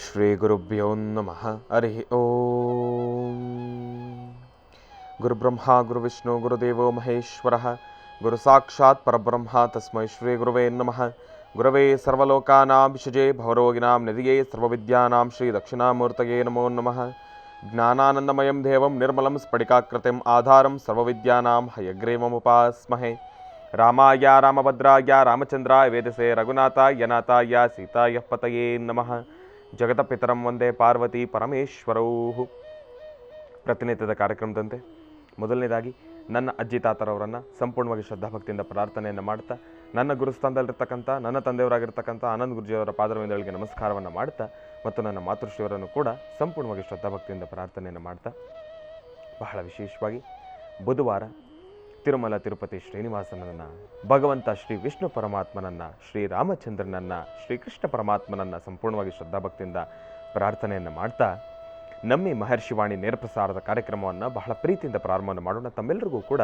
ಶ್ರೀ ಗುರುಭ್ಯೋ ನಮಃ. ಹರಿ ಓಂ. ಗುರುಬ್ರಹ್ಮ ಗುರುವಿಷ್ಣು ಗುರುದೇವೋ ಮಹೇಶ್ವರಃ. ಗುರು ಸಾಕ್ಷಾತ್ ಪರಬ್ರಹ್ಮ ತಸ್ಮೈ ಶ್ರೀ ಗುರುವೇ ನಮಃ. ಗುರವೇ ಸರ್ವಲೋಕಾನಾಂ ವಿಷಜೇ ಭವರೋಗಿಣಾಂ ನಿಧಿಯೇ ಸರ್ವವಿದ್ಯಾನಾಂ ಶ್ರೀ ದಕ್ಷಿಣಾಮೂರ್ತಯೇ ನಮೋ ನಮಃ. ಜ್ಞಾನಾನಂದಮಯಂ ದೇವಂ ನಿರ್ಮಲಂ ಸ್ಫಟಿಕಾಕೃತಿಂ ಆಧಾರಂ ಸರ್ವವಿದ್ಯಾನಾಂ ಹಯಗ್ರೀವಮುಪಾಸ್ಮಹೇ. ರಾಮಾಯ ರಾಮಭದ್ರಾಯ ರಾಮಚಂದ್ರಾಯ ವೇದಸೇ ರಘುನಾಥಾಯ ನಾಥಾಯ ಸೀತಾಯ ಪತಯೇ ನಮಃ. ಜಗತಪಿತರಂ ವಂದೇ ಪಾರ್ವತಿ ಪರಮೇಶ್ವರೌ. ಪ್ರತಿನಿತ್ಯದ ಕಾರ್ಯಕ್ರಮದಂತೆ ಮೊದಲನೇದಾಗಿ ನನ್ನ ಅಜ್ಜಿ ತಾತರವರನ್ನು ಸಂಪೂರ್ಣವಾಗಿ ಶ್ರದ್ಧಾಭಕ್ತಿಯಿಂದ ಪ್ರಾರ್ಥನೆಯನ್ನು ಮಾಡ್ತಾ, ನನ್ನ ಗುರುಸ್ಥಾನದಲ್ಲಿರ್ತಕ್ಕಂಥ ನನ್ನ ತಂದೆಯವರಾಗಿರ್ತಕ್ಕಂಥ ಆನಂದ್ ಗುರುಜಿಯವರ ಪಾದರವಿಂದಗಳಿಗೆ ನಮಸ್ಕಾರವನ್ನು ಮಾಡ್ತಾ, ಮತ್ತು ನನ್ನ ಮಾತೃಶ್ರೀಯವರನ್ನು ಕೂಡ ಸಂಪೂರ್ಣವಾಗಿ ಶ್ರದ್ಧಾಭಕ್ತಿಯಿಂದ ಪ್ರಾರ್ಥನೆಯನ್ನು ಮಾಡ್ತಾ, ಬಹಳ ವಿಶೇಷವಾಗಿ ಬುಧವಾರ ತಿರುಮಲ ತಿರುಪತಿ ಶ್ರೀನಿವಾಸನನ್ನು, ಭಗವಂತ ಶ್ರೀ ವಿಷ್ಣು ಪರಮಾತ್ಮನನ್ನು, ಶ್ರೀರಾಮಚಂದ್ರನನ್ನು, ಶ್ರೀಕೃಷ್ಣ ಪರಮಾತ್ಮನನ್ನು ಸಂಪೂರ್ಣವಾಗಿ ಶ್ರದ್ಧಾಭಕ್ತಿಯಿಂದ ಪ್ರಾರ್ಥನೆಯನ್ನು ಮಾಡ್ತಾ, ನಮ್ಮಿ ಮಹರ್ಷಿವಾಣಿ ನೇರಪ್ರಸಾರದ ಕಾರ್ಯಕ್ರಮವನ್ನು ಬಹಳ ಪ್ರೀತಿಯಿಂದ ಪ್ರಾರಂಭವನ್ನು ಮಾಡೋಣ. ತಮ್ಮೆಲ್ಲರಿಗೂ ಕೂಡ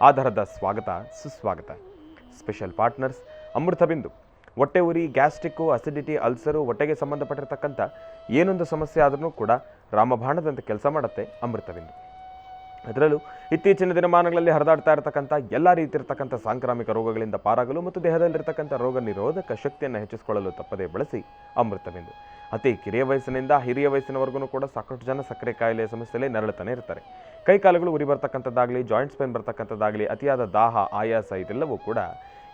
ಆಧಾರದ ಸ್ವಾಗತ ಸುಸ್ವಾಗತ. Special partners Amrutabindu. ಹೊಟ್ಟೆ ಉರಿ, ಗ್ಯಾಸ್ಟ್ರಿಕ್ಕು, ಅಸಿಡಿಟಿ, ಅಲ್ಸರು, ಹೊಟ್ಟೆಗೆ ಸಂಬಂಧಪಟ್ಟಿರ್ತಕ್ಕಂಥ ಏನೊಂದು ಸಮಸ್ಯೆ ಆದ್ರೂ ಕೂಡ ರಾಮಬಾಣದಂತೆ ಕೆಲಸ ಮಾಡುತ್ತೆ ಅಮೃತಬಿಂದು. ಅದರಲ್ಲೂ ಇತ್ತೀಚಿನ ದಿನಮಾನಗಳಲ್ಲಿ ಹರಿದಾಡ್ತಾ ಇರತಕ್ಕಂಥ ಎಲ್ಲ ರೀತಿ ಇರತಕ್ಕಂಥ ಸಾಂಕ್ರಾಮಿಕ ರೋಗಗಳಿಂದ ಪಾರಾಗಲು ಮತ್ತು ದೇಹದಲ್ಲಿರ್ತಕ್ಕಂಥ ರೋಗ ನಿರೋಧಕ ಶಕ್ತಿಯನ್ನು ಹೆಚ್ಚಿಸಿಕೊಳ್ಳಲು ತಪ್ಪದೇ ಬಳಸಿ ಅಮೃತಬಿಂದು. ಅತಿ ಕಿರಿಯ ವಯಸ್ಸಿನಿಂದ ಹಿರಿಯ ವಯಸ್ಸಿನವರೆಗೂ ಕೂಡ ಸಾಕಷ್ಟು ಜನ ಸಕ್ಕರೆ ಕಾಯಿಲೆಯ ಸಮಸ್ಯೆಯಲ್ಲಿ ನರಳುತ್ತಾನೆ ಇರ್ತಾರೆ. ಕೈಕಾಲುಗಳು ಉರಿ ಬರ್ತಕ್ಕಂಥದ್ದಾಗಲಿ, ಜಾಯಿಂಟ್ಸ್ ಪೇನ್ ಬರ್ತಕ್ಕಂಥದ್ದಾಗಲಿ, ಅತಿಯಾದ ದಾಹ, ಆಯಾಸ ಇದೆಲ್ಲವೂ ಕೂಡ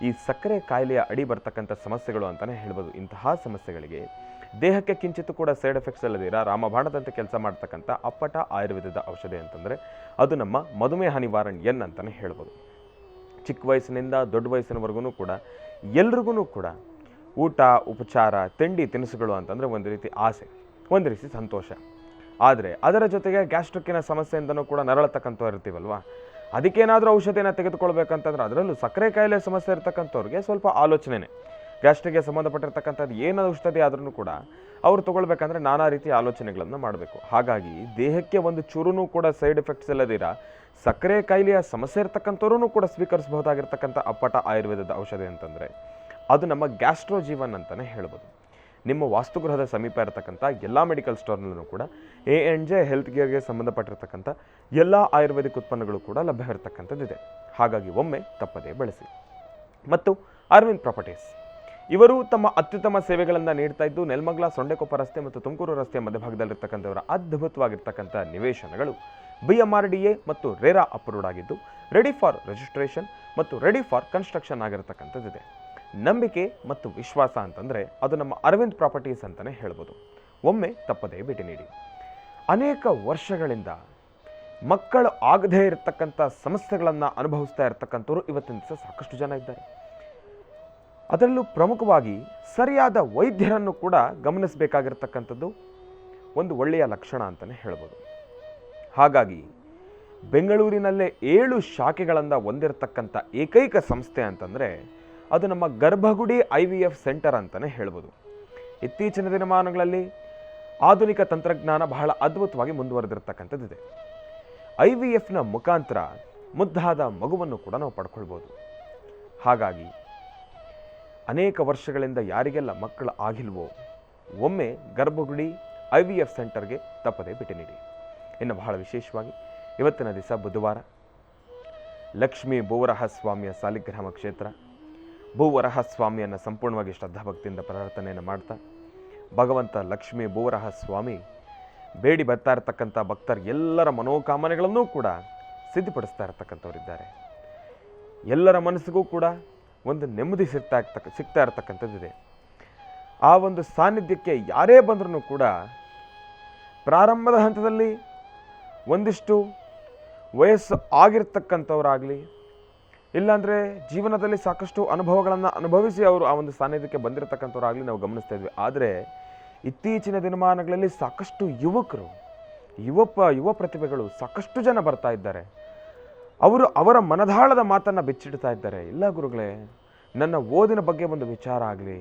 ಈ ಸಕ್ಕರೆ ಕಾಯಿಲೆಯ ಅಡಿ ಬರ್ತಕ್ಕಂಥ ಸಮಸ್ಯೆಗಳು ಅಂತಲೇ ಹೇಳ್ಬೋದು. ಇಂತಹ ಸಮಸ್ಯೆಗಳಿಗೆ ದೇಹಕ್ಕೆ ಕಿಂಚಿತ್ತು ಕೂಡ ಸೈಡ್ ಎಫೆಕ್ಟ್ಸ್ ಇಲ್ಲದಿರ ರಾಮಬಾಣದಂತೆ ಕೆಲಸ ಮಾಡ್ತಕ್ಕಂಥ ಅಪ್ಪಟ ಆಯುರ್ವೇದದ ಔಷಧಿ ಅಂತಂದರೆ ಅದು ನಮ್ಮ ಮಧುಮೇಹ ನಿವಾರಣೆ ಅಂತಲೇ ಹೇಳ್ಬೋದು. ಚಿಕ್ಕ ವಯಸ್ಸಿನಿಂದ ದೊಡ್ಡ ವಯಸ್ಸಿನವರೆಗೂ ಕೂಡ ಎಲ್ರಿಗೂ ಕೂಡ ಊಟ, ಉಪಚಾರ, ತಿಂಡಿ ತಿನಿಸುಗಳು ಅಂತಂದರೆ ಒಂದು ರೀತಿ ಆಸೆ, ಒಂದು ರೀತಿ ಸಂತೋಷ. ಆದರೆ ಅದರ ಜೊತೆಗೆ ಗ್ಯಾಸ್ಟ್ರಿಕ್ಕಿನ ಸಮಸ್ಯೆಯಿಂದನೂ ಕೂಡ ನರಳತಕ್ಕಂಥವ್ರು ಇರ್ತೀವಲ್ವ, ಅದಕ್ಕೇನಾದರೂ ಔಷಧಿಯನ್ನು ತೆಗೆದುಕೊಳ್ಬೇಕಂತಂದ್ರೆ ಅದರಲ್ಲೂ ಸಕ್ಕರೆ ಕಾಯಿಲೆ ಸಮಸ್ಯೆ ಇರ್ತಕ್ಕಂಥವ್ರಿಗೆ ಸ್ವಲ್ಪ ಆಲೋಚನೆನೇ. ಗ್ಯಾಸ್ಟ್ರಿಕ್ಗೆ ಸಂಬಂಧಪಟ್ಟಿರ್ತಕ್ಕಂಥದ್ದು ಏನು ಔಷಧಿ ಆದ್ರೂ ಕೂಡ ಅವ್ರು ತೊಗೊಳ್ಬೇಕಂದ್ರೆ ನಾನಾ ರೀತಿಯ ಆಲೋಚನೆಗಳನ್ನು ಮಾಡಬೇಕು. ಹಾಗಾಗಿ ದೇಹಕ್ಕೆ ಒಂದು ಚೂರೂ ಕೂಡ ಸೈಡ್ ಎಫೆಕ್ಟ್ಸ್ ಇಲ್ಲದಿರ ಸಕ್ಕರೆ ಕಾಯಿಲೆಯ ಸಮಸ್ಯೆ ಇರ್ತಕ್ಕಂಥವ್ರೂ ಕೂಡ ಸ್ವೀಕರಿಸಬಹುದಾಗಿರ್ತಕ್ಕಂಥ ಅಪ್ಪಟ ಆಯುರ್ವೇದದ ಔಷಧಿ ಅಂತಂದರೆ ಅದು ನಮ್ಮ ಗ್ಯಾಸ್ಟ್ರೋಜೀವನ್ ಅಂತಲೇ ಹೇಳ್ಬೋದು. ನಿಮ್ಮ ವಾಸ್ತುಗೃಹದ ಸಮೀಪ ಇರತಕ್ಕಂಥ ಎಲ್ಲ ಮೆಡಿಕಲ್ ಸ್ಟೋರ್ನಲ್ಲೂ ಕೂಡ A&J ಹೆಲ್ತ್ ಕೇರ್ಗೆ ಸಂಬಂಧಪಟ್ಟಿರ್ತಕ್ಕಂಥ ಎಲ್ಲ ಆಯುರ್ವೇದಿಕ್ ಉತ್ಪನ್ನಗಳು ಕೂಡ ಲಭ್ಯವಿರತಕ್ಕಂಥದ್ದಿದೆ. ಹಾಗಾಗಿ ಒಮ್ಮೆ ತಪ್ಪದೇ ಬಳಸಿ. ಮತ್ತು ಅರವಿಂದ್ ಪ್ರಾಪರ್ಟೀಸ್ ಇವರು ತಮ್ಮ ಅತ್ಯುತ್ತಮ ಸೇವೆಗಳನ್ನು ನೀಡ್ತಾ ಇದ್ದು ನೆಲಮಂಗಲ, ಸೊಂಡೆಕೊಪ್ಪ ರಸ್ತೆ ಮತ್ತು ತುಮಕೂರು ರಸ್ತೆಯ ಮಧ್ಯಭಾಗದಲ್ಲಿರ್ತಕ್ಕಂಥವರ ಅದ್ಭುತವಾಗಿರ್ತಕ್ಕಂಥ ನಿವೇಶನಗಳು BMRDA ಮತ್ತು ರೇರಾ ಅಪ್ರೂವ್ಡ್ ಆಗಿದ್ದು ರೆಡಿ ಫಾರ್ ರಿಜಿಸ್ಟ್ರೇಷನ್ ಮತ್ತು ರೆಡಿ ಫಾರ್ ಕನ್ಸ್ಟ್ರಕ್ಷನ್ ಆಗಿರತಕ್ಕಂಥದ್ದಿದೆ. ನಂಬಿಕೆ ಮತ್ತು ವಿಶ್ವಾಸ ಅಂತಂದರೆ ಅದು ನಮ್ಮ ಅರವಿಂದ್ ಪ್ರಾಪರ್ಟೀಸ್ ಅಂತಲೇ ಹೇಳ್ಬೋದು. ಒಮ್ಮೆ ತಪ್ಪದೇ ಭೇಟಿ ನೀಡಿ. ಅನೇಕ ವರ್ಷಗಳಿಂದ ಮಕ್ಕಳು ಆಗದೇ ಇರತಕ್ಕಂಥ ಸಮಸ್ಯೆಗಳನ್ನು ಅನುಭವಿಸ್ತಾ ಇರತಕ್ಕಂಥವ್ರು ಇವತ್ತಿನ ದಿವಸ ಸಾಕಷ್ಟು ಜನ ಇದ್ದಾರೆ. ಅದರಲ್ಲೂ ಪ್ರಮುಖವಾಗಿ ಸರಿಯಾದ ವೈದ್ಯರನ್ನು ಕೂಡ ಗಮನಿಸಬೇಕಾಗಿರ್ತಕ್ಕಂಥದ್ದು ಒಂದು ಒಳ್ಳೆಯ ಲಕ್ಷಣ ಅಂತಲೇ ಹೇಳ್ಬೋದು. ಹಾಗಾಗಿ ಬೆಂಗಳೂರಿನಲ್ಲೇ 7 ಶಾಖೆಗಳನ್ನು ಹೊಂದಿರತಕ್ಕಂಥ ಏಕೈಕ ಸಂಸ್ಥೆ ಅಂತಂದರೆ ಅದು ನಮ್ಮ ಗರ್ಭಗುಡಿ IVF ಸೆಂಟರ್ ಅಂತಲೇ ಹೇಳ್ಬೋದು. ಇತ್ತೀಚಿನ ದಿನಮಾನಗಳಲ್ಲಿ ಆಧುನಿಕ ತಂತ್ರಜ್ಞಾನ ಬಹಳ ಅದ್ಭುತವಾಗಿ ಮುಂದುವರೆದಿರ್ತಕ್ಕಂಥದ್ದಿದೆ. IVFನ ಮುಖಾಂತರ ಮುದ್ದಾದ ಮಗುವನ್ನು ಕೂಡ ನಾವು ಪಡ್ಕೊಳ್ಬೋದು. ಹಾಗಾಗಿ ಅನೇಕ ವರ್ಷಗಳಿಂದ ಯಾರಿಗೆಲ್ಲ ಮಕ್ಕಳು ಆಗಿಲ್ವೋ ಒಮ್ಮೆ ಗರ್ಭಗುಡಿ IVF ಸೆಂಟರ್ಗೆ ತಪ್ಪದೇ ಭೇಟಿ ನೀಡಿ. ಇನ್ನು ಬಹಳ ವಿಶೇಷವಾಗಿ ಇವತ್ತಿನ ದಿವಸ ಬುಧವಾರ ಲಕ್ಷ್ಮೀ ಭೂವರಹಸ್ವಾಮಿಯ ಸಾಲಿಗ್ರಾಮ ಕ್ಷೇತ್ರ. ಭೂವರಹಸ್ವಾಮಿಯನ್ನು ಸಂಪೂರ್ಣವಾಗಿ ಶ್ರದ್ಧಾಭಕ್ತಿಯಿಂದ ಪ್ರಾರ್ಥನೆಯನ್ನು ಮಾಡ್ತಾ, ಭಗವಂತ ಲಕ್ಷ್ಮೀ ಭೂವರಹಸ್ವಾಮಿ ಬೇಡಿ ಬರ್ತಾ ಇರತಕ್ಕಂಥ ಭಕ್ತರ ಎಲ್ಲರ ಮನೋಕಾಮನೆಗಳನ್ನೂ ಕೂಡ ಸಿದ್ಧಪಡಿಸ್ತಾ ಇರತಕ್ಕಂಥವರಿದ್ದಾರೆ. ಎಲ್ಲರ ಮನಸ್ಸಿಗೂ ಕೂಡ ಒಂದು ನೆಮ್ಮದಿ ಸಿಗ್ತಾ ಇರತಕ್ಕಂಥದ್ದಿದೆ. ಆ ಒಂದು ಸಾನ್ನಿಧ್ಯಕ್ಕೆ ಯಾರೇ ಬಂದ್ರೂ ಕೂಡ ಪ್ರಾರಂಭದ ಹಂತದಲ್ಲಿ ಒಂದಿಷ್ಟು ವಯಸ್ಸು ಆಗಿರ್ತಕ್ಕಂಥವರಾಗಲಿ, ಇಲ್ಲಾಂದರೆ ಜೀವನದಲ್ಲಿ ಸಾಕಷ್ಟು ಅನುಭವಗಳನ್ನು ಅನುಭವಿಸಿ ಅವರು ಆ ಒಂದು ಸಾನ್ನಿಧ್ಯಕ್ಕೆ ಬಂದಿರತಕ್ಕಂಥವ್ರಾಗಲಿ ನಾವು ಗಮನಿಸ್ತಾ ಇದ್ವಿ. ಆದರೆ ಇತ್ತೀಚಿನ ದಿನಮಾನಗಳಲ್ಲಿ ಸಾಕಷ್ಟು ಯುವಕರು, ಯುವ ಪ್ರತಿಭೆಗಳು ಸಾಕಷ್ಟು ಜನ ಬರ್ತಾ ಇದ್ದಾರೆ. ಅವರು ಅವರ ಮನದಾಳದ ಮಾತನ್ನು ಬಿಚ್ಚಿಡ್ತಾ ಇದ್ದಾರೆ. ಇಲ್ಲ ಗುರುಗಳೇ, ನನ್ನ ಓದಿನ ಬಗ್ಗೆ ಒಂದು ವಿಚಾರ ಆಗಲಿ,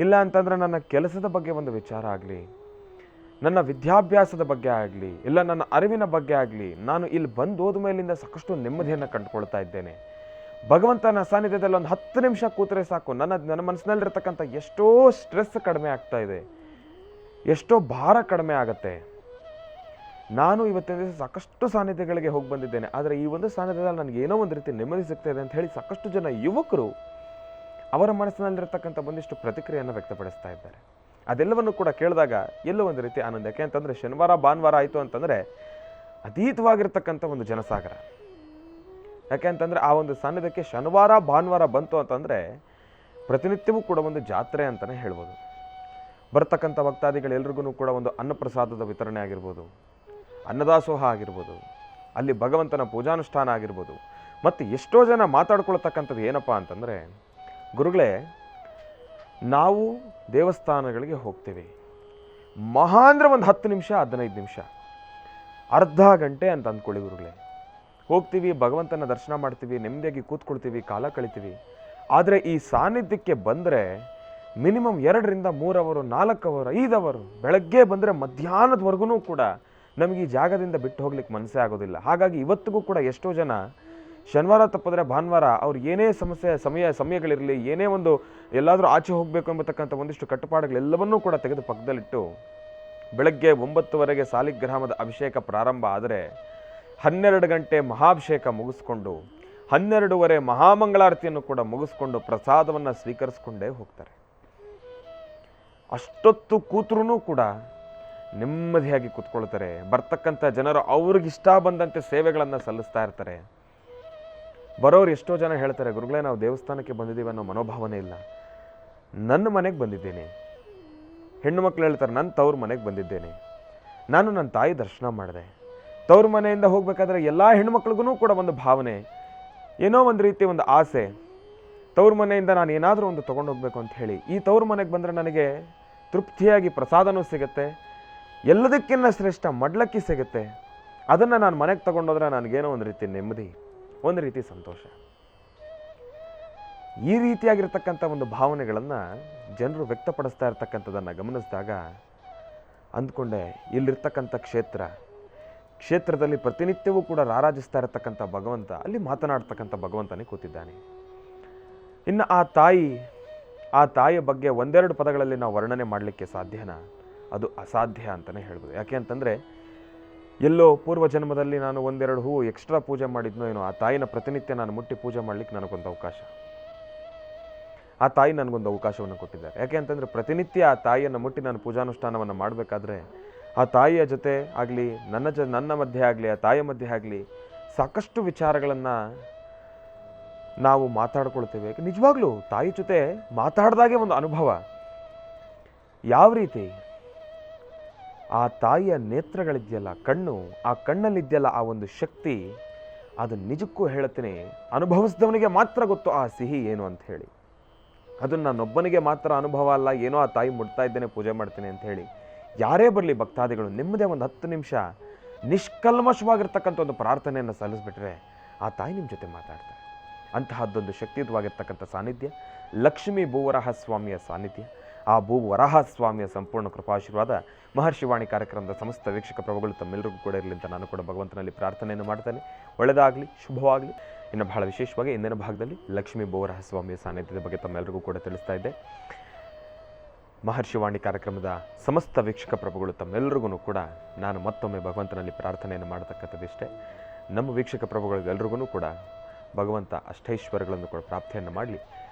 ಇಲ್ಲ ಅಂತಂದರೆ ನನ್ನ ಕೆಲಸದ ಬಗ್ಗೆ ಒಂದು ವಿಚಾರ ಆಗಲಿ, ನನ್ನ ವಿದ್ಯಾಭ್ಯಾಸದ ಬಗ್ಗೆ ಆಗಲಿ, ಇಲ್ಲ ನನ್ನ ಅರಿವಿನ ಬಗ್ಗೆ ಆಗಲಿ, ನಾನು ಇಲ್ಲಿ ಬಂದು ಹೋದ ಮೇಲಿಂದ ಸಾಕಷ್ಟು ನೆಮ್ಮದಿಯನ್ನು ಕಂಡುಕೊಳ್ತಾ ಇದ್ದೇನೆ. ಭಗವಂತನ ಸಾನ್ನಿಧ್ಯದಲ್ಲಿ ಒಂದು 10 ನಿಮಿಷ ಕೂತರೆ ಸಾಕು, ನನ್ನ ಮನಸ್ಸಿನಲ್ಲಿರ್ತಕ್ಕಂಥ ಎಷ್ಟೋ ಸ್ಟ್ರೆಸ್ ಕಡಿಮೆ ಆಗ್ತಾ ಇದೆ. ಎಷ್ಟೋ ಭಾರ ಕಡಿಮೆ ಆಗತ್ತೆ. ನಾನು ಇವತ್ತಿನ ದಿವಸ ಸಾಕಷ್ಟು ಸಾನ್ನಿಧ್ಯಗಳಿಗೆ ಹೋಗಿ ಬಂದಿದ್ದೇನೆ, ಆದರೆ ಈ ಒಂದು ಸಾನ್ನಿಧ್ಯದಲ್ಲಿ ನನಗೆ ಏನೋ ಒಂದು ರೀತಿ ನೆಮ್ಮದಿ ಸಿಗ್ತಾಯಿದೆ ಅಂತ ಹೇಳಿ ಸಾಕಷ್ಟು ಜನ ಯುವಕರು ಅವರ ಮನಸ್ಸಿನಲ್ಲಿರ್ತಕ್ಕಂಥ ಒಂದಿಷ್ಟು ಪ್ರತಿಕ್ರಿಯೆಯನ್ನು ವ್ಯಕ್ತಪಡಿಸ್ತಾ ಇದ್ದಾರೆ. ಅದೆಲ್ಲವನ್ನು ಕೂಡ ಕೇಳಿದಾಗ ಎಲ್ಲೋ ಒಂದು ರೀತಿ ಆನಂದ. ಯಾಕೆ ಅಂತಂದರೆ ಶನಿವಾರ ಭಾನುವಾರ ಆಯಿತು ಅಂತಂದರೆ ಅತೀತವಾಗಿರ್ತಕ್ಕಂಥ ಒಂದು ಜನಸಾಗರ. ಯಾಕೆ ಅಂತಂದರೆ ಆ ಒಂದು ಸಾನ್ನಿಧ್ಯಕ್ಕೆ ಶನಿವಾರ ಭಾನುವಾರ ಬಂತು ಅಂತಂದರೆ ಪ್ರತಿನಿತ್ಯವೂ ಕೂಡ ಒಂದು ಜಾತ್ರೆ ಅಂತಲೇ ಹೇಳ್ಬೋದು. ಬರ್ತಕ್ಕಂಥ ಭಕ್ತಾದಿಗಳೆಲ್ರಿಗೂ ಕೂಡ ಒಂದು ಅನ್ನಪ್ರಸಾದದ ವಿತರಣೆ ಆಗಿರ್ಬೋದು, ಅನ್ನದಾಸೋಹ ಆಗಿರ್ಬೋದು, ಅಲ್ಲಿ ಭಗವಂತನ ಪೂಜಾನುಷ್ಠಾನ ಆಗಿರ್ಬೋದು. ಮತ್ತು ಎಷ್ಟೋ ಜನ ಮಾತಾಡ್ಕೊಳ್ತಕ್ಕಂಥದ್ದು ಏನಪ್ಪ ಅಂತಂದರೆ, ಗುರುಗಳೇ ನಾವು ದೇವಸ್ಥಾನಗಳಿಗೆ ಹೋಗ್ತೀವಿ, ಮಹಾ ಅಂದರೆ ಒಂದು 10 ನಿಮಿಷ 15 ನಿಮಿಷ ಅರ್ಧ ಗಂಟೆ ಅಂತ ಅಂದ್ಕೊಳ್ಳಿ ಗುರುಗಳೇ, ಹೋಗ್ತೀವಿ, ಭಗವಂತನ ದರ್ಶನ ಮಾಡ್ತೀವಿ, ನೆಮ್ಮದಿಯಾಗಿ ಕೂತ್ಕೊಳ್ತೀವಿ, ಕಾಲ ಕಳಿತೀವಿ. ಆದರೆ ಈ ಸಾನ್ನಿಧ್ಯಕ್ಕೆ ಬಂದರೆ ಮಿನಿಮಮ್ 2 ರಿಂದ 3 ಅವರು, 4 ಅವರು, 5 ಅವರು, ಬೆಳಗ್ಗೆ ಬಂದರೆ ಮಧ್ಯಾಹ್ನದವರೆಗೂ ಕೂಡ ನಮಗೆ ಈ ಜಾಗದಿಂದ ಬಿಟ್ಟು ಹೋಗ್ಲಿಕ್ಕೆ ಮನಸ್ಸೇ ಆಗೋದಿಲ್ಲ. ಹಾಗಾಗಿ ಇವತ್ತಿಗೂ ಕೂಡ ಎಷ್ಟೋ ಜನ ಶನಿವಾರ ತಪ್ಪಿದ್ರೆ ಭಾನುವಾರ ಅವ್ರು ಏನೇ ಸಮಯಗಳಿರಲಿ, ಏನೇ ಒಂದು ಎಲ್ಲಾದರೂ ಆಚೆ ಹೋಗಬೇಕು ಎಂಬತಕ್ಕಂಥ ಒಂದಿಷ್ಟು ಕಟ್ಟುಪಾಡುಗಳೆಲ್ಲವನ್ನೂ ಕೂಡ ತೆಗೆದು ಪಕ್ಕದಲ್ಲಿಟ್ಟು ಬೆಳಗ್ಗೆ 9 ಸಾಲಿಗ್ರಾಮದ ಅಭಿಷೇಕ ಪ್ರಾರಂಭ ಆದರೆ 12 ಗಂಟೆ ಮಹಾಭಿಷೇಕ ಮುಗಿಸ್ಕೊಂಡು 12:30 ಮಹಾಮಂಗಳಾರತಿಯನ್ನು ಕೂಡ ಮುಗಿಸ್ಕೊಂಡು ಪ್ರಸಾದವನ್ನು ಸ್ವೀಕರಿಸ್ಕೊಂಡೇ ಹೋಗ್ತಾರೆ. ಅಷ್ಟೊತ್ತು ಕೂತ್ರೂ ಕೂಡ ನೆಮ್ಮದಿಯಾಗಿ ಕೂತ್ಕೊಳ್ತಾರೆ. ಬರ್ತಕ್ಕಂಥ ಜನರು ಅವ್ರಿಗಿಷ್ಟ ಬಂದಂತೆ ಸೇವೆಗಳನ್ನು ಸಲ್ಲಿಸ್ತಾ ಇರ್ತಾರೆ. ಬರೋರು ಎಷ್ಟೋ ಜನ ಹೇಳ್ತಾರೆ, ಗುರುಗಳೇ ನಾವು ದೇವಸ್ಥಾನಕ್ಕೆ ಬಂದಿದ್ದೀವಿ ಅನ್ನೋ ಮನೋಭಾವನೆ ಇಲ್ಲ, ನನ್ನ ಮನೆಗೆ ಬಂದಿದ್ದೇನೆ. ಹೆಣ್ಣು ಮಕ್ಕಳು ಹೇಳ್ತಾರೆ, ನನ್ನ ತವ್ರ ಮನೆಗೆ ಬಂದಿದ್ದೇನೆ, ನಾನು ನನ್ನ ತಾಯಿ ದರ್ಶನ ಮಾಡಿದೆ. ತವ್ರ ಮನೆಯಿಂದ ಹೋಗ್ಬೇಕಾದ್ರೆ ಎಲ್ಲ ಹೆಣ್ಮಕ್ಳಿಗೂ ಕೂಡ ಒಂದು ಭಾವನೆ, ಏನೋ ಒಂದು ರೀತಿ ಒಂದು ಆಸೆ, ತವ್ರ ಮನೆಯಿಂದ ನಾನು ಏನಾದರೂ ಒಂದು ತೊಗೊಂಡು ಹೋಗ್ಬೇಕು ಅಂತ ಹೇಳಿ. ಈ ತವ್ರ ಮನೆಗೆ ಬಂದರೆ ನನಗೆ ತೃಪ್ತಿಯಾಗಿ ಪ್ರಸಾದನೂ ಸಿಗುತ್ತೆ, ಎಲ್ಲದಕ್ಕಿಂತ ಶ್ರೇಷ್ಠ ಮಡ್ಲಕ್ಕಿ ಸಿಗುತ್ತೆ. ಅದನ್ನು ನಾನು ಮನೆಗೆ ತಗೊಂಡೋದ್ರೆ ನನಗೇನೋ ಒಂದು ರೀತಿ ನೆಮ್ಮದಿ, ಒಂದು ರೀತಿ ಸಂತೋಷ. ಈ ರೀತಿಯಾಗಿರ್ತಕ್ಕಂಥ ಒಂದು ಭಾವನೆಗಳನ್ನು ಜನರು ವ್ಯಕ್ತಪಡಿಸ್ತಾ ಇರ್ತಕ್ಕಂಥದ್ದನ್ನು ಗಮನಿಸಿದಾಗ ಅಂದ್ಕೊಂಡೆ, ಇಲ್ಲಿರ್ತಕ್ಕಂಥ ಕ್ಷೇತ್ರದಲ್ಲಿ ಪ್ರತಿನಿತ್ಯವೂ ಕೂಡ ರಾರಾಜಿಸ್ತಾ ಇರತಕ್ಕಂಥ ಭಗವಂತ, ಅಲ್ಲಿ ಮಾತನಾಡ್ತಕ್ಕಂಥ ಭಗವಂತನೇ ಕೂತಿದ್ದಾನೆ. ಇನ್ನು ಆ ತಾಯಿಯ ಬಗ್ಗೆ ಒಂದೆರಡು ಪದಗಳಲ್ಲಿ ನಾವು ವರ್ಣನೆ ಮಾಡಲಿಕ್ಕೆ ಸಾಧ್ಯನಾ? ಅದು ಅಸಾಧ್ಯ ಅಂತಲೇ ಹೇಳ್ಬೋದು. ಯಾಕೆ ಅಂತಂದರೆ ಎಲ್ಲೋ ಪೂರ್ವ ಜನ್ಮದಲ್ಲಿ ನಾನು 1-2 ಹೂವು ಎಕ್ಸ್ಟ್ರಾ ಪೂಜೆ ಮಾಡಿದ್ನೋ ಏನೋ, ಆ ತಾಯಿನ ಪ್ರತಿನಿತ್ಯ ನಾನು ಮುಟ್ಟಿ ಪೂಜೆ ಮಾಡಲಿಕ್ಕೆ ನನಗೊಂದು ಅವಕಾಶ, ಆ ತಾಯಿ ನನಗೊಂದು ಅವಕಾಶವನ್ನು ಕೊಟ್ಟಿದ್ದಾರೆ. ಯಾಕೆ ಅಂತಂದರೆ ಪ್ರತಿನಿತ್ಯ ಆ ತಾಯಿಯನ್ನು ಮುಟ್ಟಿ ನಾನು ಪೂಜಾನುಷ್ಠಾನವನ್ನು ಮಾಡಬೇಕಾದ್ರೆ ಆ ತಾಯಿಯ ಜೊತೆ ಆಗಲಿ, ನನ್ನ ಮಧ್ಯೆ ಆಗಲಿ, ಆ ತಾಯಿಯ ಮಧ್ಯೆ ಆಗಲಿ ಸಾಕಷ್ಟು ವಿಚಾರಗಳನ್ನು ನಾವು ಮಾತಾಡ್ಕೊಳ್ತೇವೆ. ನಿಜವಾಗ್ಲೂ ತಾಯಿ ಜೊತೆ ಮಾತಾಡಿದಾಗೆ ಒಂದು ಅನುಭವ. ಯಾವ ರೀತಿ ಆ ತಾಯಿಯ ನೇತ್ರಗಳಿದೆಯಲ್ಲ, ಆ ಕಣ್ಣಲ್ಲಿದೆಯಲ್ಲ ಆ ಒಂದು ಶಕ್ತಿ, ಅದು ನಿಜಕ್ಕೂ ಹೇಳ್ತೀನಿ, ಅನುಭವಿಸಿದವನಿಗೆ ಮಾತ್ರ ಗೊತ್ತು ಆ ಸಿಹಿ ಏನು ಅಂತ ಹೇಳಿ. ಅದನ್ನು ನಾನೊಬ್ಬನಿಗೆ ಮಾತ್ರ ಅನುಭವ ಅಲ್ಲ, ಏನೋ ಆ ತಾಯಿ ಮುಟ್ತಾ ಇದ್ದೇನೆ, ಪೂಜೆ ಮಾಡ್ತೇನೆ ಅಂತ ಹೇಳಿ ಯಾರೇ ಬರಲಿ ಭಕ್ತಾದಿಗಳು ನೆಮ್ಮದಿಯ ಒಂದು 10 ನಿಮಿಷ ನಿಷ್ಕಲ್ಮಶವಾಗಿರ್ತಕ್ಕಂಥ ಒಂದು ಪ್ರಾರ್ಥನೆಯನ್ನು ಸಲ್ಲಿಸ್ಬಿಟ್ರೆ ಆ ತಾಯಿ ನಿಮ್ಮ ಜೊತೆ ಮಾತಾಡ್ತಾರೆ. ಅಂತಹದ್ದೊಂದು ಶಕ್ತಿಯುತವಾಗಿರ್ತಕ್ಕಂಥ ಸಾನ್ನಿಧ್ಯ ಲಕ್ಷ್ಮೀ ಭೂವರಾಹ ಸ್ವಾಮಿಯ ಸಾನ್ನಿಧ್ಯ. ಆ ಭೂವರಾಹ ಸ್ವಾಮಿಯ ಸಂಪೂರ್ಣ ಕೃಪಾಶೀರ್ವಾದ ಮಹರ್ಷಿವಾಣಿ ಕಾರ್ಯಕ್ರಮದ ಸಮಸ್ತ ವೀಕ್ಷಕ ಪ್ರಭುಗಳು ತಮ್ಮೆಲ್ಲರಿಗೂ ಕೂಡ ಇರಲಿ ಅಂತ ನಾನು ಕೂಡ ಭಗವಂತನಲ್ಲಿ ಪ್ರಾರ್ಥನೆಯನ್ನು ಮಾಡ್ತೇನೆ. ಒಳ್ಳೆಯದಾಗಲಿ, ಶುಭವಾಗಲಿ. ಇನ್ನು ಬಹಳ ವಿಶೇಷವಾಗಿ ಇಂದಿನ ಭಾಗದಲ್ಲಿ ಲಕ್ಷ್ಮೀ ಭೂವರಾಹ ಸ್ವಾಮಿಯ ಸಾನ್ನಿಧ್ಯದ ಬಗ್ಗೆ ತಮ್ಮೆಲ್ಲರಿಗೂ ಕೂಡ ತಿಳಿಸ್ತಾ ಇದ್ದೆ. ಮಹರ್ಷಿವಾಣಿ ಕಾರ್ಯಕ್ರಮದ ಸಮಸ್ತ ವೀಕ್ಷಕ ಪ್ರಭುಗಳು ತಮ್ಮೆಲ್ಲರಿಗೂ ಕೂಡ ನಾನು ಮತ್ತೊಮ್ಮೆ ಭಗವಂತನಲ್ಲಿ ಪ್ರಾರ್ಥನೆಯನ್ನು ಮಾಡತಕ್ಕಂಥದ್ದಿಷ್ಟೇ. ನಮ್ಮ ವೀಕ್ಷಕ ಪ್ರಭುಗಳಿಗೆಲ್ರಿಗೂ ಕೂಡ ಭಗವಂತ ಅಷ್ಟೈಶ್ವರ್ಯಗಳನ್ನು ಕೂಡ ಪ್ರಾಪ್ತಿಯನ್ನು ಮಾಡಲಿ,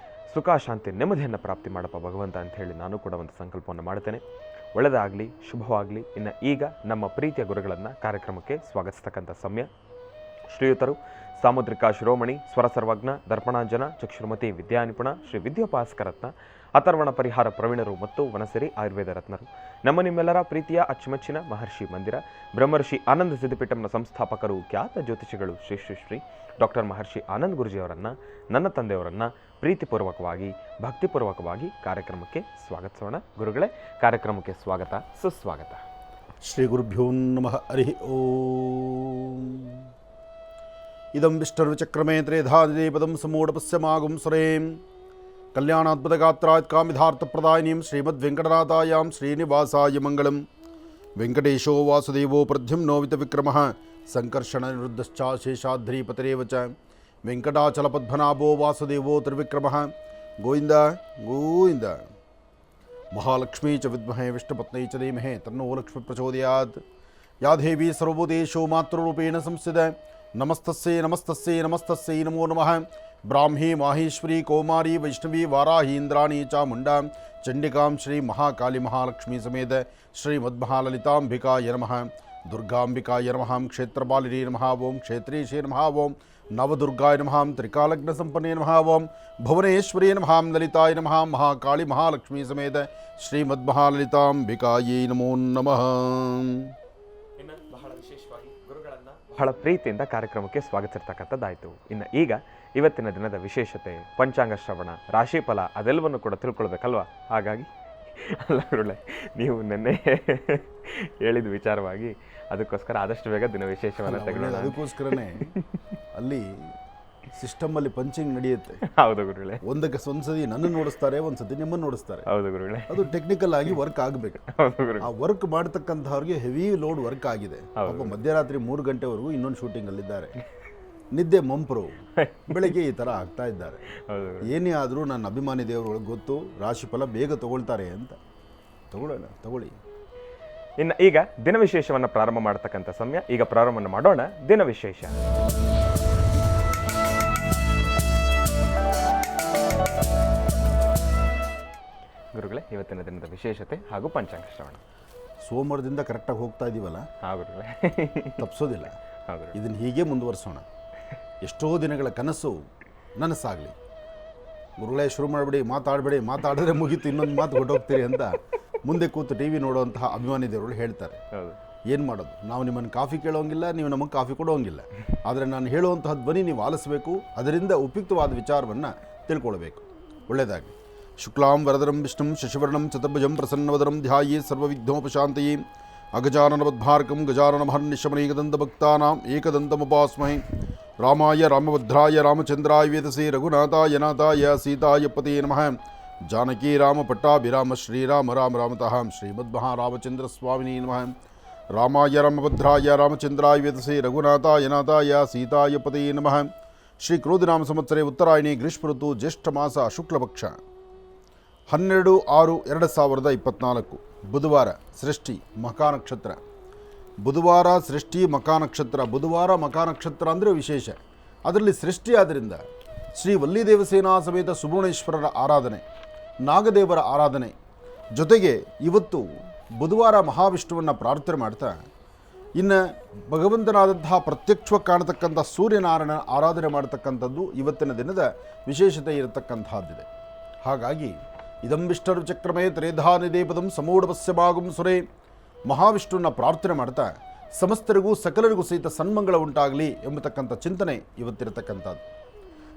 ಸುಖ ಶಾಂತಿ ನೆಮ್ಮದಿಯನ್ನು ಪ್ರಾಪ್ತಿ ಮಾಡಪ್ಪ ಭಗವಂತ ಅಂತ ಹೇಳಿ ನಾನು ಕೂಡ ಒಂದು ಸಂಕಲ್ಪವನ್ನು ಮಾಡ್ತೇನೆ. ಒಳ್ಳೆಯದಾಗಲಿ, ಶುಭವಾಗಲಿ. ಇನ್ನು ಈಗ ನಮ್ಮ ಪ್ರೀತಿಯ ಗುರುಗಳನ್ನು ಕಾರ್ಯಕ್ರಮಕ್ಕೆ ಸ್ವಾಗತಿಸ್ತಕ್ಕಂಥ ಸಮಯ. ಶ್ರೀಯುತರು ಸಾಮುದ್ರಿಕ ಶಿರೋಮಣಿ, ಸ್ವರ ಸರ್ವಜ್ಞ, ದರ್ಪಣಾಂಜನ, ಚಕ್ಷುರ್ಮತಿ ವಿದ್ಯಾನಿಪುಣ, ಶ್ರೀ ವಿದ್ಯೋಪಾಸಕರತ್ನ, ಅಥರ್ವಣ ಪರಿಹಾರ ಪ್ರವೀಣರು ಮತ್ತು ವನಸಿರಿ ಆಯುರ್ವೇದ ರತ್ನರು, ನಮ್ಮ ನಿಮ್ಮೆಲ್ಲರ ಪ್ರೀತಿಯ ಅಚ್ಚುಮೆಚ್ಚಿನ ಮಹರ್ಷಿ ಮಂದಿರ ಬ್ರಹ್ಮರ್ಷಿ ಆನಂದ ಸಿದ್ಧಿಪೀಠಂನ ಸಂಸ್ಥಾಪಕರು, ಖ್ಯಾತ ಜ್ಯೋತಿಷಿಗಳು ಶ್ರೀ ಡಾಕ್ಟರ್ ಮಹರ್ಷಿ ಆನಂದ್ ಗುರುಜಿಯವರನ್ನು, ನನ್ನ ತಂದೆಯವರನ್ನು ಪ್ರೀತಿಪೂರ್ವಕವಾಗಿ ಭಕ್ತಿಪೂರ್ವಕವಾಗಿ ಕಾರ್ಯಕ್ರಮಕ್ಕೆ ಸ್ವಾಗತಿಸೋಣ. ಗುರುಗಳೇ, ಕಾರ್ಯಕ್ರಮಕ್ಕೆ ಸ್ವಾಗತ, ಸುಸ್ವಾಗತ. ಶ್ರೀ ಗುರುಭ್ಯೋ ನಮಃ. ಹರಿ ಓಂ. ಇದಂ ವಿಷ್ಣುರ್ವಿಚಕ್ರಮೇ ತ್ರೇಧಾದಿನೇ ಪದಂ ಸಮೂಢಪಸ್ಯಮಾಗುಂ ಸುರೇಂ ಕಲ್ಯಾಣಾದ್ಭುತಗಾತ್ರಾತ್ ಕಾಮಿಧಾರ್ಥಪ್ರದಾಯಿನೀಂ ಶ್ರೀಮದ್ವೆಂಕಟನಾಥಾಯಾಂ ಶ್ರೀನಿವಾಸಾಯ ಮಂಗಳಂ. ವೆಂಕಟೇಶೋ ವಾಸುದೇವೋ ಪ್ರದ್ಯುಮ್ನೋ ವಿತವಿಕ್ರಮಃ ಸಂಕರ್ಷಣನಿರುದ್ಧಶ್ಚ ಶೇಷಾದ್ರಿಪತಿರೇವ ಚ ವೆಂಕಟಾಚಲಪದ್ಮನಾಭೋ ವಾಸುದೇವೋ ತ್ರಿವಿಕ್ರಮಃ. ಗೋವಿಂದ ಗೋವಿಂದ. ಮಹಾಲಕ್ಷ್ಮೀ ಚ ವಿದ್ಮಹೇ ವಿಷ್ಣುಪತ್ನೈ ಚ ಧೀಮಹಿ ತನ್ನೋ ಲಕ್ಷ್ಮೀ ಪ್ರಚೋದಯಾತ್. ಯಾ ದೇವಿ ಸರ್ವಭೂತೇಷು ಮಾತೃರೂಪೇಣ ಸಂಸ್ಥಿತಾ ನಮಸ್ತಸ್ಯೈ ನಮಸ್ತಸ್ಯೈ ನಮಸ್ತಸ್ಯೈ ನಮೋ ನಮಃ. ಬ್ರಾಹ್ಮೀ ಮಾಹೇಶ್ವರಿ ಕೌಮಾರಿ ವೈಷ್ಣವಿ ವಾರಾಹಿ ಇಂದ್ರಾಣಿ ಚಾಮುಂಡಾ ಚಂಡಿಕಾಂ ಶ್ರೀ ಮಹಾಕಾಳಿ ಮಹಾಲಕ್ಷ್ಮೀ ಸಮೇತ ಶ್ರೀಮದ್ಮಹಾಲಲಿತಾಂಬಿಕಾಯ ನಮಃ. ದುರ್ಗಾಂಬಿಕಾಯ ನಮಃ. ಕ್ಷೇತ್ರಪಾಲಿನೇ ನಮಃ ಓಂ. ಕ್ಷೇತ್ರೀಶೇ ನಮಃ ಓಂ. ನವದುರ್ಗಾಯ ನಮಃ. ತ್ರಿಕಾಲಗ್ನ ಸಂಪನ್ನೇ ನಮಃ ಓಂ. ಭುವನೇಶ್ವರಿ ನಮಃ. ಲಲಿತಾಯ ನಮಃ. ಮಹಾಕಾಳಿ ಮಹಾಲಕ್ಷ್ಮೀ ಸಮೇತ ಶ್ರೀಮದ್ಮಹಾಲಲಿತಾಂಬಿಕಾಯೈ ನಮೋ ನಮಃ. ಇನ್ನು ಬಹಳ ವಿಶೇಷವಾಗಿ ಗುರುಗಳನ್ನು ಬಹಳ ಪ್ರೀತಿಯಿಂದ ಕಾರ್ಯಕ್ರಮಕ್ಕೆ ಸ್ವಾಗತಿಸಿರ್ತಕ್ಕಂಥದ್ದಾಯಿತು. ಇನ್ನು ಈಗ ಇವತ್ತಿನ ದಿನದ ವಿಶೇಷತೆ, ಪಂಚಾಂಗ ಶ್ರವಣ, ರಾಶಿಫಲ ಅದೆಲ್ಲವನ್ನು ಕೂಡ ತಿಳ್ಕೊಳ್ಬೇಕಲ್ವಾ? ಹಾಗಾಗಿ ಅಲ್ಲ ಗುರುಳೆ, ನೀವು ನಿನ್ನೆ ಹೇಳಿದ ವಿಚಾರವಾಗಿ ಅದಕ್ಕೋಸ್ಕರ ಆದಷ್ಟು ಬೇಗ ದಿನ ವಿಶೇಷವನ್ನು ತೆಗೆದುಕೊಳ್ಳೋಣ. ಅದಕ್ಕೋಸ್ಕರನೇ ಅಲ್ಲಿ ಸಿಸ್ಟಮಲ್ಲಿ ಪಂಚಿಂಗ್ ನಡೆಯುತ್ತೆ. ಹೌದು ಗುರುಳೆ. ಒಂದ್ಸತಿ ನನ್ನನ್ನು ನೋಡಿಸ್ತಾರೆ, ಒಂದ್ಸತಿ ನಿಮ್ಮನ್ನು ನೋಡಿಸ್ತಾರೆ. ಹೌದು ಗುರುಳೆ. ಅದು ಟೆಕ್ನಿಕಲ್ ಆಗಿ ವರ್ಕ್ ಆಗಬೇಕು. ಆ ವರ್ಕ್ ಮಾಡ್ತಕ್ಕಂಥವ್ರಿಗೆ ಹೆವಿ ಲೋಡ್ ವರ್ಕ್ ಆಗಿದೆ. ಒಬ್ಬ ಮಧ್ಯರಾತ್ರಿ 3 ಗಂಟೆವರೆಗೂ ಇನ್ನೊಂದು ಶೂಟಿಂಗ್ ಅಲ್ಲಿದ್ದಾರೆ. ನಿದ್ದೆ ಮಂಪ್ರು, ಬೆಳಗ್ಗೆ ಈ ಥರ ಆಗ್ತಾ ಇದ್ದಾರೆ. ಏನೇ ಆದರೂ ನನ್ನ ಅಭಿಮಾನಿ ದೇವರುಗಳಿಗೆ ಗೊತ್ತು, ರಾಶಿಫಲ ಬೇಗ ತಗೊಳ್ತಾರೆ ಅಂತ. ತಗೊಳ್ಳಿ. ಇನ್ನು ಈಗ ದಿನ ವಿಶೇಷವನ್ನು ಪ್ರಾರಂಭ ಮಾಡ್ತಕ್ಕಂಥ ಸಮಯ. ಈಗ ಪ್ರಾರಂಭವನ್ನು ಮಾಡೋಣ ದಿನ ವಿಶೇಷ. ಗುರುಗಳೇ, ಇವತ್ತಿನ ದಿನದ ವಿಶೇಷತೆ ಹಾಗೂ ಪಂಚಾಂಗ ಶ್ರವಣ. ಸೋಮವಾರದಿಂದ ಕರೆಕ್ಟಾಗಿ ಹೋಗ್ತಾ ಇದ್ದೀವಲ್ಲ? ಹಾಂ ಗುರುಗಳೇ, ತಪ್ಪಿಸೋದಿಲ್ಲ. ಇದನ್ನು ಹೀಗೆ ಮುಂದುವರಿಸೋಣ. ಎಷ್ಟೋ ದಿನಗಳ ಕನಸು ನನಸಾಗಲಿ. ಗುರುಗಳೇ ಶುರು ಮಾಡಿಬಿಡಿ, ಮಾತಾಡಿದ್ರೆ ಮುಗೀತು, ಇನ್ನೊಂದು ಮಾತು ಹೊಟ್ಟೋಗ್ತೀರಿ ಅಂತ ಮುಂದೆ ಕೂತು ಟಿ ವಿ ನೋಡುವಂತಹ ಅಭಿಮಾನಿ ದೇವರು ಹೇಳ್ತಾರೆ. ಏನು ಮಾಡೋದು, ನಾವು ನಿಮ್ಮನ್ನು ಕಾಫಿ ಕೇಳೋಂಗಿಲ್ಲ, ನೀವು ನಮಗೆ ಕಾಫಿ ಕೊಡೋಂಗಿಲ್ಲ. ಆದರೆ ನಾನು ಹೇಳುವಂತಹ ಧ್ವನಿ ನೀವು ಆಲಿಸಬೇಕು, ಅದರಿಂದ ಉಪಯುಕ್ತವಾದ ವಿಚಾರವನ್ನು ತಿಳ್ಕೊಳ್ಬೇಕು. ಒಳ್ಳೆಯದಾಗಿ. ಶುಕ್ಲಾಂ ವರದರಂ ವಿಷ್ಣುಂ ಶಶಿವರ್ಣಂ ಚತುರ್ಭುಜಂ ಪ್ರಸನ್ನವದನಂ ಧ್ಯಾಯೇ ಸರ್ವವಿಘ್ನೋಪಶಾಂತಯೇ. ಅಗಜಾನನವದ್ಭಾರ್ಕಂ ಗಜಾನನಮಹರ್ನಿಶಮನೇಕದಂತಭಕ್ತಾನಾಂ ಏಕದಂತಮುಪಾಸ್ಮಹೇ. ರಾಮಾಯ ರಾಮಭದ್ರಾಯ ರಾಮಚಂದ್ರಾಯ ವೇದಸೇ ರಘುನಾಥಾಯ ನಾಥಾಯ ಸೀತಾಯ ಪತೇ ನಮಃ. ಜಾನಕಿ ರಾಮ ಪಟ್ಟಾಭಿರಾಮ ಶ್ರೀರಾಮ ರಾಮ ರಾಮತಃ ಶ್ರೀಮದ್ಮಹಾರಾಮಚಂದ್ರ ಸ್ವಾಮಿನೇ ನಮಃ. ರಾಮಾಯ ರಾಮಭದ್ರಾಯ ರಾಮಚಂದ್ರಾಯ ವೇದಸೇ ರಘುನಾಥಾಯ ನಾಥಾಯ ಸೀತಾಯ ಪತೇ ನಮಃ. ಶ್ರೀ ಕ್ರೋಧಿನಾಮ ಸಂವತ್ಸರೆ ಉತ್ತರಾಯಣಿ ಗ್ರೀಷ್ಮ ಋತು ಜ್ಯೇಷ್ಠ ಮಾಸ ಶುಕ್ಲಪಕ್ಷ 12/6/2024 ಬುಧವಾರ. ಸೃಷ್ಟಿ ಮಕಾನಕ್ಷತ್ರ. ಬುಧವಾರ ಸೃಷ್ಟಿ ಮಕಾನಕ್ಷತ್ರ. ಬುಧವಾರ ಮಕಾನಕ್ಷತ್ರ ಅಂದರೆ ವಿಶೇಷ. ಅದರಲ್ಲಿ ಸೃಷ್ಟಿ ಆದ್ದರಿಂದ ಶ್ರೀ ವಲ್ಲಿದೇವಸೇನಾ ಸಮೇತ ಸುಬ್ರಹ್ಮಣ್ಯೇಶ್ವರರ ಆರಾಧನೆ, ನಾಗದೇವರ ಆರಾಧನೆ ಜೊತೆಗೆ ಇವತ್ತು ಬುಧವಾರ ಮಹಾವಿಷ್ಣುವನ್ನು ಪ್ರಾರ್ಥನೆ ಮಾಡ್ತಾ ಇನ್ನು ಭಗವಂತನಾದಂತಹ ಪ್ರತ್ಯಕ್ಷವಾಗಿ ಕಾಣತಕ್ಕಂಥ ಸೂರ್ಯನಾರಾಯಣ ಆರಾಧನೆ ಮಾಡತಕ್ಕಂಥದ್ದು ಇವತ್ತಿನ ದಿನದ ವಿಶೇಷತೆ ಇರತಕ್ಕಂಥದ್ದಿದೆ. ಹಾಗಾಗಿ ಇದಂ ವಿಷ್ಣು ಚಕ್ರಮೇ ತ್ರೇಧಾನಿದೇ ಪದಂ ಸಮೂಢಪಸ್ಯಮಾಗುಂ ಸುರೇ. ಮಹಾವಿಷ್ಣುವನ್ನ ಪ್ರಾರ್ಥನೆ ಮಾಡ್ತಾ ಸಮಸ್ತರಿಗೂ ಸಕಲರಿಗೂ ಸಹಿತ ಸನ್ಮಂಗಳ ಉಂಟಾಗಲಿ ಎಂಬತಕ್ಕಂಥ ಚಿಂತನೆ ಇವತ್ತಿರತಕ್ಕಂಥದ್ದು.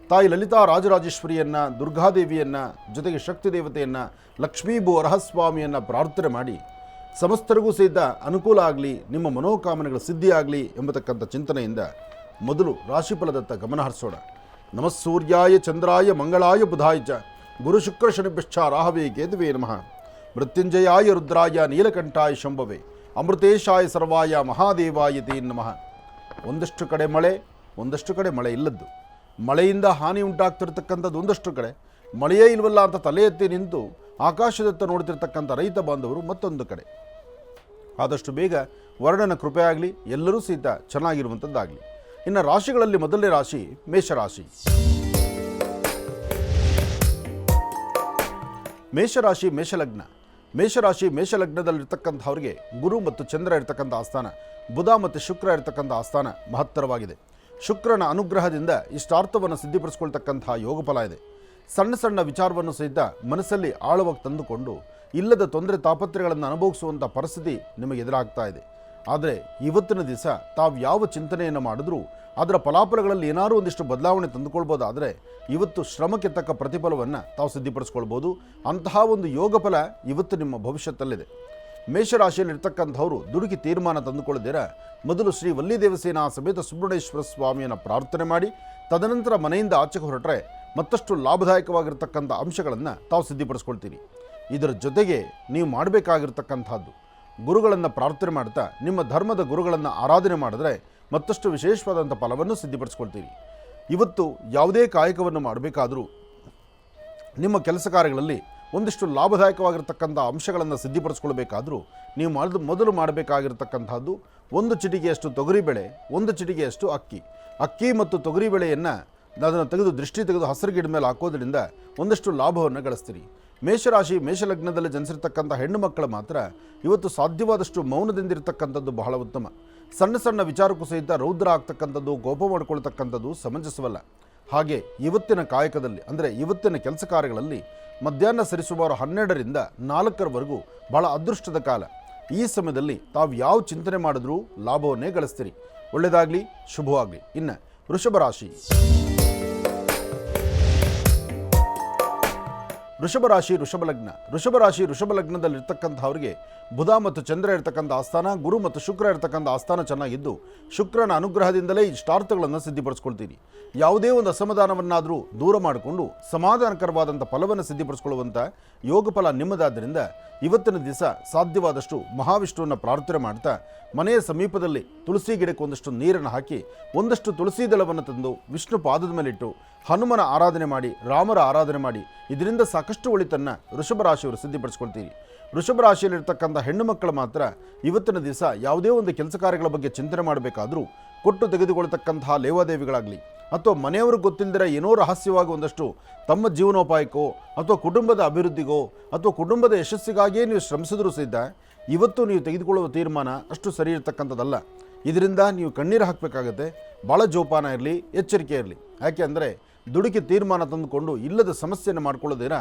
ತಾಯಿ ಲಲಿತಾ ರಾಜರಾಜೇಶ್ವರಿಯನ್ನು, ದುರ್ಗಾದೇವಿಯನ್ನು, ಜೊತೆಗೆ ಶಕ್ತಿ ದೇವತೆಯನ್ನು, ಲಕ್ಷ್ಮೀಭೂ ವರಹಸ್ವಾಮಿಯನ್ನು ಪ್ರಾರ್ಥನೆ ಮಾಡಿ ಸಮಸ್ತರಿಗೂ ಸಹಿತ ಅನುಕೂಲ ಆಗಲಿ, ನಿಮ್ಮ ಮನೋಕಾಮನೆಗಳು ಸಿದ್ಧಿಯಾಗಲಿ ಎಂಬತಕ್ಕಂಥ ಚಿಂತನೆಯಿಂದ ಮೊದಲು ರಾಶಿಫಲದತ್ತ ಗಮನ ಹರಿಸೋಣ. ನಮಃ ಸೂರ್ಯಾಯ ಚಂದ್ರಾಯ ಮಂಗಳಾಯ ಬುಧಾಯ ಚ ಗುರು ಶುಕ್ರ ಶನಿಭ್ಯಶ್ಚ ರಾಹವೇ ಕೇತುವೇ ನಮಃ. ಮೃತ್ಯುಂಜಯಾಯ ರುದ್ರಾಯ ನೀಲಕಂಠಾಯ ಶಂಭವೇ ಅಮೃತೇಶಾಯ ಸರ್ವಾಯ ಮಹಾದೇವಾಯ ತೇ ನಮಃ. ಒಂದಷ್ಟು ಕಡೆ ಮಳೆ, ಒಂದಷ್ಟು ಕಡೆ ಮಳೆ ಇಲ್ಲದ್ದು. ಮಳೆಯಿಂದ ಹಾನಿ ಉಂಟಾಗ್ತಿರ್ತಕ್ಕಂಥದ್ದು ಒಂದಷ್ಟು ಕಡೆ, ಮಳೆಯೇ ಇಲ್ವಲ್ಲ ಅಂತ ತಲೆ ಎತ್ತಿ ನಿಂತು ಆಕಾಶದತ್ತ ನೋಡ್ತಿರ್ತಕ್ಕಂಥ ರೈತ ಬಾಂಧವರು ಮತ್ತೊಂದು ಕಡೆ. ಆದಷ್ಟು ಬೇಗ ವರ್ಣನ ಕೃಪೆ ಆಗಲಿ, ಎಲ್ಲರೂ ಸಹಿತ ಚೆನ್ನಾಗಿರುವಂಥದ್ದಾಗಲಿ. ಇನ್ನು ರಾಶಿಗಳಲ್ಲಿ ಮೊದಲನೇ ರಾಶಿ ಮೇಷರಾಶಿ. ಮೇಷರಾಶಿ ಮೇಷಲಗ್ನ. ಮೇಷರಾಶಿ ಮೇಷಲಗ್ನದಲ್ಲಿರ್ತಕ್ಕಂಥವ್ರಿಗೆ ಗುರು ಮತ್ತು ಚಂದ್ರ ಇರ್ತಕ್ಕಂಥ ಆಸ್ಥಾನ, ಬುಧ ಮತ್ತು ಶುಕ್ರ ಇರ್ತಕ್ಕಂಥ ಆಸ್ಥಾನ ಮಹತ್ತರವಾಗಿದೆ. ಶುಕ್ರನ ಅನುಗ್ರಹದಿಂದ ಇಷ್ಟಾರ್ಥವನ್ನು ಸಿದ್ಧಿಪಡಿಸ್ಕೊಳ್ತಕ್ಕಂಥ ಯೋಗಫಲ ಇದೆ. ಸಣ್ಣ ಸಣ್ಣ ವಿಚಾರವನ್ನು ಸಹಿತ ಮನಸ್ಸಲ್ಲಿ ಆಳವಾಗಿ ತಂದುಕೊಂಡು ಇಲ್ಲದ ತೊಂದರೆ ತಾಪತ್ರೆಗಳನ್ನು ಅನುಭವಿಸುವಂಥ ಪರಿಸ್ಥಿತಿ ನಿಮಗೆ ಎದುರಾಗ್ತಾ ಇದೆ. ಆದರೆ ಇವತ್ತಿನ ದಿವಸ ತಾವು ಯಾವ ಚಿಂತನೆಯನ್ನು ಮಾಡಿದ್ರೂ ಅದರ ಫಲಾಫಲಗಳಲ್ಲಿ ಏನಾದರೂ ಒಂದಿಷ್ಟು ಬದಲಾವಣೆ ತಂದುಕೊಳ್ಬೋದಾದರೆ ಇವತ್ತು ಶ್ರಮಕ್ಕೆ ತಕ್ಕ ಪ್ರತಿಫಲವನ್ನು ತಾವು ಸಿದ್ಧಿಪಡಿಸ್ಕೊಳ್ಬೋದು. ಅಂತಹ ಒಂದು ಯೋಗ ಫಲ ಇವತ್ತು ನಿಮ್ಮ ಭವಿಷ್ಯತ್ತಲ್ಲಿದೆ. ಮೇಷರಾಶಿಯಲ್ಲಿರ್ತಕ್ಕಂಥವರು ದುಡುಕಿ ತೀರ್ಮಾನ ತಂದುಕೊಳ್ಳದಿರ ಮೊದಲು ಶ್ರೀ ವಲ್ಲಿದೇವಸೇನಾ ಸಮೇತ ಸುಬ್ರಹ್ಮಣ್ಯೇಶ್ವರ ಸ್ವಾಮಿಯನ್ನು ಪ್ರಾರ್ಥನೆ ಮಾಡಿ ತದನಂತರ ಮನೆಯಿಂದ ಆಚೆಗೆ ಹೊರಟ್ರೆ ಮತ್ತಷ್ಟು ಲಾಭದಾಯಕವಾಗಿರ್ತಕ್ಕಂಥ ಅಂಶಗಳನ್ನು ತಾವು ಸಿದ್ಧಿಪಡಿಸ್ಕೊಳ್ತೀರಿ. ಇದರ ಜೊತೆಗೆ ನೀವು ಮಾಡಬೇಕಾಗಿರ್ತಕ್ಕಂಥದ್ದು ಗುರುಗಳನ್ನು ಪ್ರಾರ್ಥನೆ ಮಾಡ್ತಾ ನಿಮ್ಮ ಧರ್ಮದ ಗುರುಗಳನ್ನು ಆರಾಧನೆ ಮಾಡಿದ್ರೆ ಮತ್ತಷ್ಟು ವಿಶೇಷವಾದಂಥ ಫಲವನ್ನು ಸಿದ್ಧಿಪಡಿಸ್ಕೊಳ್ತೀರಿ. ಇವತ್ತು ಯಾವುದೇ ಕಾಯಕವನ್ನು ಮಾಡಬೇಕಾದರೂ ನಿಮ್ಮ ಕೆಲಸ ಕಾರ್ಯಗಳಲ್ಲಿ ಒಂದಿಷ್ಟು ಲಾಭದಾಯಕವಾಗಿರ್ತಕ್ಕಂಥ ಅಂಶಗಳನ್ನು ಸಿದ್ಧಿಪಡಿಸ್ಕೊಳ್ಬೇಕಾದ್ರೂ ನೀವು ಮೊದಲು ಮಾಡಬೇಕಾಗಿರ್ತಕ್ಕಂಥದ್ದು 1 ಚಿಟಿಕೆಯಷ್ಟು ತೊಗರಿಬೇಳೆ, 1 ಚಿಟಿಕೆಯಷ್ಟು ಅಕ್ಕಿ ಮತ್ತು ತೊಗರಿಬೇಳೆಯನ್ನು ಅದನ್ನು ತೆಗೆದು ದೃಷ್ಟಿ ತೆಗೆದು ಹಸಿರು ಗಿಡ ಮೇಲೆ ಹಾಕೋದ್ರಿಂದ ಒಂದಷ್ಟು ಲಾಭವನ್ನು ಗಳಿಸ್ತೀರಿ. ಮೇಷರಾಶಿ ಮೇಷಲಗ್ನದಲ್ಲಿ ಜನಿಸಿರ್ತಕ್ಕಂಥ ಹೆಣ್ಣು ಮಕ್ಕಳು ಮಾತ್ರ ಇವತ್ತು ಸಾಧ್ಯವಾದಷ್ಟು ಮೌನದಿಂದಿರ್ತಕ್ಕಂಥದ್ದು ಬಹಳ ಉತ್ತಮ. ಸಣ್ಣ ಸಣ್ಣ ವಿಚಾರಕ್ಕೂ ಸಹಿತ ರೌದ್ರ ಆಗ್ತಕ್ಕಂಥದ್ದು, ಕೋಪ ಮಾಡ್ಕೊಳ್ತಕ್ಕಂಥದ್ದು ಸಮಂಜಸವಲ್ಲ. ಹಾಗೆ ಇವತ್ತಿನ ಕಾಯಕದಲ್ಲಿ ಅಂದರೆ ಇವತ್ತಿನ ಕೆಲಸ ಕಾರ್ಯಗಳಲ್ಲಿ ಮಧ್ಯಾಹ್ನ ಸರಿಸುಮಾರು 12ರಿಂದ 4ರವರೆಗೂ ಬಹಳ ಅದೃಷ್ಟದ ಕಾಲ. ಈ ಸಮಯದಲ್ಲಿ ತಾವು ಯಾವ ಚಿಂತನೆ ಮಾಡಿದ್ರೂ ಲಾಭವನ್ನೇ ಗಳಿಸ್ತೀರಿ. ಒಳ್ಳೆಯದಾಗಲಿ, ಶುಭವಾಗಲಿ. ಇನ್ನು ವೃಷಭ ರಾಶಿ ವೃಷಭ ಲಗ್ನದಲ್ಲಿರ್ತಕ್ಕಂಥವ್ರಿಗೆ ಬುಧ ಮತ್ತು ಚಂದ್ರ ಇರ್ತಕ್ಕಂಥ ಆಸ್ಥಾನ, ಗುರು ಮತ್ತು ಶುಕ್ರ ಇರ್ತಕ್ಕಂಥ ಆಸ್ಥಾನ ಚೆನ್ನಾಗಿದ್ದು ಶುಕ್ರನ ಅನುಗ್ರಹದಿಂದಲೇ ಇಷ್ಟಾರ್ಥಗಳನ್ನು ಸಿದ್ಧಿಪಡಿಸ್ಕೊಳ್ತೀರಿ. ಯಾವುದೇ ಒಂದು ಅಸಮಾಧಾನವನ್ನಾದರೂ ದೂರ ಮಾಡಿಕೊಂಡು ಸಮಾಧಾನಕರವಾದಂಥ ಫಲವನ್ನು ಸಿದ್ಧಿಪಡಿಸ್ಕೊಳ್ಳುವಂಥ ಯೋಗ ಫಲ ನಿಮ್ಮದಾದ್ದರಿಂದ ಇವತ್ತಿನ ದಿವಸ ಸಾಧ್ಯವಾದಷ್ಟು ಮಹಾವಿಷ್ಣುವನ್ನು ಪ್ರಾರ್ಥನೆ ಮಾಡ್ತಾ ಮನೆಯ ಸಮೀಪದಲ್ಲಿ ತುಳಸಿ ಗಿಡಕ್ಕೆ ಒಂದಷ್ಟು ನೀರನ್ನು ಹಾಕಿ ಒಂದಷ್ಟು ತುಳಸಿ ದಳವನ್ನು ತಂದು ವಿಷ್ಣು ಪಾದದ ಮೇಲಿಟ್ಟು ಹನುಮನ ಆರಾಧನೆ ಮಾಡಿ, ರಾಮರ ಆರಾಧನೆ ಮಾಡಿ, ಇದರಿಂದ ಸಾಕಷ್ಟು ಒಳಿತನ್ನು ವೃಷಭ ರಾಶಿಯವರು ಸಿದ್ಧಿಪಡಿಸ್ಕೊಳ್ತೀರಿ. ವೃಷಭ ರಾಶಿಯಲ್ಲಿರ್ತಕ್ಕಂಥ ಹೆಣ್ಣು ಮಕ್ಕಳು ಮಾತ್ರ ಇವತ್ತಿನ ದಿವಸ ಯಾವುದೇ ಒಂದು ಕೆಲಸ ಕಾರ್ಯಗಳ ಬಗ್ಗೆ ಚಿಂತನೆ ಮಾಡಬೇಕಾದ್ರೂ ಕೊಟ್ಟು ತೆಗೆದುಕೊಳ್ತಕ್ಕಂತಹ ಲೇವಾದೇವಿಗಳಾಗಲಿ ಅಥವಾ ಮನೆಯವರು ಗೊತ್ತಿಲ್ಲದಿರ ಏನೋ ರಹಸ್ಯವಾಗಿ ಒಂದಷ್ಟು ತಮ್ಮ ಜೀವನೋಪಾಯಕ್ಕೋ ಅಥವಾ ಕುಟುಂಬದ ಅಭಿವೃದ್ಧಿಗೋ ಅಥವಾ ಕುಟುಂಬದ ಯಶಸ್ಸಿಗಾಗಿಯೇ ನೀವು ಶ್ರಮಿಸಿದ್ರೂ ಸಹಿತ ಇವತ್ತು ನೀವು ತೆಗೆದುಕೊಳ್ಳುವ ತೀರ್ಮಾನ ಅಷ್ಟು ಸರಿ ಇರತಕ್ಕಂಥದ್ದಲ್ಲ. ಇದರಿಂದ ನೀವು ಕಣ್ಣೀರು ಹಾಕಬೇಕಾಗತ್ತೆ. ಭಾಳ ಜೋಪಾನ ಇರಲಿ, ಎಚ್ಚರಿಕೆ ಇರಲಿ. ಯಾಕೆ ಅಂದರೆ ದುಡುಕಿ ತೀರ್ಮಾನ ತಂದುಕೊಂಡು ಇಲ್ಲದ ಸಮಸ್ಯೆಯನ್ನು ಮಾಡ್ಕೊಳ್ಳೋದೇನ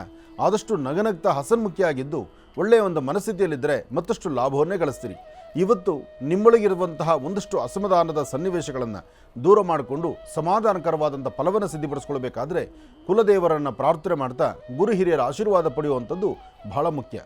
ಆದಷ್ಟು ನಗನಗ್ತಾ ಹಸನ್ಮುಖಿಯಾಗಿದ್ದು ಒಳ್ಳೆಯ ಒಂದು ಮನಸ್ಥಿತಿಯಲ್ಲಿದ್ದರೆ ಮತ್ತಷ್ಟು ಲಾಭವನ್ನೇ ಗಳಿಸ್ತೀರಿ. ಇವತ್ತು ನಿಮ್ಮೊಳಗಿರುವಂತಹ ಒಂದಷ್ಟು ಅಸಮಾಧಾನದ ಸನ್ನಿವೇಶಗಳನ್ನು ದೂರ ಮಾಡಿಕೊಂಡು ಸಮಾಧಾನಕರವಾದಂಥ ಫಲವನ್ನು ಸಿದ್ಧಿಪಡಿಸ್ಕೊಳ್ಬೇಕಾದ್ರೆ ಕುಲದೇವರನ್ನು ಪ್ರಾರ್ಥನೆ ಮಾಡ್ತಾ ಗುರು ಹಿರಿಯರ ಆಶೀರ್ವಾದ ಪಡೆಯುವಂಥದ್ದು ಬಹಳ ಮುಖ್ಯ.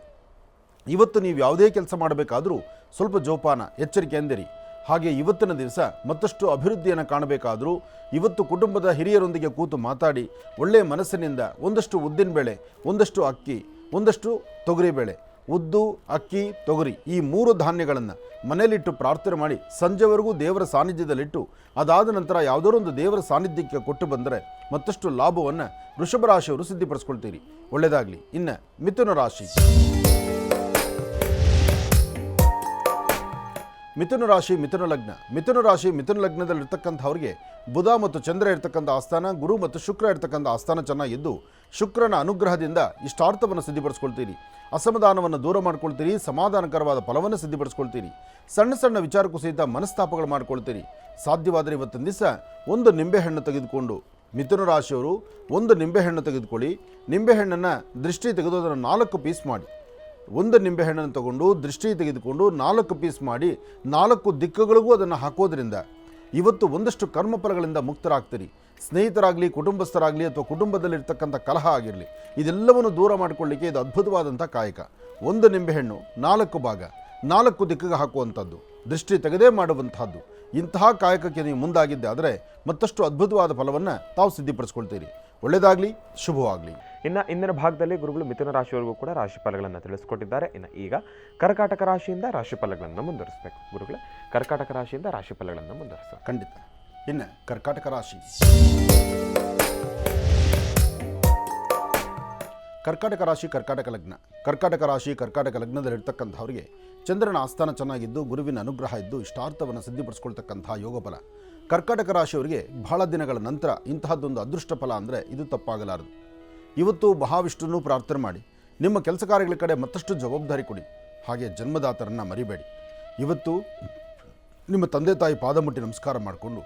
ಇವತ್ತು ನೀವು ಯಾವುದೇ ಕೆಲಸ ಮಾಡಬೇಕಾದರೂ ಸ್ವಲ್ಪ ಜೋಪಾನ, ಎಚ್ಚರಿಕೆ ಎಂದಿರಿ. ಹಾಗೆ ಇವತ್ತಿನ ದಿವಸ ಮತ್ತಷ್ಟು ಅಭಿವೃದ್ಧಿಯನ್ನು ಕಾಣಬೇಕಾದರೂ ಇವತ್ತು ಕುಟುಂಬದ ಹಿರಿಯರೊಂದಿಗೆ ಕೂತು ಮಾತಾಡಿ ಒಳ್ಳೆಯ ಮನಸ್ಸಿನಿಂದ ಒಂದಷ್ಟು ಉದ್ದಿನಬೇಳೆ, ಒಂದಷ್ಟು ಅಕ್ಕಿ, ಒಂದಷ್ಟು ತೊಗರಿಬೇಳೆ, ಉದ್ದು, ಅಕ್ಕಿ, ತೊಗರಿ ಈ 3 ಧಾನ್ಯಗಳನ್ನು ಮನೆಯಲ್ಲಿಟ್ಟು ಪ್ರಾರ್ಥನೆ ಮಾಡಿ ಸಂಜೆವರೆಗೂ ದೇವರ ಸಾನ್ನಿಧ್ಯದಲ್ಲಿಟ್ಟು ಅದಾದ ನಂತರ ಯಾವುದೋ ಒಂದು ದೇವರ ಸಾನ್ನಿಧ್ಯಕ್ಕೆ ಕೊಟ್ಟು ಬಂದರೆ ಮತ್ತಷ್ಟು ಲಾಭವನ್ನು ವೃಷಭ ರಾಶಿಯವರು ಸಿದ್ಧಿಪಡಿಸ್ಕೊಳ್ತೀರಿ. ಒಳ್ಳೆಯದಾಗಲಿ. ಇನ್ನು ಮಿಥುನ ರಾಶಿ ಮಿಥುನ ಲಗ್ನದಲ್ಲಿರ್ತಕ್ಕಂಥವ್ರಿಗೆ ಬುಧ ಮತ್ತು ಚಂದ್ರ ಇರ್ತಕ್ಕಂಥ ಆಸ್ಥಾನ, ಗುರು ಮತ್ತು ಶುಕ್ರ ಇರ್ತಕ್ಕಂಥ ಆಸ್ಥಾನ ಚೆನ್ನಾಗಿದ್ದು ಶುಕ್ರನ ಅನುಗ್ರಹದಿಂದ ಇಷ್ಟಾರ್ಥವನ್ನು ಸಿದ್ಧಿಪಡಿಸ್ಕೊಳ್ತೀರಿ. ಅಸಮಾಧಾನವನ್ನು ದೂರ ಮಾಡ್ಕೊಳ್ತೀರಿ. ಸಮಾಧಾನಕರವಾದ ಫಲವನ್ನು ಸಿದ್ಧಿಪಡಿಸ್ಕೊಳ್ತೀರಿ. ಸಣ್ಣ ಸಣ್ಣ ವಿಚಾರಕ್ಕೂ ಸಹಿತ ಮನಸ್ತಾಪಗಳು ಮಾಡ್ಕೊಳ್ತೀರಿ. ಸಾಧ್ಯವಾದರೆ ಇವತ್ತಿನ ದಿವಸ ಒಂದು ನಿಂಬೆಹಣ್ಣು ತೆಗೆದುಕೊಂಡು ಮಿಥುನ ರಾಶಿಯವರು ಒಂದು ನಿಂಬೆಹಣ್ಣು ತೆಗೆದುಕೊಳ್ಳಿ. ನಿಂಬೆಹಣ್ಣನ್ನು ದೃಷ್ಟಿ ತೆಗೆದು ಅದನ್ನು 4 ಪೀಸ್ ಮಾಡಿ, ಒಂದು ನಿಂಬೆಹಣ್ಣನ್ನು ತಗೊಂಡು ದೃಷ್ಟಿ ತೆಗೆದುಕೊಂಡು 4 ಪೀಸ್ ಮಾಡಿ 4 ದಿಕ್ಕುಗಳಿಗೂ ಅದನ್ನು ಹಾಕೋದ್ರಿಂದ ಇವತ್ತು ಒಂದಷ್ಟು ಕರ್ಮಫಲಗಳಿಂದ ಮುಕ್ತರಾಗ್ತೀರಿ. ಸ್ನೇಹಿತರಾಗಲಿ, ಕುಟುಂಬಸ್ಥರಾಗಲಿ ಅಥವಾ ಕುಟುಂಬದಲ್ಲಿರ್ತಕ್ಕಂಥ ಕಲಹ ಆಗಿರಲಿ, ಇದೆಲ್ಲವನ್ನು ದೂರ ಮಾಡಿಕೊಳ್ಳಿಕ್ಕೆ ಇದು ಅದ್ಭುತವಾದಂಥ ಕಾಯಕ. ಒಂದು ನಿಂಬೆಹಣ್ಣು 4 ಭಾಗ 4 ದಿಕ್ಕಿಗೆ ಹಾಕುವಂಥದ್ದು, ದೃಷ್ಟಿ ತೆಗೆದೇ ಮಾಡುವಂತಹದ್ದು. ಇಂತಹ ಕಾಯಕಕ್ಕೆ ನೀವು ಮುಂದಾಗಿದ್ದೆ ಆದರೆ ಮತ್ತಷ್ಟು ಅದ್ಭುತವಾದ ಫಲವನ್ನು ತಾವು ಸಿದ್ಧಿಪಡಿಸ್ಕೊಳ್ತೀರಿ. ಒಳ್ಳೆಯದಾಗಲಿ, ಶುಭವಾಗಲಿ. ಇನ್ನು ಇಂದಿನ ಭಾಗದಲ್ಲಿ ಗುರುಗಳು ಮಿಥುನ ರಾಶಿಯವರೆಗೂ ಕೂಡ ರಾಶಿಫಲಗಳನ್ನು ತಿಳಿಸ್ಕೊಟ್ಟಿದ್ದಾರೆ. ಇನ್ನು ಈಗ ಕರ್ಕಾಟಕ ರಾಶಿಯಿಂದ ರಾಶಿಫಲಗಳನ್ನು ಮುಂದುವರಿಸಬೇಕು. ಗುರುಗಳೇ, ಕರ್ಕಾಟಕ ರಾಶಿಯಿಂದ ರಾಶಿಫಲಗಳನ್ನು ಮುಂದುವರಿಸ. ಖಂಡಿತ. ಇನ್ನು ಕರ್ಕಾಟಕ ರಾಶಿ ಕರ್ಕಾಟಕ ಲಗ್ನದಲ್ಲಿರ್ತಕ್ಕಂಥವ್ರಿಗೆ ಚಂದ್ರನ ಆಸ್ಥಾನ ಚೆನ್ನಾಗಿದ್ದು ಗುರುವಿನ ಅನುಗ್ರಹ ಇದ್ದು ಇಷ್ಟಾರ್ಥವನ್ನು ಸಿದ್ಧಿಪಡಿಸ್ಕೊಳ್ತಕ್ಕಂಥ ಯೋಗ ಫಲ. ಕರ್ಕಾಟಕ ರಾಶಿಯವರಿಗೆ ಬಹಳ ದಿನಗಳ ನಂತರ ಇಂತಹದ್ದೊಂದು ಅದೃಷ್ಟ ಫಲ ಅಂದರೆ ಇದು ತಪ್ಪಾಗಲಾರದು. ಇವತ್ತು ಮಹಾವಿಷ್ಣುವನ್ನು ಪ್ರಾರ್ಥನೆ ಮಾಡಿ ನಿಮ್ಮ ಕೆಲಸ ಕಾರ್ಯಗಳ ಕಡೆ ಮತ್ತಷ್ಟು ಜವಾಬ್ದಾರಿ ಕೊಡಿ. ಹಾಗೆ ಜನ್ಮದಾತರನ್ನು ಮರಿಬೇಡಿ. ಇವತ್ತು ನಿಮ್ಮ ತಂದೆ ತಾಯಿ ಪಾದ ಮುಟ್ಟಿ ನಮಸ್ಕಾರ ಮಾಡಿಕೊಂಡು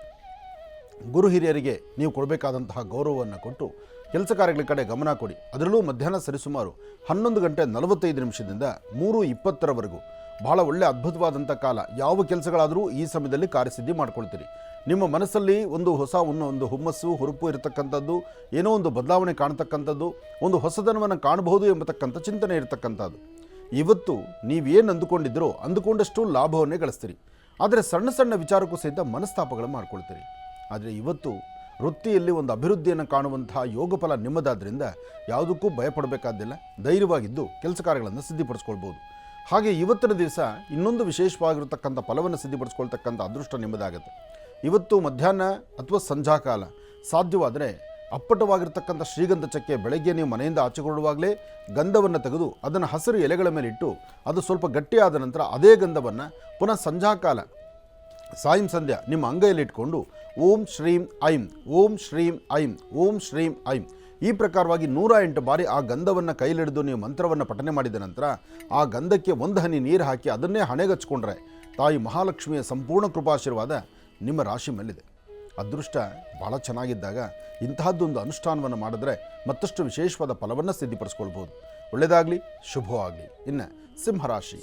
ಗುರು ಹಿರಿಯರಿಗೆ ನೀವು ಕೊಡಬೇಕಾದಂತಹ ಗೌರವವನ್ನು ಕೊಟ್ಟು ಕೆಲಸ ಕಾರ್ಯಗಳ ಕಡೆ ಗಮನ ಕೊಡಿ. ಅದರಲ್ಲೂ ಮಧ್ಯಾಹ್ನ ಸರಿಸುಮಾರು 11:45 3:20 ಬಹಳ ಒಳ್ಳೆಯ ಅದ್ಭುತವಾದಂಥ ಕಾಲ. ಯಾವ ಕೆಲಸಗಳಾದರೂ ಈ ಸಮಯದಲ್ಲಿ ಕಾರ್ಯಸಿದ್ಧಿ ಮಾಡ್ಕೊಳ್ತೀರಿ. ನಿಮ್ಮ ಮನಸ್ಸಲ್ಲಿ ಒಂದು ಹುಮ್ಮಸ್ಸು, ಹುರುಪು ಇರತಕ್ಕಂಥದ್ದು, ಏನೋ ಒಂದು ಬದಲಾವಣೆ ಕಾಣತಕ್ಕಂಥದ್ದು, ಒಂದು ಹೊಸದನವನ್ನು ಕಾಣಬಹುದು ಎಂಬತಕ್ಕಂಥ ಚಿಂತನೆ ಇರತಕ್ಕಂಥದ್ದು. ಇವತ್ತು ನೀವೇನು ಅಂದುಕೊಂಡಿದ್ರೋ ಅಂದುಕೊಂಡಷ್ಟು ಲಾಭವನ್ನೇ ಗಳಿಸ್ತೀರಿ. ಆದರೆ ಸಣ್ಣ ಸಣ್ಣ ವಿಚಾರಕ್ಕೂ ಸಹಿತ ಮನಸ್ತಾಪಗಳು ಮಾಡ್ಕೊಳ್ತೀರಿ. ಆದರೆ ಇವತ್ತು ವೃತ್ತಿಯಲ್ಲಿ ಒಂದು ಅಭಿವೃದ್ಧಿಯನ್ನು ಕಾಣುವಂತಹ ಯೋಗ ಫಲ ನಿಮ್ಮದಾದ್ದರಿಂದ ಯಾವುದಕ್ಕೂ ಭಯಪಡಬೇಕಾದಿಲ್ಲ. ಧೈರ್ಯವಾಗಿದ್ದು ಕೆಲಸ ಕಾರ್ಯಗಳನ್ನು ಸಿದ್ಧಿಪಡಿಸ್ಕೊಳ್ಬೋದು. ಹಾಗೆ ಇವತ್ತಿನ ದಿವಸ ಇನ್ನೊಂದು ವಿಶೇಷವಾಗಿರತಕ್ಕಂಥ ಫಲವನ್ನು ಸಿದ್ಧಿಪಡಿಸ್ಕೊಳ್ತಕ್ಕಂಥ ಅದೃಷ್ಟ ನಿಮ್ಮದಾಗುತ್ತೆ. ಇವತ್ತು ಮಧ್ಯಾಹ್ನ ಅಥವಾ ಸಂಧ್ಯಾಕಾಲ ಸಾಧ್ಯವಾದರೆ ಅಪ್ಪಟವಾಗಿರ್ತಕ್ಕಂಥ ಶ್ರೀಗಂಧ ಚಕ್ಕೆ ಬೆಳಗ್ಗೆ ನೀವು ಮನೆಯಿಂದ ಆಚೆಗೊಳ್ಳುವಾಗಲೇ ಗಂಧವನ್ನು ತೆಗೆದು ಅದನ್ನು ಹಸಿರು ಎಲೆಗಳ ಮೇಲೆ ಇಟ್ಟು ಅದು ಸ್ವಲ್ಪ ಗಟ್ಟಿಯಾದ ನಂತರ ಅದೇ ಗಂಧವನ್ನು ಪುನಃ ಸಂಧ್ಯಾಕಾಲ ಸಾಯಂ ಸಂಧ್ಯಾ ನಿಮ್ಮ ಅಂಗೈಯಲ್ಲಿ ಇಟ್ಕೊಂಡು ಓಂ ಶ್ರೀಂ ಐಂ ಓಂ ಶ್ರೀಂ ಐಂ ಓಂ ಶ್ರೀಂ ಐಂ ಈ ಪ್ರಕಾರವಾಗಿ 108 ಬಾರಿ ಆ ಗಂಧವನ್ನು ಕೈಲಿಡಿದು ನೀವು ಮಂತ್ರವನ್ನು ಪಠನೆ ಮಾಡಿದ ನಂತರ ಆ ಗಂಧಕ್ಕೆ ಒಂದು ಹನಿ ನೀರು ಹಾಕಿ ಅದನ್ನೇ ಹಣೆಗಚ್ಕೊಂಡ್ರೆ ತಾಯಿ ಮಹಾಲಕ್ಷ್ಮಿಯ ಸಂಪೂರ್ಣ ಕೃಪಾಶೀರ್ವಾದ ನಿಮ್ಮ ರಾಶಿ ಮೇಲಿದೆ. ಅದೃಷ್ಟ ಭಾಳ ಚೆನ್ನಾಗಿದ್ದಾಗ ಇಂತಹದ್ದೊಂದು ಅನುಷ್ಠಾನವನ್ನು ಮಾಡಿದ್ರೆ ಮತ್ತಷ್ಟು ವಿಶೇಷವಾದ ಫಲವನ್ನು ಸಿದ್ಧಿಪಡಿಸ್ಕೊಳ್ಬೋದು. ಒಳ್ಳೆಯದಾಗಲಿ, ಶುಭವಾಗಲಿ. ಇನ್ನು ಸಿಂಹರಾಶಿ.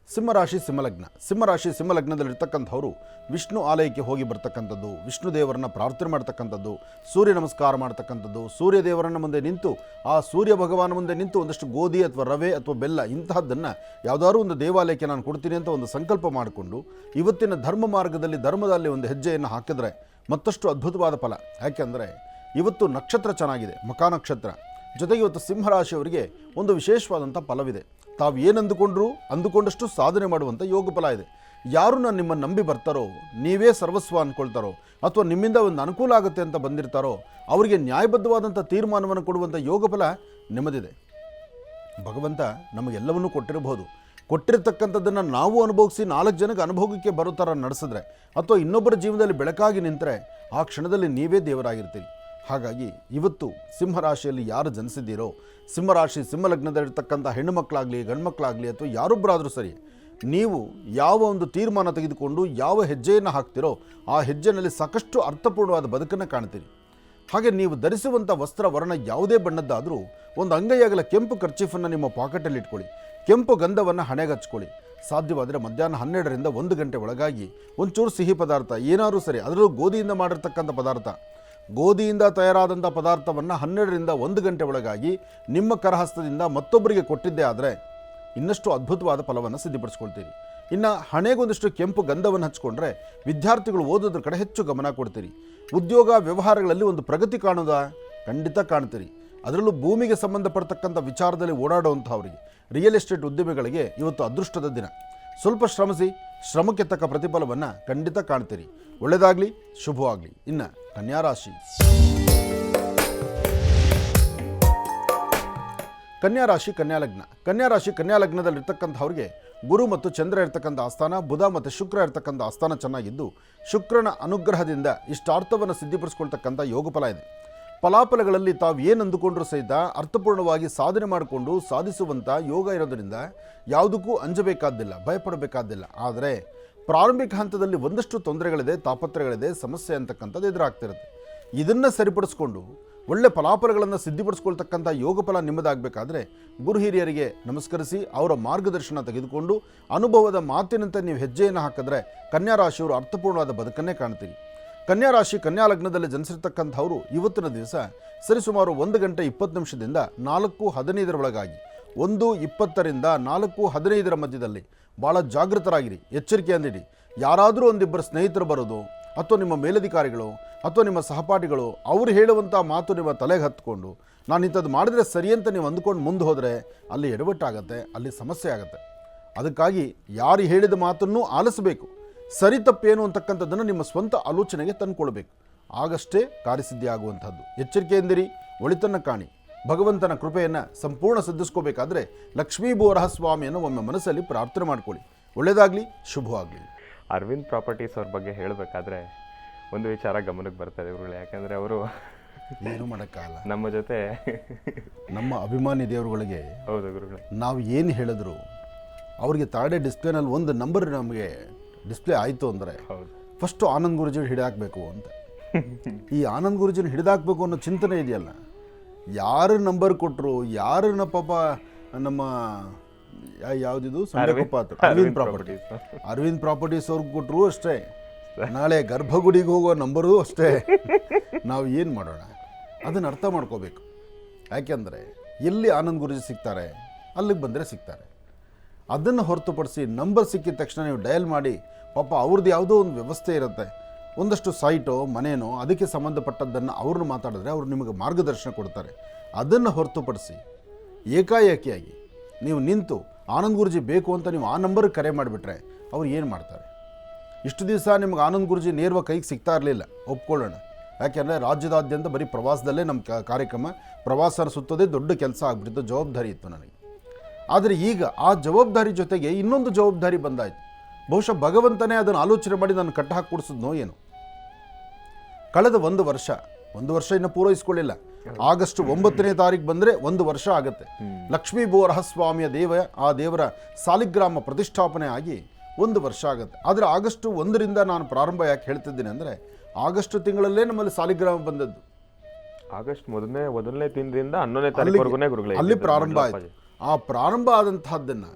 ಸಿಂಹರಾಶಿ ಸಿಂಹಲಗ್ನ. ಸಿಂಹರಾಶಿ ಸಿಂಹಲಗ್ನದಲ್ಲಿರ್ತಕ್ಕಂಥವರು ವಿಷ್ಣು ಆಲಯಕ್ಕೆ ಹೋಗಿ ಬರ್ತಕ್ಕಂಥದ್ದು, ವಿಷ್ಣು ದೇವರನ್ನು ಪ್ರಾರ್ಥನೆ ಮಾಡ್ತಕ್ಕಂಥದ್ದು, ಸೂರ್ಯ ನಮಸ್ಕಾರ ಮಾಡ್ತಕ್ಕಂಥದ್ದು, ಸೂರ್ಯ ದೇವರನ್ನ ಮುಂದೆ ನಿಂತು ಆ ಸೂರ್ಯ ಭಗವಾನ ಮುಂದೆ ನಿಂತು ಒಂದಷ್ಟು ಗೋಧಿ ಅಥವಾ ರವೆ ಅಥವಾ ಬೆಲ್ಲ ಇಂತಹದ್ದನ್ನು ಯಾವುದಾದ್ರೂ ಒಂದು ದೇವಾಲಯಕ್ಕೆ ನಾನು ಕೊಡ್ತೀನಿ ಅಂತ ಒಂದು ಸಂಕಲ್ಪ ಮಾಡಿಕೊಂಡು ಇವತ್ತಿನ ಧರ್ಮ ಮಾರ್ಗದಲ್ಲಿ ಧರ್ಮದಲ್ಲಿ ಒಂದು ಹೆಜ್ಜೆಯನ್ನು ಹಾಕಿದ್ರೆ ಮತ್ತಷ್ಟು ಅದ್ಭುತವಾದ ಫಲ. ಯಾಕೆಂದರೆ ಇವತ್ತು ನಕ್ಷತ್ರ ಚೆನ್ನಾಗಿದೆ, ಮಕಾ ನಕ್ಷತ್ರ. ಜೊತೆಗೆ ಇವತ್ತು ಸಿಂಹರಾಶಿಯವರಿಗೆ ಒಂದು ವಿಶೇಷವಾದಂಥ ಫಲವಿದೆ. ತಾವು ಏನು ಅಂದುಕೊಂಡಷ್ಟು ಸಾಧನೆ ಮಾಡುವಂಥ ಯೋಗ ಫಲ ಇದೆ. ಯಾರು ನಿಮ್ಮನ್ನು ನಂಬಿ ಬರ್ತಾರೋ, ನೀವೇ ಸರ್ವಸ್ವ ಅಂದ್ಕೊಳ್ತಾರೋ ಅಥವಾ ನಿಮ್ಮಿಂದ ಒಂದು ಅನುಕೂಲ ಆಗುತ್ತೆ ಅಂತ ಬಂದಿರ್ತಾರೋ ಅವರಿಗೆ ನ್ಯಾಯಬದ್ಧವಾದಂಥ ತೀರ್ಮಾನವನ್ನು ಕೊಡುವಂಥ ಯೋಗ ಫಲ ನಿಮ್ಮದಿದೆ. ಭಗವಂತ ನಮಗೆಲ್ಲವನ್ನೂ ಕೊಟ್ಟಿರಬಹುದು. ಕೊಟ್ಟಿರ್ತಕ್ಕಂಥದ್ದನ್ನು ನಾವು ಅನುಭವಿಸಿ 4 ಜನಕ್ಕೆ ಅನುಭೋಗಕ್ಕೆ ಬರೋ ಥರ ನಡೆಸಿದ್ರೆ ಅಥವಾ ಇನ್ನೊಬ್ಬರ ಜೀವನದಲ್ಲಿ ಬೆಳಕಾಗಿ ನಿಂತರೆ ಆ ಕ್ಷಣದಲ್ಲಿ ನೀವೇ ದೇವರಾಗಿರ್ತೀರಿ. ಹಾಗಾಗಿ ಇವತ್ತು ಸಿಂಹರಾಶಿಯಲ್ಲಿ ಯಾರು ಜನಿಸಿದ್ದೀರೋ, ಸಿಂಹರಾಶಿ ಸಿಂಹಲಗ್ನದಲ್ಲಿರ್ತಕ್ಕಂಥ ಹೆಣ್ಣು ಮಕ್ಕಳಾಗಲಿ ಗಂಡು ಮಕ್ಕಳಾಗಲಿ ಅಥವಾ ಯಾರೊಬ್ಬರಾದರೂ ಸರಿ, ನೀವು ಯಾವ ಒಂದು ತೀರ್ಮಾನ ತೆಗೆದುಕೊಂಡು ಯಾವ ಹೆಜ್ಜೆಯನ್ನು ಹಾಕ್ತಿರೋ ಆ ಹೆಜ್ಜೆಯಲ್ಲಿ ಸಾಕಷ್ಟು ಅರ್ಥಪೂರ್ಣವಾದ ಬದುಕನ್ನು ಕಾಣ್ತೀರಿ. ಹಾಗೆ ನೀವು ಧರಿಸುವಂಥ ವಸ್ತ್ರ ವರ್ಣ ಯಾವುದೇ ಬಣ್ಣದ್ದಾದರೂ ಒಂದು ಅಂಗೈಯಾಗಲ ಕೆಂಪು ಕರ್ಚೀಫನ್ನು ನಿಮ್ಮ ಪಾಕೆಟಲ್ಲಿ ಇಟ್ಕೊಳ್ಳಿ, ಕೆಂಪು ಗಂಧವನ್ನು ಹಣೆಗೆ ಹಚ್ಕೊಳ್ಳಿ. ಸಾಧ್ಯವಾದರೆ ಮಧ್ಯಾಹ್ನ 12ರಿಂದ 1 ಗಂಟೆ ಒಳಗಾಗಿ ಒಂಚೂರು ಸಿಹಿ ಪದಾರ್ಥ ಏನಾದರೂ ಸರಿ, ಅದರಲ್ಲೂ ಗೋಧಿಯಿಂದ ಮಾಡಿರ್ತಕ್ಕಂಥ ಪದಾರ್ಥ, ಗೋಧಿಯಿಂದ ತಯಾರಾದಂಥ ಪದಾರ್ಥವನ್ನು 12ರಿಂದ 1 ಗಂಟೆ ಒಳಗಾಗಿ ನಿಮ್ಮ ಕರಹಸ್ತದಿಂದ ಮತ್ತೊಬ್ಬರಿಗೆ ಕೊಟ್ಟಿದ್ದೇ ಆದರೆ ಇನ್ನಷ್ಟು ಅದ್ಭುತವಾದ ಫಲವನ್ನು ಸಿದ್ಧಿಪಡಿಸ್ಕೊಳ್ತೀರಿ. ಇನ್ನು ಹಣೆಗೊಂದಿಷ್ಟು ಕೆಂಪು ಗಂಧವನ್ನು ಹಚ್ಕೊಂಡ್ರೆ ವಿದ್ಯಾರ್ಥಿಗಳು ಓದೋದ್ರ ಕಡೆ ಹೆಚ್ಚು ಗಮನ ಕೊಡ್ತೀರಿ. ಉದ್ಯೋಗ ವ್ಯವಹಾರಗಳಲ್ಲಿ ಒಂದು ಪ್ರಗತಿ ಕಾಣೋದಾ? ಖಂಡಿತ ಕಾಣ್ತೀರಿ. ಅದರಲ್ಲೂ ಭೂಮಿಗೆ ಸಂಬಂಧಪಡ್ತಕ್ಕಂಥ ವಿಚಾರದಲ್ಲಿ ಓಡಾಡುವಂಥವರಿಗೆ, ರಿಯಲ್ ಎಸ್ಟೇಟ್ ಉದ್ಯಮಿಗಳಿಗೆ ಇವತ್ತು ಅದೃಷ್ಟದ ದಿನ. ಸ್ವಲ್ಪ ಶ್ರಮಿಸಿ, ಶ್ರಮಕ್ಕೆ ತಕ್ಕ ಪ್ರತಿಫಲವನ್ನು ಖಂಡಿತ ಕಾಣ್ತೀರಿ. ಒಳ್ಳೆಯದಾಗಲಿ, ಶುಭವಾಗಲಿ. ಇನ್ನು ಕನ್ಯಾರಾಶಿ. ಕನ್ಯಾರಾಶಿ ಕನ್ಯಾಲಗ್ನ. ಕನ್ಯಾರಾಶಿ ಕನ್ಯಾಲಗ್ನದಲ್ಲಿರ್ತಕ್ಕಂಥವ್ರಿಗೆ ಗುರು ಮತ್ತು ಚಂದ್ರ ಇರ್ತಕ್ಕಂಥ ಆಸ್ಥಾನ, ಬುಧ ಮತ್ತು ಶುಕ್ರ ಇರ್ತಕ್ಕಂಥ ಆಸ್ಥಾನ ಚೆನ್ನಾಗಿದ್ದು ಶುಕ್ರನ ಅನುಗ್ರಹದಿಂದ ಇಷ್ಟಾರ್ಥವನ್ನು ಸಿದ್ಧಿಪಡಿಸ್ಕೊಳ್ತಕ್ಕಂಥ ಯೋಗ ಫಲ ಇದೆ. ಫಲಾಫಲಗಳಲ್ಲಿ ತಾವು ಏನು ಅಂದುಕೊಂಡ್ರೂ ಸಹಿತ ಅರ್ಥಪೂರ್ಣವಾಗಿ ಸಾಧನೆ ಮಾಡಿಕೊಂಡು ಸಾಧಿಸುವಂಥ ಯೋಗ ಇರೋದರಿಂದ ಯಾವುದಕ್ಕೂ ಅಂಜಬೇಕಾದ್ದಿಲ್ಲ, ಭಯಪಡಬೇಕಾದ್ದಿಲ್ಲ. ಆದರೆ ಪ್ರಾರಂಭಿಕ ಹಂತದಲ್ಲಿ ಒಂದಷ್ಟು ತೊಂದರೆಗಳಿದೆ, ತಾಪತ್ರಗಳಿದೆ, ಸಮಸ್ಯೆ ಅಂತಕ್ಕಂಥದ್ದು ಎದುರಾಗ್ತಿರುತ್ತೆ. ಇದನ್ನು ಸರಿಪಡಿಸ್ಕೊಂಡು ಒಳ್ಳೆ ಫಲಾಫಲಗಳನ್ನು ಸಿದ್ಧಿಪಡಿಸ್ಕೊಳ್ತಕ್ಕಂಥ ಯೋಗ ಫಲ ನಿಮ್ಮದಾಗಬೇಕಾದ್ರೆ ಗುರು ಹಿರಿಯರಿಗೆ ನಮಸ್ಕರಿಸಿ ಅವರ ಮಾರ್ಗದರ್ಶನ ತೆಗೆದುಕೊಂಡು ಅನುಭವದ ಮಾತಿನಂತೆ ನೀವು ಹೆಜ್ಜೆಯನ್ನು ಹಾಕಿದ್ರೆ ಕನ್ಯಾರಾಶಿಯವರು ಅರ್ಥಪೂರ್ಣವಾದ ಬದುಕನ್ನೇ ಕಾಣ್ತೀರಿ. ಕನ್ಯಾರಾಶಿ ಕನ್ಯಾಲಗ್ನದಲ್ಲಿ ಜನಿಸಿರ್ತಕ್ಕಂಥವರು ಇವತ್ತಿನ ದಿವಸ ಸರಿಸುಮಾರು 1 ಗಂಟೆ 20 ನಿಮಿಷದಿಂದ 4:15 ಒಳಗಾಗಿ 1:20ರಿಂದ 4:15 ಮಧ್ಯದಲ್ಲಿ ಭಾಳ ಜಾಗೃತರಾಗಿರಿ, ಎಚ್ಚರಿಕೆಯಿಂದಿಡಿ. ಯಾರಾದರೂ ಒಂದಿಬ್ಬರು ಸ್ನೇಹಿತರು ಬರೋದು ಅಥವಾ ನಿಮ್ಮ ಮೇಲಧಿಕಾರಿಗಳು ಅಥವಾ ನಿಮ್ಮ ಸಹಪಾಠಿಗಳು ಅವರು ಹೇಳುವಂಥ ಮಾತು ನಿಮ್ಮ ತಲೆಗೆ ಹತ್ಕೊಂಡು ನಾನು ಇಂಥದ್ದು ಮಾಡಿದರೆ ಸರಿ ಅಂತ ನೀವು ಅಂದ್ಕೊಂಡು ಮುಂದೆ ಹೋದರೆ ಅಲ್ಲಿ ಎಡವಟ್ಟಾಗತ್ತೆ, ಅಲ್ಲಿ ಸಮಸ್ಯೆ ಆಗುತ್ತೆ. ಅದಕ್ಕಾಗಿ ಯಾರು ಹೇಳಿದ ಮಾತನ್ನು ಆಲಿಸಬೇಕು. ಸರಿ ತಪ್ಪೇನು ಅಂತಕ್ಕಂಥದ್ದನ್ನು ನಿಮ್ಮ ಸ್ವಂತ ಆಲೋಚನೆಗೆ ತಂದುಕೊಳ್ಬೇಕು. ಆಗಷ್ಟೇ ಕಾರ್ಯಸಿದ್ಧಿ ಆಗುವಂಥದ್ದು. ಎಚ್ಚರಿಕೆಯಿಂದಿರಿ, ಒಳಿತನ್ನು ಕಾಣಿ. ಭಗವಂತನ ಕೃಪೆಯನ್ನು ಸಂಪೂರ್ಣ ಸಿದ್ಧಿಸ್ಕೋಬೇಕಾದ್ರೆ ಲಕ್ಷ್ಮೀಬೋರಹ ಸ್ವಾಮಿಯನ್ನು ಒಮ್ಮೆ ಮನಸ್ಸಲ್ಲಿ ಪ್ರಾರ್ಥನೆ ಮಾಡ್ಕೊಳ್ಳಿ. ಒಳ್ಳೆಯದಾಗಲಿ, ಶುಭವಾಗಲಿ. ಅರವಿಂದ್ ಪ್ರಾಪರ್ಟೀಸ್ ಅವ್ರ ಬಗ್ಗೆ ಹೇಳಬೇಕಾದ್ರೆ ಒಂದು ವಿಚಾರ ಗಮನಕ್ಕೆ ಬರ್ತದೆ ಇವ್ರುಗಳು. ಯಾಕಂದರೆ ಅವರು ಏನು ಮಾಡೋಕ್ಕಾಗಲ್ಲ, ನಮ್ಮ ಜೊತೆ ನಮ್ಮ ಅಭಿಮಾನಿ ದೇವರುಗಳಿಗೆ. ಹೌದು ಗುರುಗಳೇ, ನಾವು ಏನು ಹೇಳಿದ್ರು ಅವರಿಗೆ ತಾಡೆ ಡಿಸ್ಪ್ಲೇನಲ್ಲಿ ಒಂದು ನಂಬರ್ ನಮಗೆ ಡಿಸ್ಪ್ಲೇ ಆಯಿತು ಅಂದರೆ ಫಸ್ಟು ಆನಂದ್ ಗುರುಜಿನ ಹಿಡಿದಾಕಬೇಕು ಅಂತ. ಈ ಆನಂದ್ ಗುರುಜಿನ ಹಿಡಿದಾಕಬೇಕು ಅನ್ನೋ ಚಿಂತನೆ ಇದೆಯಲ್ಲ, ಯಾರು ನಂಬರ್ ಕೊಟ್ಟರು, ಯಾರನ್ನ ಪಾಪ ನಮ್ಮ ಯಾವುದಿದು ಅರವಿಂದ್ ಪ್ರಾಪರ್ಟೀಸ್ ಅವ್ರಿಗೆ ಕೊಟ್ಟರು ಅಷ್ಟೇ, ನಾಳೆ ಗರ್ಭಗುಡಿಗೆ ಹೋಗೋ ನಂಬರು ಅಷ್ಟೇ. ನಾವು ಏನು ಮಾಡೋಣ ಅದನ್ನು ಅರ್ಥ ಮಾಡ್ಕೋಬೇಕು. ಯಾಕೆಂದರೆ ಎಲ್ಲಿ ಆನಂದ್ ಗುರುಜಿ ಸಿಗ್ತಾರೆ ಅಲ್ಲಿಗೆ ಬಂದರೆ ಸಿಗ್ತಾರೆ. ಅದನ್ನು ಹೊರತುಪಡಿಸಿ ನಂಬರ್ ಸಿಕ್ಕಿದ ತಕ್ಷಣ ನೀವು ಡಯಲ್ ಮಾಡಿ ಪಾಪ ಅವ್ರದ್ದು ಯಾವುದೋ ಒಂದು ವ್ಯವಸ್ಥೆ ಇರುತ್ತೆ, ಒಂದಷ್ಟು ಸೈಟೋ ಮನೇನೋ ಅದಕ್ಕೆ ಸಂಬಂಧಪಟ್ಟದ್ದನ್ನು ಅವ್ರನ್ನ ಮಾತಾಡಿದ್ರೆ ಅವರು ನಿಮಗೆ ಮಾರ್ಗದರ್ಶನ ಕೊಡ್ತಾರೆ. ಅದನ್ನು ಹೊರತುಪಡಿಸಿ ಏಕಾಏಕಿಯಾಗಿ ನೀವು ನಿಂತು ಆನಂದ್ ಗುರುಜಿ ಬೇಕು ಅಂತ ನೀವು ಆ ನಂಬರ್ಗೆ ಕರೆ ಮಾಡಿಬಿಟ್ರೆ ಅವ್ರು ಏನು ಮಾಡ್ತಾರೆ? ಇಷ್ಟು ದಿವಸ ನಿಮ್ಗೆ ಆನಂದ್ ಗುರುಜಿ ನೇರವಾಗಿ ಕೈಗೆ ಸಿಗ್ತಾ ಇರಲಿಲ್ಲ, ಒಪ್ಕೊಳ್ಳೋಣ. ಯಾಕೆಂದರೆ ರಾಜ್ಯದಾದ್ಯಂತ ಬರೀ ಪ್ರವಾಸದಲ್ಲೇ ನಮ್ಮ ಕಾರ್ಯಕ್ರಮ, ಪ್ರವಾಸ ಸುತ್ತೋದೇ ದೊಡ್ಡ ಕೆಲಸ ಆಗಿಬಿಟ್ಟಿತ್ತು, ಜವಾಬ್ದಾರಿ ಇತ್ತು ನನಗೆ. ಆದರೆ ಈಗ ಆ ಜವಾಬ್ದಾರಿ ಜೊತೆಗೆ ಇನ್ನೊಂದು ಜವಾಬ್ದಾರಿ ಬಂದಾಯಿತು. ಬಹುಶಃ ಭಗವಂತನೇ ಅದನ್ನು ಆಲೋಚನೆ ಮಾಡಿ ನಾನು ಕಟ್ಟ ಹಾಕಿ ಕೊಡಿಸಿದ್ನೋ ಏನು. ಕಳೆದ ಒಂದು ವರ್ಷ ಇನ್ನು ಪೂರೈಸ್ಕೊಳ್ಳಿಲ್ಲ. ಆಗಸ್ಟ್ 9ನೇ ತಾರೀಕು ಬಂದರೆ 1 ವರ್ಷ ಆಗುತ್ತೆ. ಲಕ್ಷ್ಮೀ ಬೋರಹಸ್ವಾಮಿಯ ಆ ದೇವರ ಸಾಲಿಗ್ರಾಮ ಪ್ರತಿಷ್ಠಾಪನೆ ಆಗಿ 1 ವರ್ಷ ಆಗುತ್ತೆ. ಆದರೆ ಆಗಸ್ಟ್ 1ರಿಂದ ನಾನು ಪ್ರಾರಂಭ ಯಾಕೆ ಹೇಳ್ತಿದ್ದೀನಿ ಅಂದರೆ, ಆಗಸ್ಟ್ ತಿಂಗಳಲ್ಲೇ ನಮ್ಮಲ್ಲಿ ಸಾಲಿಗ್ರಾಮ ಬಂದದ್ದು. ಆಗಸ್ಟ್ ಮೊದಲನೇ ದಿನದಿಂದ 11ನೇ ತಾರೀಕುವರೆಗೂ ಗುರುಗಳೇ ಅಲ್ಲಿ ಪ್ರಾರಂಭ ಆಯಿತು. ಆ ಪ್ರಾರಂಭ ಆದಂತಹದ್ದನ್ನು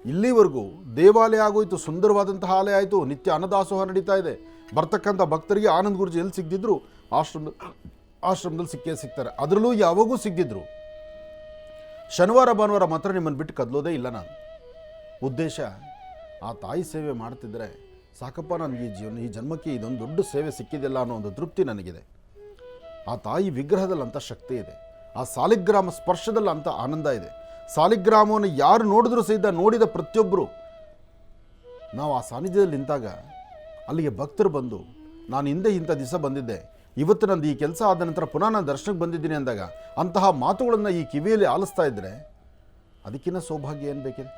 ಇಲ್ಲಿವರೆಗೂ ದೇವಾಲಯ ಆಗೋಯ್ತು, ಸುಂದರವಾದಂತಹ ಆಲಯ ಆಯಿತು, ನಿತ್ಯ ಅನ್ನದಾಸೋಹ ನಡೀತಾ ಇದೆ. ಬರ್ತಕ್ಕಂಥ ಭಕ್ತರಿಗೆ ಆನಂದ್ ಗುರುಜಿ ಎಲ್ಲಿ ಸಿಗದಿದ್ರು ಆಶ್ರಮದಲ್ಲಿ ಸಿಕ್ಕೇ ಸಿಗ್ತಾರೆ. ಅದರಲ್ಲೂ ಯಾವಾಗೂ ಸಿಗದಿದ್ರು ಶನಿವಾರ ಭಾನುವಾರ ಮಾತ್ರ ನಿಮ್ಮನ್ನು ಬಿಟ್ಟು ಕದಲೋದೇ ಇಲ್ಲ. ನಾನು ಉದ್ದೇಶ ಆ ತಾಯಿ ಸೇವೆ ಮಾಡ್ತಿದ್ರೆ ಸಾಕಪ್ಪ, ನನಗೆ ಈ ಜನ್ಮಕ್ಕೆ ಇದೊಂದು ದೊಡ್ಡ ಸೇವೆ ಸಿಕ್ಕಿದೆಯಲ್ಲ ಅನ್ನೋ ಒಂದು ತೃಪ್ತಿ ನನಗಿದೆ. ಆ ತಾಯಿ ವಿಗ್ರಹದಲ್ಲಿ ಅಂಥ ಶಕ್ತಿ ಇದೆ, ಆ ಸಾಲಿಗ್ರಾಮ ಸ್ಪರ್ಶದಲ್ಲಿ ಅಂಥ ಆನಂದ ಇದೆ. ಸಾಲಿಗ್ರಾಮವನ್ನು ಯಾರು ನೋಡಿದ್ರೂ ಸಹಿತ ನೋಡಿದ ಪ್ರತಿಯೊಬ್ಬರು, ನಾವು ಆ ಸಾನ್ನಿಧ್ಯದಲ್ಲಿ ನಿಂತಾಗ ಅಲ್ಲಿಗೆ ಭಕ್ತರು ಬಂದು, ನಾನು ಹಿಂದೆ ಇಂಥ ದಿವಸ ಬಂದಿದ್ದೆ, ಇವತ್ತು ನಂದು ಈ ಕೆಲಸ ಆದ ನಂತರ ಪುನಃ ನಾನು ದರ್ಶನಕ್ಕೆ ಬಂದಿದ್ದೀನಿ ಅಂದಾಗ ಅಂತಹ ಮಾತುಗಳನ್ನು ಈ ಕಿವಿಯಲ್ಲಿ ಆಲಿಸ್ತಾ ಇದ್ದರೆ ಅದಕ್ಕಿಂತ ಸೌಭಾಗ್ಯ ಏನು ಬೇಕಿದೆ.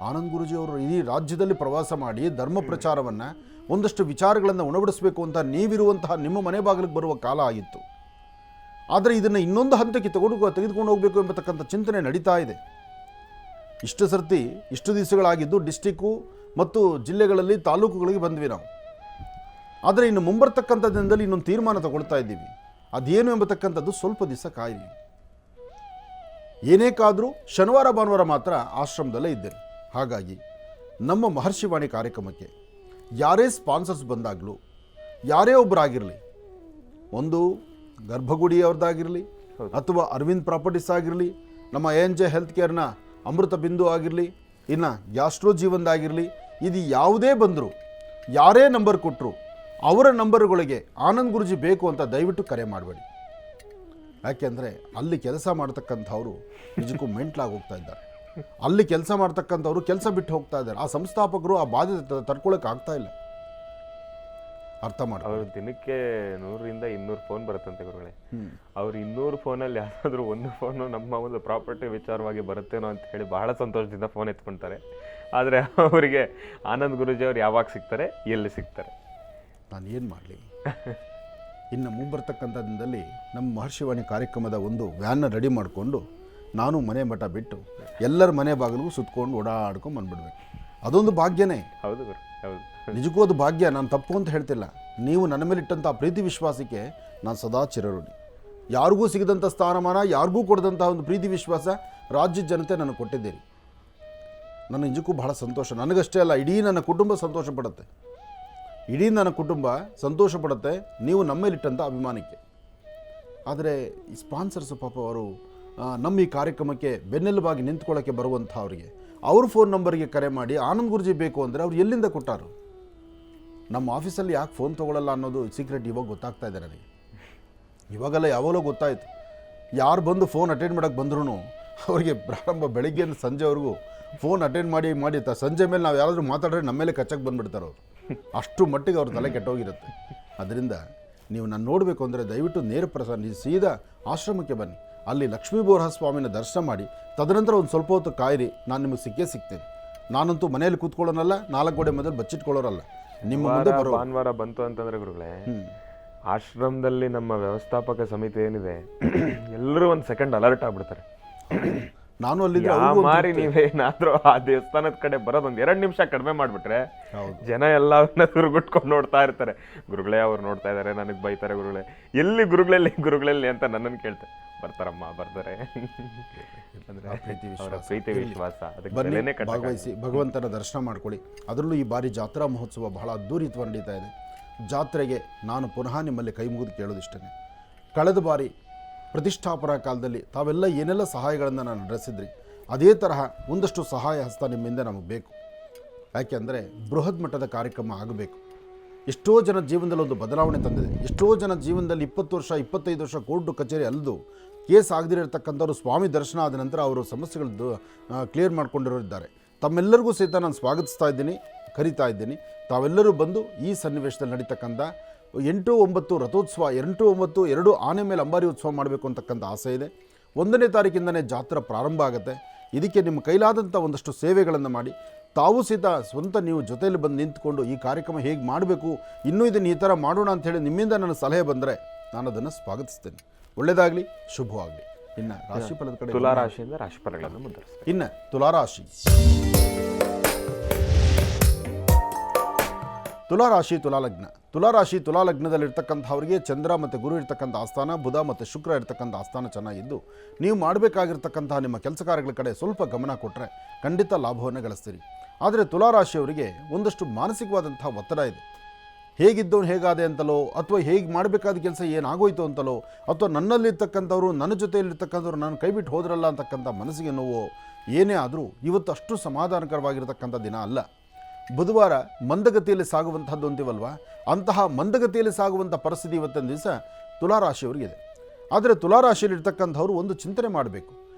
ಆನಂದ್ ಗುರುಜಿಯವರು ಇಡೀ ರಾಜ್ಯದಲ್ಲಿ ಪ್ರವಾಸ ಮಾಡಿ ಧರ್ಮ ಪ್ರಚಾರವನ್ನು, ಒಂದಷ್ಟು ವಿಚಾರಗಳನ್ನು ಉಣಬಡಿಸಬೇಕು ಅಂತ ನೀವಿರುವಂತಹ ನಿಮ್ಮ ಮನೆ ಬಾಗಿಲಿಗೆ ಬರುವ ಕಾಲ ಆಗಿತ್ತು. ಆದರೆ ಇದನ್ನು ಇನ್ನೊಂದು ಹಂತಕ್ಕೆ ತೆಗೆದುಕೊಂಡು ಹೋಗಬೇಕು ಎಂಬತಕ್ಕಂಥ ಚಿಂತನೆ ನಡೀತಾ ಇದೆ. ಇಷ್ಟು ದಿವಸಗಳಾಗಿದ್ದು ಡಿಸ್ಟಿಕ್ಕು ಮತ್ತು ಜಿಲ್ಲೆಗಳಲ್ಲಿ, ತಾಲೂಕುಗಳಿಗೆ ಬಂದ್ವಿ ನಾವು. ಆದರೆ ಇನ್ನು ಮುಂಬರ್ತಕ್ಕಂಥ ದಿನದಲ್ಲಿ ಇನ್ನೊಂದು ತೀರ್ಮಾನ ತಗೊಳ್ತಾ ಇದ್ದೀವಿ. ಅದೇನು ಎಂಬತಕ್ಕಂಥದ್ದು ಸ್ವಲ್ಪ ದಿವಸ ಕಾಯಿರಿ. ಏನೇ ಕಾದರೂ ಶನಿವಾರ ಭಾನುವಾರ ಮಾತ್ರ ಆಶ್ರಮದಲ್ಲೇ ಇದ್ದೇನೆ. ಹಾಗಾಗಿ ನಮ್ಮ ಮಹರ್ಷಿವಾಣಿ ಕಾರ್ಯಕ್ರಮಕ್ಕೆ ಯಾರೇ ಸ್ಪಾನ್ಸರ್ಸ್ ಬಂದಾಗಲೂ, ಯಾರೇ ಒಬ್ಬರಾಗಿರಲಿ, ಒಂದು ಗರ್ಭಗುಡಿಯವ್ರದ್ದಾಗಿರಲಿ ಅಥವಾ ಅರವಿಂದ್ ಪ್ರಾಪರ್ಟೀಸ್ ಆಗಿರಲಿ, ನಮ್ಮ ANJ ಹೆಲ್ತ್ ಕೇರ್ನ ಅಮೃತ ಬಿಂದು ಆಗಿರಲಿ, ಇನ್ನು ಗ್ಯಾಸ್ಟ್ರೋ ಜೀವನದಾಗಿರಲಿ, ಇದು ಯಾವುದೇ ಬಂದರೂ, ಯಾರೇ ನಂಬರ್ ಕೊಟ್ಟರು ಅವರ ನಂಬರ್ಗಳಿಗೆ ಆನಂದ್ ಗುರುಜಿ ಬೇಕು ಅಂತ ದಯವಿಟ್ಟು ಕರೆ ಮಾಡಬೇಡಿ. ಯಾಕೆಂದರೆ ಅಲ್ಲಿ ಕೆಲಸ ಮಾಡ್ತಕ್ಕಂಥವ್ರು ನಿಜಕ್ಕೂ ಮೆಂಟ್ಲಾಗಿ ಹೋಗ್ತಾ ಇದ್ದಾರೆ. ಅಲ್ಲಿ ಕೆಲಸ ಮಾಡ್ತಕ್ಕಂಥವ್ರು ಕೆಲಸ ಬಿಟ್ಟು ಹೋಗ್ತಾ ಇದ್ದಾರೆ. ಆ ಸಂಸ್ಥಾಪಕರು ಆ ಬಾಧ್ಯತೆ ತಡ್ಕೊಳ್ಳೋಕೆ ಆಗ್ತಾ ಇಲ್ಲ. ಅರ್ಥ ಮಾಡಿ. ಅವ್ರ ದಿನಕ್ಕೆ 100ರಿಂದ 200 ಫೋನ್ ಬರುತ್ತಂತೆ ಗುರುಗಳೇ. ಅವ್ರು 200 ಫೋನಲ್ಲಿ ಯಾವುದಾದ್ರೂ ಒಂದು ಫೋನು ನಮ್ಮ ಒಂದು ಪ್ರಾಪರ್ಟಿ ವಿಚಾರವಾಗಿ ಬರುತ್ತೇನೋ ಅಂತ ಹೇಳಿ ಬಹಳ ಸಂತೋಷದಿಂದ ಫೋನ್ ಎತ್ಕೊಳ್ತಾರೆ. ಆದರೆ ಅವರಿಗೆ ಆನಂದ್ ಗುರುಜಿ ಅವ್ರು ಯಾವಾಗ ಸಿಗ್ತಾರೆ, ಎಲ್ಲಿ ಸಿಗ್ತಾರೆ? ನಾನು ಏನು ಮಾಡಲಿ? ಇನ್ನು ಮುಂಬರ್ತಕ್ಕಂಥ ದಿನದಲ್ಲಿ ನಮ್ಮ ಮಹರ್ಷಿವಾಣಿ ಕಾರ್ಯಕ್ರಮದ ಒಂದು ವ್ಯಾನ್ನ ರೆಡಿ ಮಾಡಿಕೊಂಡು ನಾನು ಮನೆ ಮಠ ಬಿಟ್ಟು ಎಲ್ಲರ ಮನೆ ಬಾಗಿಲಿಗೂ ಸುತ್ಕೊಂಡು ಓಡಾಡ್ಕೊಂಡು ಬಂದ್ಬಿಡ್ಬೇಕು. ಅದೊಂದು ಭಾಗ್ಯನೇ. ಹೌದು ಗುರು, ಹೌದು, ನಿಜಕ್ಕೂ ಅದು ಭಾಗ್ಯ. ನಾನು ತಪ್ಪು ಅಂತ ಹೇಳ್ತಿಲ್ಲ. ನೀವು ನನ್ನ ಮೇಲಿಟ್ಟಂಥ ಪ್ರೀತಿ ವಿಶ್ವಾಸಕ್ಕೆ ನಾನು ಸದಾ ಚಿರಋಣಿ. ಯಾರಿಗೂ ಸಿಗದಂಥ ಸ್ಥಾನಮಾನ, ಯಾರಿಗೂ ಕೊಡದಂಥ ಒಂದು ಪ್ರೀತಿ ವಿಶ್ವಾಸ ರಾಜ್ಯದ ಜನತೆ ನನಗೆ ಕೊಟ್ಟಿದ್ದೀರಿ. ನನ್ನ ನಿಜಕ್ಕೂ ಬಹಳ ಸಂತೋಷ. ನನಗಷ್ಟೇ ಅಲ್ಲ, ಇಡೀ ನನ್ನ ಕುಟುಂಬ ಸಂತೋಷ ಪಡುತ್ತೆ. ಇಡೀ ನನ್ನ ಕುಟುಂಬ ಸಂತೋಷ ಪಡುತ್ತೆ ನೀವು ನಮ್ಮ ಮೇಲಿಟ್ಟಂಥ ಅಭಿಮಾನಕ್ಕೆ. ಆದರೆ ಈ ಸ್ಪಾನ್ಸರ್ಸು ಪಾಪ ಅವರು ನಮ್ಮ ಈ ಕಾರ್ಯಕ್ರಮಕ್ಕೆ ಬೆನ್ನೆಲುಬಾಗಿ ನಿಂತ್ಕೊಳ್ಳೋಕ್ಕೆ ಬರುವಂಥ ಅವರಿಗೆ ಅವ್ರ ಫೋನ್ ನಂಬರ್ಗೆ ಕರೆ ಮಾಡಿ ಆನಂದ್ ಗುರುಜಿ ಬೇಕು ಅಂದರೆ ಅವ್ರು ಎಲ್ಲಿಂದ ಕೊಟ್ಟಾರು? ನಮ್ಮ ಆಫೀಸಲ್ಲಿ ಯಾಕೆ ಫೋನ್ ತೊಗೊಳ್ಳಲ್ಲ ಅನ್ನೋದು ಸೀಕ್ರೆಟ್ ಇವಾಗ ಗೊತ್ತಾಗ್ತಾ ಇದೆ ನನಗೆ. ಇವಾಗೆಲ್ಲ ಯಾವಾಗಲೂ ಗೊತ್ತಾಯಿತು. ಯಾರು ಬಂದು ಫೋನ್ ಅಟೆಂಡ್ ಮಾಡೋಕ್ಕೆ ಬಂದ್ರೂ ಅವರಿಗೆ ಪ್ರಾರಂಭ ಬೆಳಗ್ಗೆಯಿಂದ ಸಂಜೆವರೆಗೂ ಫೋನ್ ಅಟೆಂಡ್ ಮಾಡಿ ಸಂಜೆ ಮೇಲೆ ನಾವು ಯಾರಾದರೂ ಮಾತಾಡಿದ್ರೆ ನಮ್ಮ ಮೇಲೆ ಕಚ್ಚಕ್ಕೆ ಬಂದುಬಿಡ್ತಾರೆ ಅವರು. ಅಷ್ಟು ಮಟ್ಟಿಗೆ ಅವ್ರ ತಲೆ ಕೆಟ್ಟೋಗಿರುತ್ತೆ. ಅದರಿಂದ ನೀವು ನಾನು ನೋಡಬೇಕು ಅಂದರೆ ದಯವಿಟ್ಟು ನೇರ ಪ್ರಸಾರ ಸೀದಾ ಆಶ್ರಮಕ್ಕೆ ಬನ್ನಿ. ಅಲ್ಲಿ ಲಕ್ಷ್ಮೀ ಬೋರಹಸ್ವಾಮಿನ ದರ್ಶನ ಮಾಡಿ ತದನಂತರ ಒಂದು ಸ್ವಲ್ಪ ಹೊತ್ತು ಕಾಯಿರಿ. ನಾನು ನಿಮಗೆ ಸಿಗ್ತೇನೆ. ನಾನಂತೂ ಮನೆಯಲ್ಲಿ ಕೂತ್ಕೊಳ್ಳೋನಲ್ಲ, 4 ಗೋಡೆ ಮೊದಲು ಬಚ್ಚಿಟ್ಕೊಳ್ಳೋರಲ್ಲ. ನಿಮ್ಮ ಮುಂದೆ ಬರೋ ಭಾನುವಾರ ಬಂತು ಅಂತಂದ್ರೆ ಗುರುಗಳೇ, ಆಶ್ರಮದಲ್ಲಿ ನಮ್ಮ ವ್ಯವಸ್ಥಾಪಕ ಸಮಿತಿ ಏನಿದೆ ಎಲ್ಲರೂ ಒಂದು ಸೆಕೆಂಡ್ ಅಲರ್ಟ್ ಆಗ್ಬಿಡ್ತಾರೆ. ನಾನು ಅಲ್ಲಿ ಮಾರಿ ನೀವೇನಾದ್ರೂ ಆ ದೇವಸ್ಥಾನದ ಕಡೆ ಬರೋದು 2 ನಿಮಿಷ ಕಡಿಮೆ ಮಾಡ್ಬಿಟ್ರೆ ಜನ ಎಲ್ಲವನ್ನ ದುರ್ಗುಟ್ಕೊಂಡು ನೋಡ್ತಾ ಇರ್ತಾರೆ. ಗುರುಗಳೇ ಅವ್ರು ನೋಡ್ತಾ ಇದಾರೆ, ನನಗೆ ಬೈತಾರೆ ಗುರುಗಳೇ, ಎಲ್ಲಿ ಗುರುಗಳಲ್ಲಿ ಅಂತ ನನ್ನನ್ನು ಕೇಳ್ತಾರೆ. ಬರ್ತಾರಮ್ಮ, ಬರ್ತಾರೆ. ಪ್ರೀತಿ ವಿಶ್ವಾಸ ಭಾಗವಹಿಸಿ ಭಗವಂತನ ದರ್ಶನ ಮಾಡ್ಕೊಳ್ಳಿ. ಅದರಲ್ಲೂ ಈ ಬಾರಿ ಜಾತ್ರಾ ಮಹೋತ್ಸವ ಬಹಳ ಅದ್ದೂರಿತವಾಗಿ ನಡೀತಾ ಇದೆ. ಜಾತ್ರೆಗೆ ನಾನು ಪುನಃ ನಿಮ್ಮಲ್ಲಿ ಕೈ ಮುಗಿದು ಕೇಳೋದಿಷ್ಟೇ, ಕಳೆದ ಬಾರಿ ಪ್ರತಿಷ್ಠಾಪನಾ ಕಾಲದಲ್ಲಿ ತಾವೆಲ್ಲ ಏನೆಲ್ಲ ಸಹಾಯಗಳನ್ನು ನಾನು ನಡೆಸಿದ್ರಿ, ಅದೇ ತರಹ ಒಂದಷ್ಟು ಸಹಾಯ ಹಸ್ತ ನಿಮ್ಮಿಂದ ನಮಗೆ ಬೇಕು. ಯಾಕೆಂದರೆ ಬೃಹತ್ ಮಟ್ಟದ ಕಾರ್ಯಕ್ರಮ ಆಗಬೇಕು. ಎಷ್ಟೋ ಜನ ಜೀವನದಲ್ಲಿ ಒಂದು ಬದಲಾವಣೆ ತಂದಿದೆ. ಎಷ್ಟೋ ಜನ ಜೀವನದಲ್ಲಿ 20 ವರ್ಷ 25 ವರ್ಷ ಕೋರ್ಟು ಕಚೇರಿ ಅಲ್ಲದು ಕೇಸ್ ಆಗದಿರತಕ್ಕಂಥವ್ರು ಸ್ವಾಮಿ ದರ್ಶನ ಆದ ನಂತರ ಅವರು ಸಮಸ್ಯೆಗಳು ಕ್ಲಿಯರ್ ಮಾಡ್ಕೊಂಡಿರೋರಿದ್ದಾರೆ. ತಮ್ಮೆಲ್ಲರಿಗೂ ಸಹಿತ ನಾನು ಸ್ವಾಗತಿಸ್ತಾ ಇದ್ದೀನಿ, ಕರಿತಾ ಇದ್ದೀನಿ. ತಾವೆಲ್ಲರೂ ಬಂದು ಈ ಸನ್ನಿವೇಶದಲ್ಲಿ ನಡೀತಕ್ಕಂಥ 8-9 ರಥೋತ್ಸವ, 8-9 2 ಆನೆ ಮೇಲೆ ಅಂಬಾರಿ ಉತ್ಸವ ಮಾಡಬೇಕು ಅಂತಕ್ಕಂಥ ಆಸೆ ಇದೆ. 1ನೇ ತಾರೀಕಿಂದನೇ ಜಾತ್ರೆ ಪ್ರಾರಂಭ ಆಗುತ್ತೆ. ಇದಕ್ಕೆ ನಿಮ್ಮ ಕೈಲಾದಂಥ ಒಂದಷ್ಟು ಸೇವೆಗಳನ್ನು ಮಾಡಿ, ತಾವು ಸಹಿತ ಸ್ವಂತ ನೀವು ಜೊತೆಯಲ್ಲಿ ಬಂದು ನಿಂತ್ಕೊಂಡು ಈ ಕಾರ್ಯಕ್ರಮ ಹೇಗೆ ಮಾಡಬೇಕು, ಇನ್ನೂ ಇದನ್ನು ಈ ಥರ ಮಾಡೋಣ ಅಂಥೇಳಿ ನಿಮ್ಮಿಂದ ನನ್ನ ಸಲಹೆ ಬಂದರೆ ನಾನು ಅದನ್ನು ಸ್ವಾಗತಿಸ್ತೇನೆ. ಒಳ್ಳೆಯದಾಗಲಿ, ಶುಭವಾಗಲಿ. ಇನ್ನು ರಾಶಿಫಲದ ಕಡೆ ತುಲಾರಾಶಿಯಿಂದ ರಾಶಿಫಲಗಳನ್ನು ಮುಂದುವರಿಸ್ತಾರೆ. ಇನ್ನು ತುಲಾರಾಶಿ, ತುಲಾರಾಶಿ ತುಲಾಲಗ್ನ. ತುಲಾರಾಶಿ ತುಲಾಲಗ್ನದಲ್ಲಿರ್ತಕ್ಕಂಥವ್ರಿಗೆ ಚಂದ್ರ ಮತ್ತು ಗುರು ಇರ್ತಕ್ಕಂಥ ಆಸ್ಥಾನ, ಬುಧ ಮತ್ತು ಶುಕ್ರ ಇರ್ತಕ್ಕಂಥ ಆಸ್ಥಾನ ಚೆನ್ನಾಗಿದ್ದು, ನೀವು ಮಾಡಬೇಕಾಗಿರ್ತಕ್ಕಂತಹ ನಿಮ್ಮ ಕೆಲಸ ಕಾರ್ಯಗಳ ಕಡೆ ಸ್ವಲ್ಪ ಗಮನ ಕೊಟ್ಟರೆ ಖಂಡಿತ ಲಾಭವನ್ನು ಗಳಿಸ್ತೀರಿ. ಆದರೆ ತುಲಾರಾಶಿಯವರಿಗೆ ಒಂದಷ್ಟು ಮಾನಸಿಕವಾದಂಥ ಒತ್ತಡ ಇದೆ. ಹೇಗಿದ್ದವನು ಹೇಗಾದೆ ಅಂತಲೋ, ಅಥವಾ ಹೇಗೆ ಮಾಡಬೇಕಾದ ಕೆಲಸ ಏನಾಗೋಯ್ತು ಅಂತಲೋ, ಅಥವಾ ನನ್ನಲ್ಲಿರ್ತಕ್ಕಂಥವ್ರು, ನನ್ನ ಜೊತೆಯಲ್ಲಿರ್ತಕ್ಕಂಥವ್ರು ನಾನು ಕೈ ಬಿಟ್ಟು ಹೋದ್ರಲ್ಲ ಅಂತಕ್ಕಂಥ ಮನಸ್ಸಿಗೆ ನೋವು ಏನೇ ಆದರೂ ಇವತ್ತು ಅಷ್ಟು ಸಮಾಧಾನಕರವಾಗಿರ್ತಕ್ಕಂಥ ದಿನ ಅಲ್ಲ. ಬುಧವಾರ ಮಂದಗತಿಯಲ್ಲಿ ಸಾಗುವಂಥದ್ದು ಅಂತೀವಲ್ವ, ಅಂತಹ ಮಂದಗತಿಯಲ್ಲಿ ಸಾಗುವಂಥ ಪರಿಸ್ಥಿತಿ ಇವತ್ತಿನ ದಿವಸ ತುಲಾರಾಶಿಯವರಿಗಿದೆ. ಆದರೆ ತುಲಾರಾಶಿಯಲ್ಲಿರ್ತಕ್ಕಂಥವ್ರು ಒಂದು ಚಿಂತನೆ ಮಾಡಬೇಕು.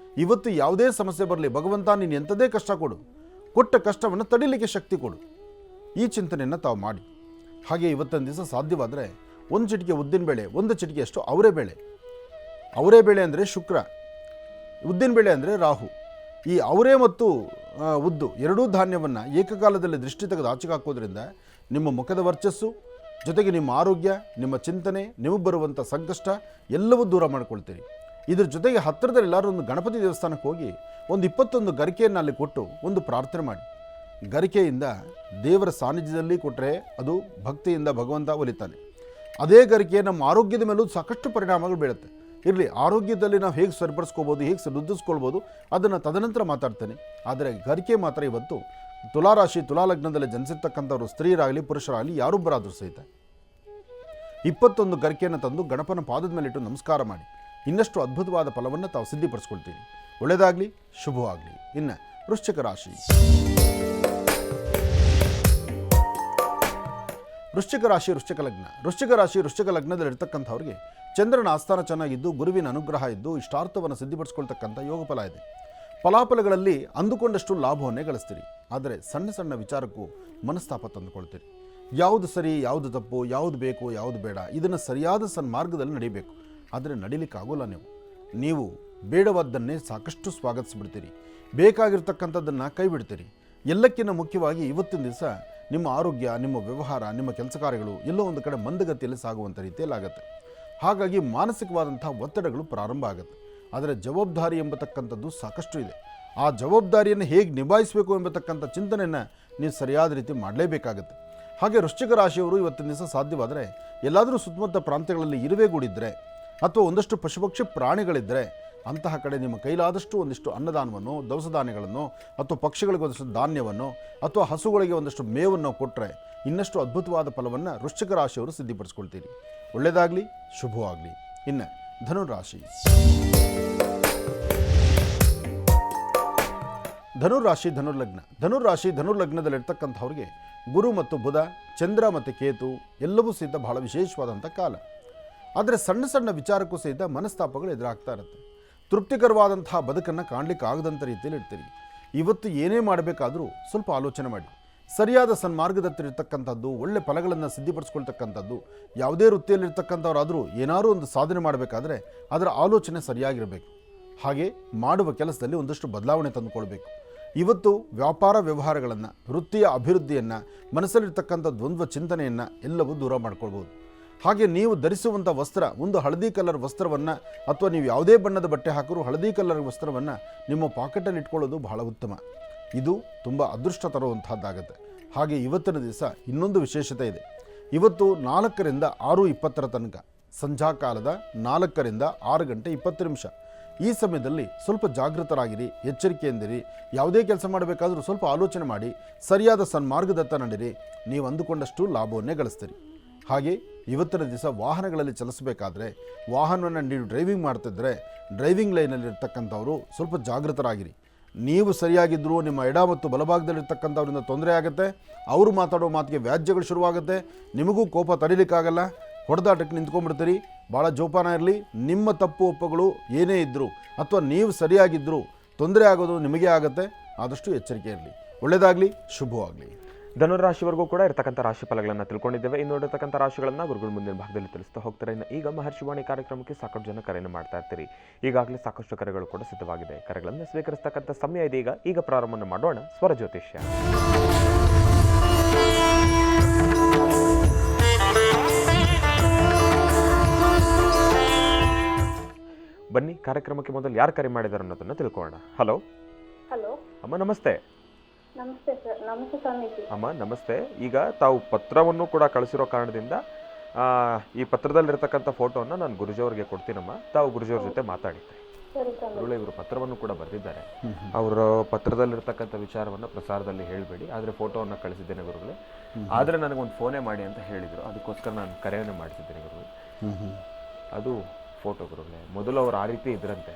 ಇವತ್ತು ಯಾವುದೇ ಸಮಸ್ಯೆ ಬರಲಿ, ಭಗವಂತ ನೀನು ಎಂಥದೇ ಕಷ್ಟ ಕೊಡು, ಕೊಟ್ಟ ಕಷ್ಟವನ್ನು ತಡಿಲಿಕ್ಕೆ ಶಕ್ತಿ ಕೊಡು, ಈ ಚಿಂತನೆಯನ್ನು ತಾವು ಮಾಡಿ. ಹಾಗೆ ಇವತ್ತಿನ ದಿವಸ ಸಾಧ್ಯವಾದರೆ ಒಂದು ಚಿಟಿಕೆ ಉದ್ದಿನಬೇಳೆ, ಒಂದು ಚಿಟಿಕೆಯಷ್ಟು ಅವರೆಬೇಳೆ. ಅವರೆಬೇಳೆ ಅಂದರೆ ಶುಕ್ರ, ಉದ್ದಿನಬೇಳೆ ಅಂದರೆ ರಾಹು. ಈ ಅವರೆ ಮತ್ತು ಉದ್ದು ಎರಡೂ ಧಾನ್ಯವನ್ನು ಏಕಕಾಲದಲ್ಲಿ ದೃಷ್ಟಿ ತೆಗೆದು ಆಚೆಗೆ ಹಾಕೋದ್ರಿಂದ ನಿಮ್ಮ ಮುಖದ ವರ್ಚಸ್ಸು ಜೊತೆಗೆ ನಿಮ್ಮ ಆರೋಗ್ಯ, ನಿಮ್ಮ ಚಿಂತನೆ, ನಿಮಗೆ ಬರುವಂಥ ಸಂಕಷ್ಟ ಎಲ್ಲವೂ ದೂರ ಮಾಡ್ಕೊಳ್ತೀರಿ. ಇದ್ರ ಜೊತೆಗೆ ಹತ್ತಿರದಲ್ಲಿ ಎಲ್ಲರೂ ಒಂದು ಗಣಪತಿ ದೇವಸ್ಥಾನಕ್ಕೆ ಹೋಗಿ ಒಂದು 21 ಗರಿಕೆಯನ್ನು ಅಲ್ಲಿ ಕೊಟ್ಟು ಒಂದು ಪ್ರಾರ್ಥನೆ ಮಾಡಿ. ಗರಿಕೆಯಿಂದ ದೇವರ ಸಾನ್ನಿಧ್ಯದಲ್ಲಿ ಕೊಟ್ಟರೆ ಅದು ಭಕ್ತಿಯಿಂದ ಭಗವಂತ ಒಲಿತಾನೆ. ಅದೇ ಗರಿಕೆ ನಮ್ಮ ಆರೋಗ್ಯದ ಮೇಲೂ ಸಾಕಷ್ಟು ಪರಿಣಾಮಗಳು ಬೀಳುತ್ತೆ. ಇರಲಿ, ಆರೋಗ್ಯದಲ್ಲಿ ನಾವು ಹೇಗೆ ಸರಿಪಡಿಸ್ಕೋಬೋದು, ಹೇಗೆ ವೃದ್ಧಿಸ್ಕೊಳ್ಬೋದು ಅದನ್ನು ತದನಂತರ ಮಾತಾಡ್ತೇನೆ. ಆದರೆ ಗರಿಕೆ ಮಾತ್ರ ಇವತ್ತು ತುಲಾರಾಶಿ ತುಲಾಲಗ್ನದಲ್ಲಿ ಜನಿಸಿರ್ತಕ್ಕಂಥವ್ರು ಸ್ತ್ರೀಯರಾಗಲಿ ಪುರುಷರಾಗಲಿ ಯಾರೊಬ್ಬರಾದರೂ ಸಹಿತ 21 ಗರಿಕೆಯನ್ನು ತಂದು ಗಣಪನ ಪಾದದ ಮೇಲಿಟ್ಟು ನಮಸ್ಕಾರ ಮಾಡಿ ಇನ್ನಷ್ಟು ಅದ್ಭುತವಾದ ಫಲವನ್ನು ತಾವು ಸಿದ್ಧಿಪಡಿಸ್ಕೊಳ್ತೀರಿ. ಒಳ್ಳೆಯದಾಗಲಿ, ಶುಭವಾಗಲಿ. ಇನ್ನು ವೃಶ್ಚಿಕ ರಾಶಿ, ವೃಶ್ಚಿಕ ರಾಶಿ ವೃಶ್ಚಿಕ ಲಗ್ನದಲ್ಲಿರ್ತಕ್ಕಂಥವ್ರಿಗೆ ಚಂದ್ರನ ಆಸ್ಥಾನ ಚೆನ್ನಾಗಿದ್ದು, ಗುರುವಿನ ಅನುಗ್ರಹ ಇದ್ದು, ಇಷ್ಟಾರ್ಥವನ್ನು ಸಿದ್ಧಿಪಡಿಸ್ಕೊಳ್ತಕ್ಕಂಥ ಯೋಗ ಫಲ ಇದೆ. ಫಲಾಫಲಗಳಲ್ಲಿ ಅಂದುಕೊಂಡಷ್ಟು ಲಾಭವನ್ನೇ ಗಳಿಸ್ತೀರಿ. ಆದರೆ ಸಣ್ಣ ಸಣ್ಣ ವಿಚಾರಕ್ಕೂ ಮನಸ್ತಾಪ ತಂದುಕೊಳ್ತೀರಿ. ಯಾವುದು ಸರಿ, ಯಾವುದು ತಪ್ಪು, ಯಾವುದು ಬೇಕು, ಯಾವುದು ಬೇಡ, ಇದನ್ನು ಸರಿಯಾದ ಸನ್ಮಾರ್ಗದಲ್ಲಿ ನಡೀಬೇಕು. ಆದರೆ ನಡೀಲಿಕ್ಕಾಗೋಲ್ಲ. ನೀವು ಬೇಡವಾದ್ದನ್ನೇ ಸಾಕಷ್ಟು ಸ್ವಾಗತಿಸಿಬಿಡ್ತೀರಿ, ಬೇಕಾಗಿರ್ತಕ್ಕಂಥದ್ದನ್ನು ಕೈ ಬಿಡ್ತೀರಿ. ಎಲ್ಲಕ್ಕಿಂತ ಮುಖ್ಯವಾಗಿ ಇವತ್ತಿನ ದಿವಸ ನಿಮ್ಮ ಆರೋಗ್ಯ, ನಿಮ್ಮ ವ್ಯವಹಾರ, ನಿಮ್ಮ ಕೆಲಸ ಕಾರ್ಯಗಳು ಎಲ್ಲೋ ಒಂದು ಕಡೆ ಮಂದಗತಿಯಲ್ಲಿ ಸಾಗುವಂಥ ರೀತಿಯಲ್ಲಾಗತ್ತೆ. ಹಾಗಾಗಿ ಮಾನಸಿಕವಾದಂಥ ಒತ್ತಡಗಳು ಪ್ರಾರಂಭ ಆಗುತ್ತೆ. ಆದರೆ ಜವಾಬ್ದಾರಿ ಎಂಬತಕ್ಕಂಥದ್ದು ಸಾಕಷ್ಟು ಇದೆ. ಆ ಜವಾಬ್ದಾರಿಯನ್ನು ಹೇಗೆ ನಿಭಾಯಿಸಬೇಕು ಎಂಬತಕ್ಕಂಥ ಚಿಂತನೆಯನ್ನು ನೀವು ಸರಿಯಾದ ರೀತಿ ಮಾಡಲೇಬೇಕಾಗುತ್ತೆ. ಹಾಗೆ ವೃಶ್ಚಿಕ ರಾಶಿಯವರು ಇವತ್ತಿನ ದಿವಸ ಸಾಧ್ಯವಾದರೆ ಎಲ್ಲಾದರೂ ಸುತ್ತಮುತ್ತ ಪ್ರಾಂತ್ಯಗಳಲ್ಲಿ ಇರುವೆಗೂಡಿದ್ದರೆ ಅಥವಾ ಒಂದಷ್ಟು ಪಶುಪಕ್ಷಿ ಪ್ರಾಣಿಗಳಿದ್ದರೆ ಅಂತಹ ಕಡೆ ನಿಮ್ಮ ಕೈಲಾದಷ್ಟು ಒಂದಿಷ್ಟು ಅನ್ನದಾನವನ್ನು, ದವಸ ಧಾನ್ಯಗಳನ್ನು, ಅಥವಾ ಪಕ್ಷಿಗಳಿಗೆ ಒಂದಷ್ಟು ಧಾನ್ಯವನ್ನು, ಅಥವಾ ಹಸುಗಳಿಗೆ ಒಂದಷ್ಟು ಮೇವನ್ನು ಕೊಟ್ಟರೆ ಇನ್ನಷ್ಟು ಅದ್ಭುತವಾದ ಫಲವನ್ನು ವೃಶ್ಚಿಕ ರಾಶಿಯವರು ಸಿದ್ಧಿಪಡಿಸ್ಕೊಳ್ತೀರಿ. ಒಳ್ಳೆಯದಾಗಲಿ, ಶುಭವಾಗಲಿ. ಇನ್ನು ಧನುರಾಶಿ, ಧನುರ್ಲಗ್ನದಲ್ಲಿರ್ತಕ್ಕಂಥವ್ರಿಗೆ ಗುರು ಮತ್ತು ಬುಧ, ಚಂದ್ರ ಮತ್ತು ಕೇತು ಎಲ್ಲವೂ ಸಹಿತ ಬಹಳ ವಿಶೇಷವಾದಂಥ ಕಾಲ. ಆದರೆ ಸಣ್ಣ ಸಣ್ಣ ವಿಚಾರಕ್ಕೂ ಸಹಿತ ಮನಸ್ತಾಪಗಳು ಎದುರಾಗ್ತಾ ಇರುತ್ತೆ. ತೃಪ್ತಿಕರವಾದಂತಹ ಬದುಕನ್ನು ಕಾಣಲಿಕ್ಕೆ ಆಗದಂಥ ರೀತಿಯಲ್ಲಿ ಇರ್ತೀರಿ. ಇವತ್ತು ಏನೇ ಮಾಡಬೇಕಾದರೂ ಸ್ವಲ್ಪ ಆಲೋಚನೆ ಮಾಡಿ. ಸರಿಯಾದ ಸನ್ಮಾರ್ಗದತ್ತಿರ್ತಕ್ಕಂಥದ್ದು, ಒಳ್ಳೆ ಫಲಗಳನ್ನು ಸಿದ್ಧಿಪಡಿಸ್ಕೊಳ್ತಕ್ಕಂಥದ್ದು, ಯಾವುದೇ ವೃತ್ತಿಯಲ್ಲಿರ್ತಕ್ಕಂಥವ್ರಾದರೂ ಏನಾದರೂ ಒಂದು ಸಾಧನೆ ಮಾಡಬೇಕಾದ್ರೆ ಅದರ ಆಲೋಚನೆ ಸರಿಯಾಗಿರಬೇಕು. ಹಾಗೆ ಮಾಡುವ ಕೆಲಸದಲ್ಲಿ ಒಂದಷ್ಟು ಬದಲಾವಣೆ ತಂದುಕೊಳ್ಬೇಕು. ಇವತ್ತು ವ್ಯಾಪಾರ ವ್ಯವಹಾರಗಳನ್ನು, ವೃತ್ತಿಯ ಅಭಿವೃದ್ಧಿಯನ್ನು, ಮನಸ್ಸಲ್ಲಿರ್ತಕ್ಕಂಥ ದ್ವಂದ್ವ ಚಿಂತನೆಯನ್ನು ಎಲ್ಲವೂ ದೂರ ಮಾಡ್ಕೊಳ್ಬೋದು. ಹಾಗೆ ನೀವು ಧರಿಸುವಂಥ ವಸ್ತ್ರ, ಒಂದು ಹಳದಿ ಕಲರ್ ವಸ್ತ್ರವನ್ನು, ಅಥವಾ ನೀವು ಯಾವುದೇ ಬಣ್ಣದ ಬಟ್ಟೆ ಹಾಕಿದ್ರು ಹಳದಿ ಕಲರ್ ವಸ್ತ್ರವನ್ನು ನಿಮ್ಮ ಪಾಕೆಟಲ್ಲಿ ಇಟ್ಕೊಳ್ಳೋದು ಬಹಳ ಉತ್ತಮ. ಇದು ತುಂಬ ಅದೃಷ್ಟ ತರುವಂಥದ್ದಾಗುತ್ತೆ. ಹಾಗೆ ಇವತ್ತಿನ ದಿವಸ ಇನ್ನೊಂದು ವಿಶೇಷತೆ ಇದೆ. ಇವತ್ತು 4ರಿಂದ 6:20 ತನಕ, ಸಂಧ್ಯಾಕಾಲದ 4ರಿಂದ 6 ಗಂಟೆ 20 ನಿಮಿಷ, ಈ ಸಮಯದಲ್ಲಿ ಸ್ವಲ್ಪ ಜಾಗೃತರಾಗಿರಿ, ಎಚ್ಚರಿಕೆಯಿಂದಿರಿ. ಯಾವುದೇ ಕೆಲಸ ಮಾಡಬೇಕಾದ್ರೂ ಸ್ವಲ್ಪ ಆಲೋಚನೆ ಮಾಡಿ ಸರಿಯಾದ ಸನ್ಮಾರ್ಗದತ್ತ ನಡೀರಿ. ನೀವು ಅಂದುಕೊಂಡಷ್ಟು ಲಾಭವನ್ನೇ ಗಳಿಸ್ತೀರಿ. ಹಾಗೆ ಇವತ್ತಿನ ದಿವಸ ವಾಹನಗಳಲ್ಲಿ ಚಲಿಸಬೇಕಾದ್ರೆ, ವಾಹನವನ್ನು ನೀವು ಡ್ರೈವಿಂಗ್ ಮಾಡ್ತಿದ್ರೆ ಡ್ರೈವಿಂಗ್ ಲೈನಲ್ಲಿರ್ತಕ್ಕಂಥವರು ಸ್ವಲ್ಪ ಜಾಗೃತರಾಗಿರಿ. ನೀವು ಸರಿಯಾಗಿದ್ದರೂ ನಿಮ್ಮ ಎಡ ಮತ್ತು ಬಲಭಾಗದಲ್ಲಿರ್ತಕ್ಕಂಥವ್ರಿಂದ ತೊಂದರೆ ಆಗುತ್ತೆ. ಅವರು ಮಾತಾಡೋ ಮಾತಿಗೆ ವ್ಯಾಜ್ಯಗಳು ಶುರುವಾಗುತ್ತೆ. ನಿಮಗೂ ಕೋಪ ತಡಿಲಿಕ್ಕಾಗಲ್ಲ, ಹೊಡೆದಾಟಕ್ಕೆ ನಿಂತ್ಕೊಂಡ್ಬಿಡ್ತೀರಿ. ಭಾಳ ಜೋಪಾನ ಇರಲಿ. ನಿಮ್ಮ ತಪ್ಪು ಒಪ್ಪುಗಳು ಏನೇ ಇದ್ದರೂ ಅಥವಾ ನೀವು ಸರಿಯಾಗಿದ್ದರೂ ತೊಂದರೆ ಆಗೋದು ನಿಮಗೆ ಆಗುತ್ತೆ. ಆದಷ್ಟು ಎಚ್ಚರಿಕೆ ಇರಲಿ. ಒಳ್ಳೆಯದಾಗಲಿ, ಶುಭವಾಗಲಿ. ಧನುರಾಶಿವರೆಗೂ ಕೂಡ ಇರತಕ್ಕಂಥ ರಾಶಿ ಫಲಗಳನ್ನು ತಿಳ್ಕೊಂಡಿದ್ದೇವೆ. ಇನ್ನು ಇರತಕ್ಕಂಥ ರಾಶಿಗಳನ್ನು ಗುರುಗಳು ಮುಂದಿನ ಭಾಗದಲ್ಲಿ ತಿಳಿಸ್ತಾ ಹೋಗ್ತಾರೆ. ಇನ್ನು ಈಗ ಮಹರ್ಷಿವಾಣಿ ಕಾರ್ಯಕ್ರಮಕ್ಕೆ ಸಾಕಷ್ಟು ಜನ ಕರೆಯನ್ನು ಮಾಡ್ತಾ ಇರ್ತೀರಿ. ಈಗಾಗಲೇ ಸಾಕಷ್ಟು ಕರೆಗಳು ಕೂಡ ಸಿದ್ಧವಾಗಿದೆ. ಕರೆಗಳನ್ನು ಸ್ವೀಕರಿಸ್ತಕ್ಕಂಥ ಸಮಯ ಇದೆ. ಈಗ ಪ್ರಾರಂಭವನ್ನು ಮಾಡೋಣ ಸ್ವರ ಜ್ಯೋತಿಷ್ಯ. ಬನ್ನಿ, ಕಾರ್ಯಕ್ರಮಕ್ಕೆ ಮೊದಲು ಯಾರು ಕರೆ ಮಾಡಿದ್ದಾರೆ ಅನ್ನೋದನ್ನು ತಿಳ್ಕೊಳ್ಳೋಣ. ಹಲೋ ಅಮ್ಮ, ನಮಸ್ತೆ. ನಮಸ್ತೆ ಸರ್. ನಮಸ್ತೆ ಸ್ವಾಮೀಜಿ. ಅಮ್ಮ ನಮಸ್ತೆ. ಈಗ ತಾವು ಪತ್ರವನ್ನು ಕೂಡ ಕಳಿಸಿರೋ ಕಾರಣದಿಂದ ಈ ಪತ್ರದಲ್ಲಿರ್ತಕ್ಕಂಥ ಫೋಟೋವನ್ನು ನಾನು ಗುರುಜಿಯವರಿಗೆ ಕೊಡ್ತೀನಮ್ಮ. ತಾವು ಗುರುಜಿಯವ್ರ ಜೊತೆ ಮಾತಾಡಿ. ಗುರುಳೆ ಇವರು ಪತ್ರವನ್ನು ಕೂಡ ಬರೆದಿದ್ದಾರೆ. ಅವರು ಪತ್ರದಲ್ಲಿರ್ತಕ್ಕಂಥ ವಿಚಾರವನ್ನು ಪ್ರಸಾರದಲ್ಲಿ ಹೇಳಬೇಡಿ, ಆದರೆ ಫೋಟೋವನ್ನು ಕಳಿಸಿದ್ದೇನೆ ಗುರುಗಳೇ. ಆದರೆ ನನಗೊಂದು ಫೋನೇ ಮಾಡಿ ಅಂತ ಹೇಳಿದರು, ಅದಕ್ಕೋಸ್ಕರ ನಾನು ಕರೆಯನ್ನು ಮಾಡಿಸಿದ್ದೇನೆ ಗುರುಗಳೇ. ಅದು ಫೋಟೋ ಗುರುಗಳೇ. ಮೊದಲು ಅವರು ಆ ರೀತಿ ಇದ್ರಂತೆ,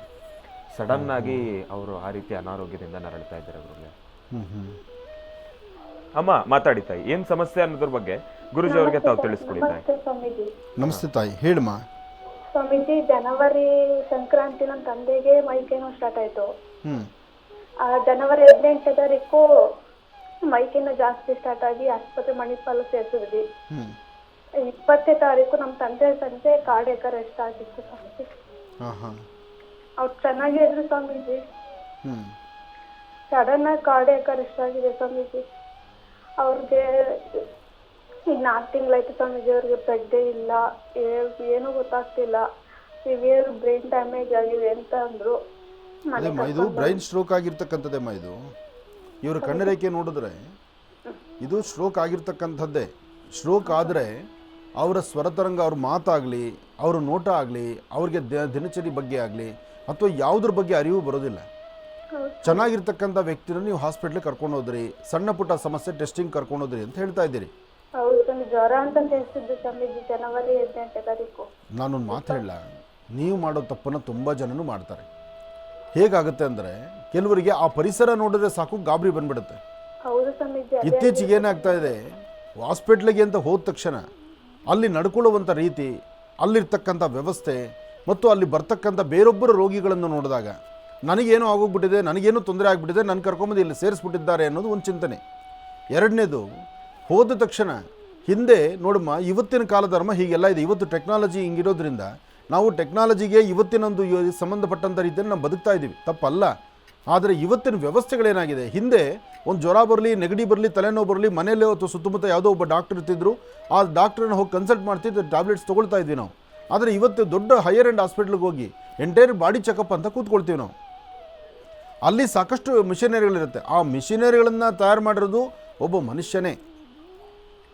ಸಡನ್ ಆಗಿ ಅವರು ಆ ರೀತಿ ಅನಾರೋಗ್ಯದಿಂದ ನರಳ್ತಾ ಇದ್ದಾರೆ ಗುರುಗಳೇ. ಅಮ್ಮ ಮಾತಾಡಿ ತಾಯಿ, ಏನ್ ಸಮಸ್ಯೆ ಅನ್ನೋದ್ರ ಬಗ್ಗೆ ಗುರುಜಿ ಅವರಿಗೆ ತಾವು ತಿಳಿಸ್ಕೊಡಿ ತಾಯಿ. ನಮಸ್ತೆ ತಾಯಿ, ಹೇಳಮ್ಮ. ಸ್ವಾಮೀಜಿ, ಜನವರಿ ಸಂಕ್ರಾಂತಿ ನನ್ನ ತಂದೆಗೆ ಮೈಕೇನೋ ಸ್ಟಾರ್ಟ್ ಆಯ್ತು. ಜನವರಿ 18 ತಾರೀಕು ಮೈಕೇನೋ ಜಾಸ್ತಿ ಸ್ಟಾರ್ಟ್ ಆಗಿ ಆಸ್ಪತ್ರೆ ಮಣಿಪಾಲ ಸೇರಿಸಿದ್ವಿ. 20ನೇ ತಾರೀಕು ನಮ್ಮ ತಂದೆ ಸಂಜೆ ಕಾರ್ಡಿಯಕ್ ಅರೆಸ್ಟ್ ಆಗಿತ್ತು ಸ್ವಾಮೀಜಿ. ಅವ್ರು ಚೆನ್ನಾಗೇ ಇದ್ರು ಸ್ವಾಮೀಜಿ. ಸಡನ್ ಆಗಿ ಕಾರ್ಡಿಯಕ್ ಅರೆಸ್ಟ್ ಆಗಿದೆ ಸ್ವಾಮೀಜಿ. ಅವ್ರಿಗೆ ಈಗ 4 ತಿಂಗಳಾಯ್ತು ಸ್ವಾಮೀಜಿ. ಅವ್ರಿಗೆ ಬ್ಲಡ್ಡೇ ಇಲ್ಲ, ಏನೂ ಗೊತ್ತಾಗ್ತಿಲ್ಲ. ಸಿವಿಯರ್ ಬ್ರೈನ್ ಡ್ಯಾಮೇಜ್ ಆಗಿದೆ ಅಂತ ಅಂದ್ರು. ಅದೇಮ್ಮ, ಇದು ಬ್ರೈನ್ ಸ್ಟ್ರೋಕ್ ಆಗಿರ್ತಕ್ಕಂಥದ್ದೇಮ್ಮ. ಇದು ಇವರು ಕಣ್ಣರೇಖೆ ನೋಡಿದ್ರೆ ಇದು ಸ್ಟ್ರೋಕ್ ಆಗಿರ್ತಕ್ಕಂಥದ್ದೇ. ಸ್ಟ್ರೋಕ್ ಆದರೆ ಅವರ ಸ್ವರತರಂಗ, ಅವ್ರ ಮಾತಾಗಲಿ, ಅವ್ರ ನೋಟ ಆಗಲಿ, ಅವ್ರಿಗೆ ದಿನಚರಿ ಬಗ್ಗೆ ಆಗಲಿ ಅಥವಾ ಯಾವುದ್ರ ಬಗ್ಗೆ ಅರಿವು ಬರೋದಿಲ್ಲ. ಚೆನ್ನಾಗಿರ್ತಕ್ಕಂಥ ವ್ಯಕ್ತಿನ ನೀವು ಹಾಸ್ಪಿಟ್ಲಿಗೆ ಕರ್ಕೊಂಡು ಹೋದ್ರಿ, ಸಣ್ಣ ಪುಟ್ಟ ಸಮಸ್ಯೆ ಟೆಸ್ಟಿಂಗ್ ಕರ್ಕೊಂಡು ಹೋದ್ರಿ ಅಂತ ಹೇಳ್ತಾ ಇದ್ದೀರಿ. ಜ್ವರ ಅಂತ ತಿಳಿಸಿದ್ದು ಸ್ವಾಮೀಜಿ ಜನವರಿ 18ನೇ ತಾರೀಕು. ನಾನೊಂದು ಮಾತು ಹೇಳ, ನೀವು ಮಾಡೋ ತಪ್ಪನ್ನು ತುಂಬ ಜನನು ಮಾಡ್ತಾರೆ. ಹೇಗಾಗುತ್ತೆ ಅಂದರೆ ಕೆಲವರಿಗೆ ಆ ಪರಿಸರ ನೋಡಿದ್ರೆ ಸಾಕು ಗಾಬರಿ ಬಂದ್ಬಿಡುತ್ತೆ. ಹೌದು ಸ್ವಾಮೀಜಿ. ಇತ್ತೀಚೆಗೆ ಏನಾಗ್ತಾ ಇದೆ, ಹಾಸ್ಪಿಟ್ಲಿಗೆ ಅಂತ ಹೋದ ತಕ್ಷಣ ಅಲ್ಲಿ ನಡ್ಕೊಳ್ಳುವಂಥ ರೀತಿ, ಅಲ್ಲಿರ್ತಕ್ಕಂಥ ವ್ಯವಸ್ಥೆ ಮತ್ತು ಅಲ್ಲಿ ಬರ್ತಕ್ಕಂಥ ಬೇರೊಬ್ಬರ ರೋಗಿಗಳನ್ನು ನೋಡಿದಾಗ ನನಗೇನೋ ಆಗೋಗ್ಬಿಟ್ಟಿದೆ, ನನಗೇನೋ ತೊಂದರೆ ಆಗಿಬಿಟ್ಟಿದೆ, ನನ್ನ ಕರ್ಕೊಂಬಂದು ಇಲ್ಲಿ ಸೇರಿಸ್ಬಿಟ್ಟಿದ್ದಾರೆ ಅನ್ನೋದು ಒಂದು ಚಿಂತನೆ. ಎರಡನೇದು, ಹೋದ ತಕ್ಷಣ ಹಿಂದೆ ನೋಡಮ್ಮ, ಇವತ್ತಿನ ಕಾಲಧರ್ಮ ಹೀಗೆಲ್ಲ ಇದೆ. ಇವತ್ತು ಟೆಕ್ನಾಲಜಿ ಹಿಂಗಿರೋದ್ರಿಂದ ನಾವು ಟೆಕ್ನಾಲಜಿಗೆ ಇವತ್ತಿನೊಂದು ಸಂಬಂಧಪಟ್ಟಂಥ ರೀತಿಯಲ್ಲಿ ನಾವು ಬದುಕ್ತಾ ಇದ್ದೀವಿ, ತಪ್ಪಲ್ಲ. ಆದರೆ ಇವತ್ತಿನ ವ್ಯವಸ್ಥೆಗಳೇನಾಗಿದೆ, ಹಿಂದೆ ಒಂದು ಜ್ವರ ಬರಲಿ, ನೆಗಡಿ ಬರಲಿ, ತಲೆನೋವು ಬರಲಿ, ಮನೆಯಲ್ಲೇ ಅಥವಾ ಸುತ್ತಮುತ್ತ ಯಾವುದೋ ಒಬ್ಬ ಡಾಕ್ಟರ್ ಇರ್ತಿದ್ರು, ಆ ಡಾಕ್ಟ್ರನ್ನ ಹೋಗಿ ಕನ್ಸಲ್ಟ್ ಮಾಡ್ತಿದ್ದು ಟ್ಯಾಬ್ಲೆಟ್ಸ್ ತೊಗೊಳ್ತಾ ಇದ್ವಿ ನಾವು. ಆದರೆ ಇವತ್ತು ದೊಡ್ಡ ಹೈಯರ್ ಎಂಡ್ ಹಾಸ್ಪಿಟ್ಲಿಗೆ ಹೋಗಿ ಎಂಟೈರ್ ಬಾಡಿ ಚೆಕಪ್ ಅಂತ ಕೂತ್ಕೊಳ್ತೀವಿ ನಾವು. ಅಲ್ಲಿ ಸಾಕಷ್ಟು ಮಿಷನರಿಗಳಿರುತ್ತೆ. ಆ ಮಿಷನರಿಗಳನ್ನು ತಯಾರು ಮಾಡಿರೋದು ಒಬ್ಬ ಮನುಷ್ಯನೇ.